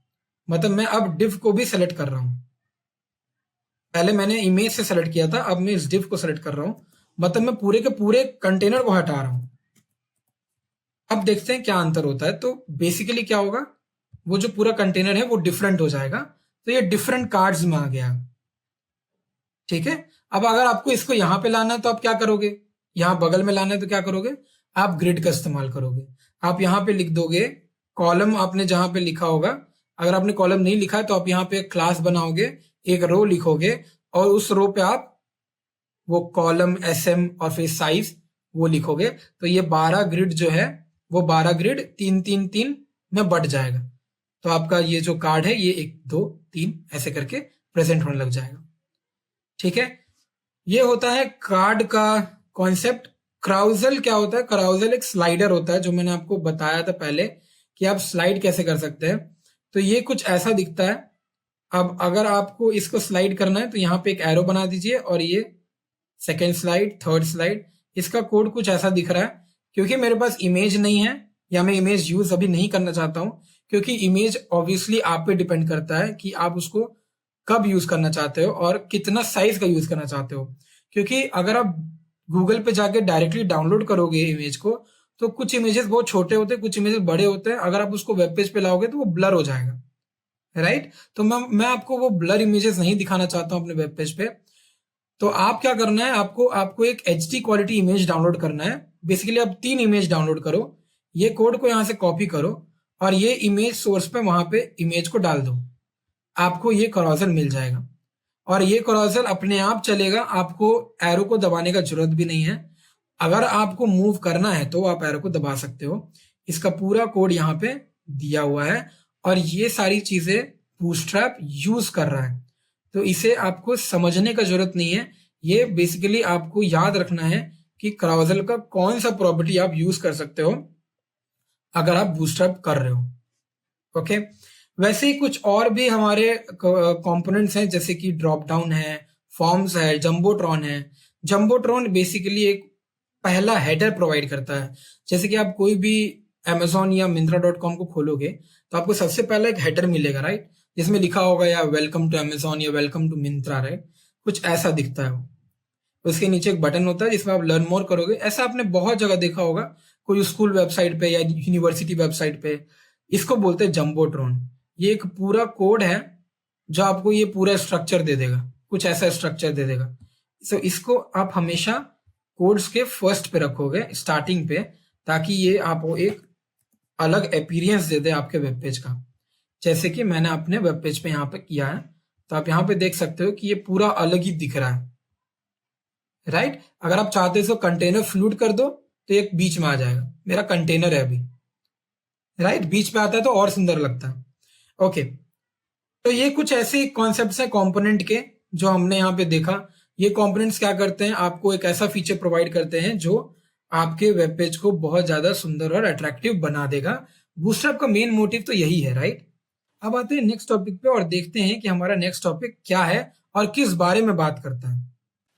मतलब मैं अब डिव को भी सेलेक्ट कर रहा हूं, पहले मैंने इमेज से सेलेक्ट किया था, अब मैं इस डिव को सेलेक्ट कर रहा हूं, मतलब मैं पूरे के पूरे कंटेनर को हटा रहा हूं। अब देखते हैं क्या अंतर होता है। तो बेसिकली क्या होगा, वो जो पूरा कंटेनर है वो डिफरेंट हो जाएगा, तो ये डिफरेंट कार्ड्स में आ गया। ठीक है, अब अगर आपको इसको यहां पे लाना है तो आप क्या करोगे, यहां बगल में लाना है तो क्या करोगे, आप ग्रिड का इस्तेमाल करोगे। आप यहां पे लिख दोगे कॉलम, आपने जहां पे लिखा होगा, अगर आपने कॉलम नहीं लिखा है तो आप यहाँ पे एक क्लास बनाओगे, एक रो लिखोगे, और उस रो पे आप वो कॉलम SM और फिर साइज वो लिखोगे। तो ये 12 ग्रिड जो है वो 12 ग्रिड 3-3-3 में बढ़ जाएगा। तो आपका ये जो कार्ड है ये 1-2-3 ऐसे करके प्रेजेंट होने लग जाएगा। ठीक है, ये होता है कार्ड का कॉन्सेप्ट। क्राउजल क्या होता है, क्राउजल एक स्लाइडर होता है, जो मैंने आपको बताया था पहले कि आप स्लाइड कैसे कर सकते हैं। तो ये कुछ ऐसा दिखता है। अब अगर आपको इसको स्लाइड करना है तो यहाँ पे एक एरो बना दीजिए, और ये सेकेंड स्लाइड, थर्ड स्लाइड, इसका कोड कुछ ऐसा दिख रहा है। क्योंकि मेरे पास इमेज नहीं है या मैं इमेज यूज अभी नहीं करना चाहता हूं, क्योंकि इमेज ऑब्वियसली आप पे डिपेंड करता है कि आप उसको कब यूज करना चाहते हो और कितना साइज का यूज करना चाहते हो। क्योंकि अगर आप गूगल पे जाके डायरेक्टली डाउनलोड करोगे इमेज को तो कुछ इमेजेस बहुत छोटे होते हैं, कुछ इमेजेस बड़े होते हैं। अगर आप उसको वेब पेज पे लाओगे तो वो ब्लर हो जाएगा, राइट। तो मैं आपको वो ब्लर इमेजेस नहीं दिखाना चाहता हूं अपने वेब पेज पे। तो आप क्या करना है, आपको एक HD क्वालिटी इमेज डाउनलोड करना है। बेसिकली आप 3 इमेज डाउनलोड करो, ये कोड को यहां से कॉपी करो और ये इमेज सोर्स पे वहां पे इमेज को डाल दो, आपको ये कॉरोजल मिल जाएगा। और ये कॉरोजल अपने आप चलेगा, आपको एरो को दबाने का जरूरत भी नहीं है। अगर आपको मूव करना है तो आप एरो को दबा सकते हो। इसका पूरा कोड यहाँ पे दिया हुआ है और ये सारी चीजें बूटस्ट्रैप यूज कर रहा है, तो इसे आपको समझने का जरूरत नहीं है। ये बेसिकली आपको याद रखना है कि क्राउजल का कौन सा प्रॉपर्टी आप यूज कर सकते हो अगर आप बूटस्ट्रैप कर रहे हो। ओके, वैसे ही कुछ और भी हमारे कंपोनेंट्स हैं, जैसे कि ड्रॉप डाउन है, फॉर्म्स है, जंबोट्रॉन है। जंबोट्रॉन बेसिकली एक पहला हेडर प्रोवाइड करता है। जैसे कि आप कोई भी Amazon या Myntra.com को खोलोगे तो आपको सबसे पहला एक हेडर मिलेगा, राइट, जिसमें लिखा होगा या वेलकम टू Amazon या वेलकम टू Myntra, राइट, कुछ ऐसा दिखता है वो। उसके नीचे एक बटन होता है जिसमें आप लर्न मोर करोगे। ऐसा आपने बहुत जगह देखा होगा, कोई स्कूल वेबसाइट पे या यूनिवर्सिटी वेबसाइट पे। इसको बोलते हैं जंबोट्रॉन। ये एक पूरा कोड है जो आपको ये पूरा स्ट्रक्चर दे देगा, कुछ ऐसा स्ट्रक्चर दे देगा। सो इसको आप हमेशा कोड्स के फर्स्ट पे रखोगे, स्टार्टिंग पे, ताकि ये आपको एक अलग अपीयरेंस दे दे आपके वेब पेज का। जैसे कि मैंने अपने वेब पेज पे यहाँ पे किया है, तो आप यहाँ पे देख सकते हो कि ये पूरा अलग ही दिख रहा है, राइट। अगर आप चाहते हो तो कंटेनर फ्लूट कर दो तो एक बीच में आ जाएगा, मेरा कंटेनर है अभी, राइट। बीच पे आता है तो और सुंदर लगता है। ओके, तो ये कुछ ऐसे कॉन्सेप्ट्स हैं कंपोनेंट के जो हमने यहाँ पे देखा। ये कंपोनेंट्स क्या करते हैं, आपको एक ऐसा फीचर प्रोवाइड करते हैं जो आपके वेब पेज को बहुत ज्यादा सुंदर और अट्रैक्टिव बना देगा। बूटस्ट्रैप का मेन मोटिव तो यही है, राइट। अब आते हैं नेक्स्ट टॉपिक पे और देखते हैं कि हमारा नेक्स्ट टॉपिक क्या है और किस बारे में बात करता है।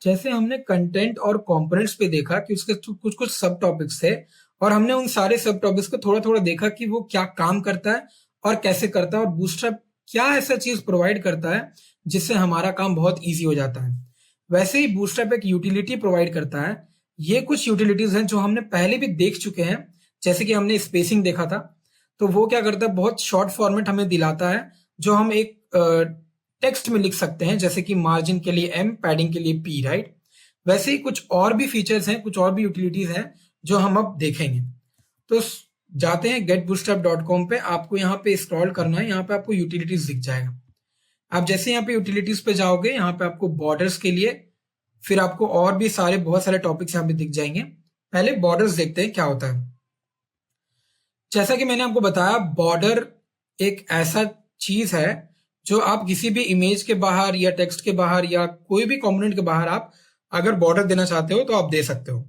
जैसे हमने कंटेंट और कंपोनेंट्स पे देखा कि उसके कुछ कुछ सब टॉपिक्स थे, और हमने उन सारे सब टॉपिक्स को थोड़ा थोड़ा देखा कि वो क्या काम करता है और कैसे करता है, और बूटस्ट्रैप क्या ऐसा चीज प्रोवाइड करता है जिससे हमारा काम बहुत ईजी हो जाता है। वैसे ही बूटस्ट्रैप एक यूटिलिटी प्रोवाइड करता है। ये कुछ यूटिलिटीज हैं जो हमने पहले भी देख चुके हैं। जैसे कि हमने स्पेसिंग देखा था, तो वो क्या करता है, बहुत शॉर्ट फॉर्मेट हमें दिलाता है जो हम एक टेक्स्ट में लिख सकते हैं, जैसे कि मार्जिन के लिए M, पैडिंग के लिए P, राइट। वैसे ही कुछ और भी फीचर्स हैं, कुछ और भी यूटिलिटीज हैं जो हम अब देखेंगे। तो जाते हैं getbootstrap.com पे। आपको यहाँ पे स्क्रॉल करना है, यहाँ पे आपको यूटिलिटीज दिख जाएगा। आप जैसे यहाँ पे यूटिलिटीज पे जाओगे, यहाँ पे आपको बॉर्डर्स के लिए, फिर आपको और भी बहुत सारे टॉपिक्स यहाँ पे दिख जाएंगे। पहले बॉर्डर्स देखते हैं क्या होता है। जैसा कि मैंने आपको बताया, बॉर्डर एक ऐसा चीज है जो आप किसी भी इमेज के बाहर या टेक्स्ट के बाहर या कोई भी कंपोनेंट के बाहर आप अगर बॉर्डर देना चाहते हो तो आप दे सकते हो।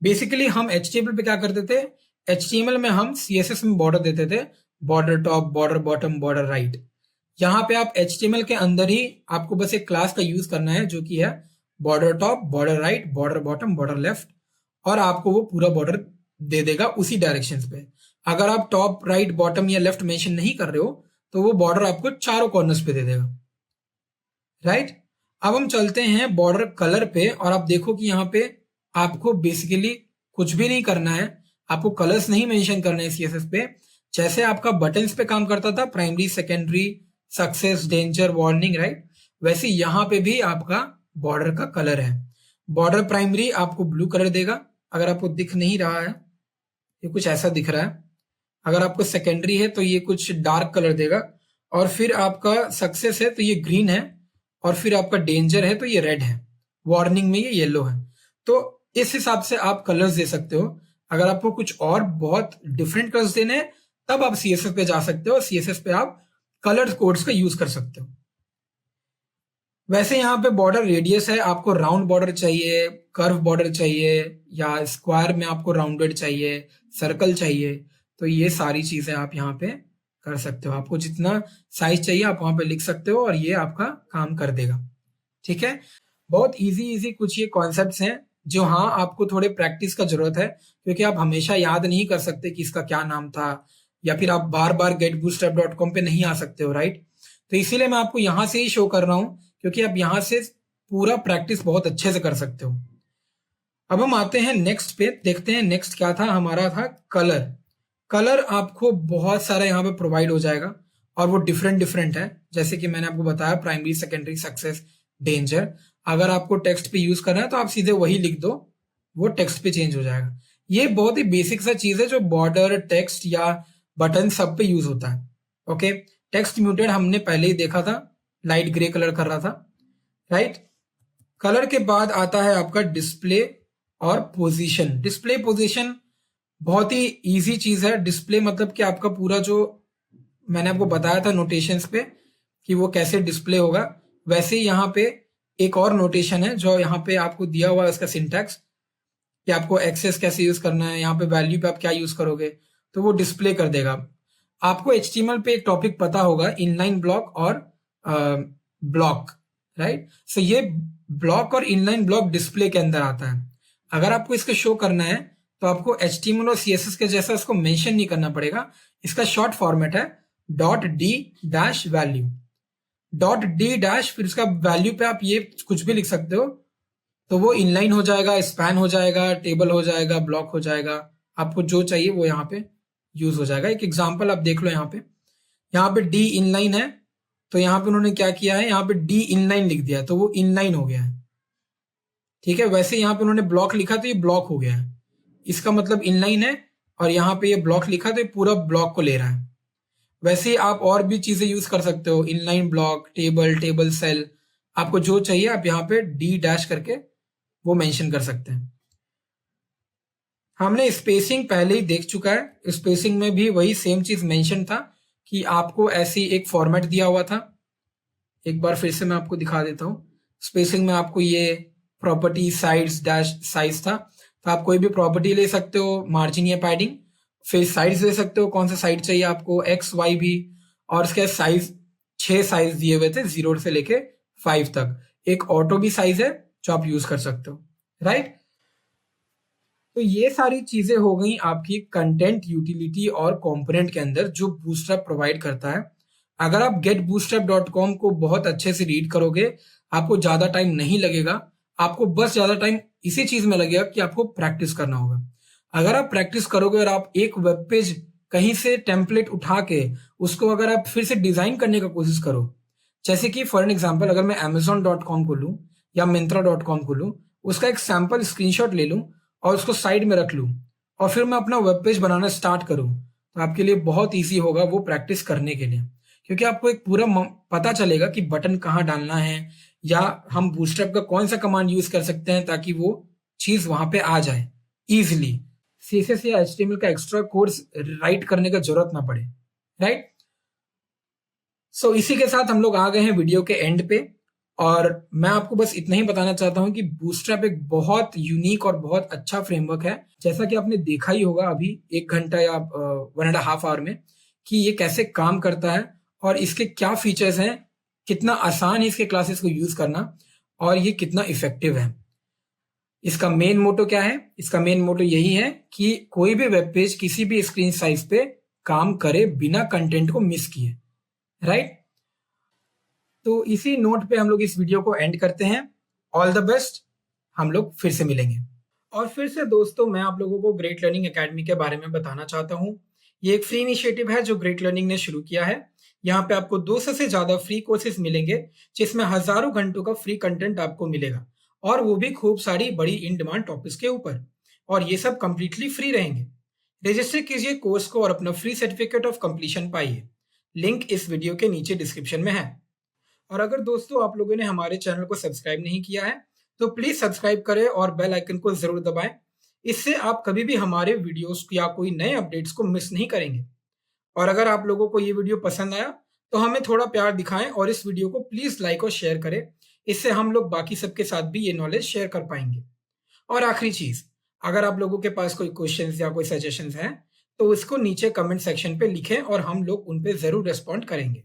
बेसिकली हम HTML पे क्या करते थे, HTML में हम CSS में बॉर्डर देते थे, border top, border bottom, border right. यहाँ पे आप HTML के अंदर ही आपको बस एक क्लास का यूज करना है जो कि है border top, border right, border bottom, border left, और आपको वो पूरा बॉर्डर दे देगा उसी डायरेक्शंस पे। अगर आप टॉप, राइट, बॉटम या लेफ्ट मेंशन नहीं कर रहे हो तो वो बॉर्डर आपको चारों कॉर्नर्स पे दे देगा, राइट। अब हम चलते हैं बॉर्डर कलर पे, और आप देखो कि यहाँ पे आपको बेसिकली कुछ भी नहीं करना है, आपको कलर्स नहीं मेंशन करना है CSS पे। जैसे आपका बटन्स पे काम करता था, primary, secondary, success, danger, warning, right, वैसे यहाँ पे भी आपका बॉर्डर का कलर है। बॉर्डर प्राइमरी आपको ब्लू कलर देगा, अगर आपको दिख नहीं रहा है, ये कुछ ऐसा दिख रहा है। अगर आपको सेकेंडरी है तो ये कुछ डार्क कलर देगा, और फिर आपका सक्सेस है तो ये ग्रीन है, और फिर आपका डेंजर है तो ये रेड है, वार्निंग में ये येलो है। तो इस हिसाब से आप कलर्स दे सकते हो। अगर आपको कुछ और बहुत डिफरेंट कलर्स देने हैं तब आप CSS पे जा सकते हो, CSS पे आप कलर कोड्स का यूज कर सकते हो। वैसे यहाँ पे बॉर्डर रेडियस है, आपको राउंड बॉर्डर चाहिए, कर्व बॉर्डर चाहिए, या स्क्वायर में आपको राउंडेड चाहिए, सर्कल चाहिए, तो ये सारी चीजें आप यहाँ पे कर सकते हो। आपको जितना साइज चाहिए आप वहां पे लिख सकते हो और ये आपका काम कर देगा, ठीक है। बहुत इजी कुछ ये कॉन्सेप्ट्स हैं जो, हाँ, आपको थोड़े प्रैक्टिस का जरूरत है, क्योंकि आप हमेशा याद नहीं कर सकते कि इसका क्या नाम था, या फिर आप बार बार getbootstrap.com पे नहीं आ सकते हो, राइट। तो इसीलिए मैं आपको यहां से ही शो कर रहा हूं, क्योंकि आप यहां से पूरा प्रैक्टिस बहुत अच्छे से कर सकते हो। अब हम आते हैं नेक्स्ट पे, देखते हैं नेक्स्ट क्या था हमारा, था कलर। कलर आपको बहुत सारा यहाँ पे प्रोवाइड हो जाएगा, और वो डिफरेंट है। जैसे कि मैंने आपको बताया, प्राइमरी, सेकेंडरी, सक्सेस, डेंजर। अगर आपको टेक्स्ट पे यूज करना है तो आप सीधे वही लिख दो, वो टेक्स्ट पे चेंज हो जाएगा। ये बहुत ही बेसिक सा चीज है जो बॉर्डर, टेक्स्ट या बटन सब पे यूज होता है। ओके, टेक्स्ट म्यूटेड हमने पहले ही देखा था, लाइट ग्रे कलर कर रहा था, राइट। कलर के बाद आता है आपका डिस्प्ले और पोजीशन। डिस्प्ले पोजीशन बहुत ही इजी चीज है। डिस्प्ले मतलब कि आपका पूरा जो मैंने आपको बताया था नोटेशंस पे कि वो कैसे डिस्प्ले होगा, वैसे ही यहाँ पे एक और नोटेशन है जो यहाँ पे आपको दिया हुआ है, उसका सिंटैक्स, कि आपको एक्सेस कैसे यूज करना है, यहाँ पे वैल्यू पे आप क्या यूज करोगे, तो वो डिस्प्ले कर देगा। आपको HTML पे एक टॉपिक पता होगा, इनलाइन ब्लॉक और ब्लॉक, राइट। सो ये ब्लॉक और इनलाइन ब्लॉक डिस्प्ले के अंदर आता है। अगर आपको इसको शो करना है तो आपको HTML और CSS के जैसा इसको मेंशन नहीं करना पड़ेगा। इसका शॉर्ट फॉर्मेट है .d-value, .d- फिर इसका वैल्यू पे आप ये कुछ भी लिख सकते हो, तो वो इनलाइन हो जाएगा, स्पैन हो जाएगा, टेबल हो जाएगा, ब्लॉक हो जाएगा, आपको जो चाहिए वो यहाँ पे यूज हो जाएगा। एक एग्जांपल आप देख लो यहाँ पे डी इनलाइन है, तो यहाँ पे उन्होंने क्या किया है, यहाँ पे डी इनलाइन लिख दिया है, तो वो इनलाइन हो गया है। ठीक है, वैसे यहाँ पे उन्होंने ब्लॉक लिखा तो ये ब्लॉक हो गया है, इसका मतलब इनलाइन है। और यहाँ पे ये ब्लॉक लिखा तो ये पूरा ब्लॉक को ले रहा है। वैसे ही आप और भी चीजें यूज कर सकते हो, inline block, table, table cell, आपको जो चाहिए आप यहाँ पे डी डैश करके वो मेंशन कर सकते हैं। हमने स्पेसिंग पहले ही देख चुका है, स्पेसिंग में भी वही सेम चीज मेंशन था कि आपको ऐसी एक फॉर्मेट दिया हुआ था। एक बार फिर से मैं आपको दिखा देता हूँ। स्पेसिंग में आपको ये प्रॉपर्टी साइड्स डैश साइज था, तो आप कोई भी प्रॉपर्टी ले सकते हो, मार्जिन या पैडिंग, फिर साइड्स ले सकते हो, कौन सा साइड चाहिए आपको, एक्स वाई भी, और उसके साइज 6 साइज दिए हुए थे 0 से लेके 5 तक। एक ऑटो भी साइज है जो आप यूज कर सकते हो, राइट। तो ये सारी चीजें हो गई आपकी कंटेंट यूटिलिटी और कंपोनेंट के अंदर जो बूस्टरअप प्रोवाइड करता है। अगर आप getbootstrap.com को बहुत अच्छे से रीड करोगे, आपको ज्यादा टाइम नहीं लगेगा, आपको बस ज्यादा टाइम इसी चीज में लगेगा कि आपको प्रैक्टिस करना होगा। अगर आप प्रैक्टिस करोगे और आप एक वेब पेज कहीं से टेम्पलेट उठा के उसको अगर आप फिर से डिजाइन करने का कोशिश करो, जैसे कि फॉर एन एग्जाम्पल अगर मैं amazon.com को लूं या myntra.com को लूं, उसका एक सैंपल स्क्रीनशॉट ले लूं और उसको साइड में रख लूं और फिर मैं अपना वेब पेज बनाना स्टार्ट करूं, तो आपके लिए बहुत ईजी होगा वो प्रैक्टिस करने के लिए, क्योंकि आपको एक पूरा पता चलेगा कि बटन कहाँ डालना है या हम बूटस्ट्रैप का कौन सा कमांड यूज कर सकते हैं ताकि वो चीज वहां पे आ जाए इजिली। सीएसएस या एचटीएमएल का एक्स्ट्रा कोर्स राइट करने का जरूरत ना पड़े, राइट। सो इसी के साथ हम लोग आ गए हैं वीडियो के एंड पे, और मैं आपको बस इतना ही बताना चाहता हूं कि बूस्टरअप एक बहुत यूनिक और बहुत अच्छा फ्रेमवर्क है, जैसा कि आपने देखा ही होगा अभी 1 घंटा या 1.5 आवर में कि ये कैसे काम करता है और इसके क्या फीचर्स हैं, कितना आसान है इसके क्लासेस को यूज करना और ये कितना इफेक्टिव है। इसका मेन मोटो क्या है? इसका मेन मोटो यही है कि कोई भी वेब पेज किसी भी स्क्रीन साइज पे काम करे बिना कंटेंट को मिस किए, राइट। तो इसी नोट पे हम लोग इस वीडियो को एंड करते हैं। ऑल द बेस्ट, हम लोग फिर से मिलेंगे। और फिर से दोस्तों मैं आप लोगों को ग्रेट लर्निंग एकेडमी के बारे में बताना चाहता हूँ। ये एक फ्री इनिशिएटिव है जो ग्रेट लर्निंग ने शुरू किया है। यहाँ पे आपको 200 से ज्यादा फ्री कोर्सेज मिलेंगे जिसमें हजारों घंटों का फ्री कंटेंट आपको मिलेगा, और वो भी खूब सारी बड़ी इन डिमांड टॉपिक्स के ऊपर, और ये सब कंप्लीटली फ्री रहेंगे। रजिस्टर कीजिए कोर्स को और अपना फ्री सर्टिफिकेट ऑफ कंप्लीशन पाइए। लिंक इस वीडियो के नीचे डिस्क्रिप्शन में है। और अगर दोस्तों आप लोगों ने हमारे चैनल को सब्सक्राइब नहीं किया है तो प्लीज सब्सक्राइब करें और बेल आइकन को जरूर दबाएं। इससे आप कभी भी हमारे वीडियोस या कोई नए अपडेट्स को मिस नहीं करेंगे। और अगर आप लोगों को ये वीडियो पसंद आया तो हमें थोड़ा प्यार दिखाएं और इस वीडियो को प्लीज लाइक और शेयर करें। इससे हम लोग बाकी सबके साथ भी ये नॉलेज शेयर कर पाएंगे। और आखिरी चीज, अगर आप लोगों के पास कोई क्वेश्चंस या कोई सजेशंस हैं तो इसको नीचे कमेंट सेक्शन पे लिखें और हम लोग उन पे जरूर रेस्पॉन्ड करेंगे।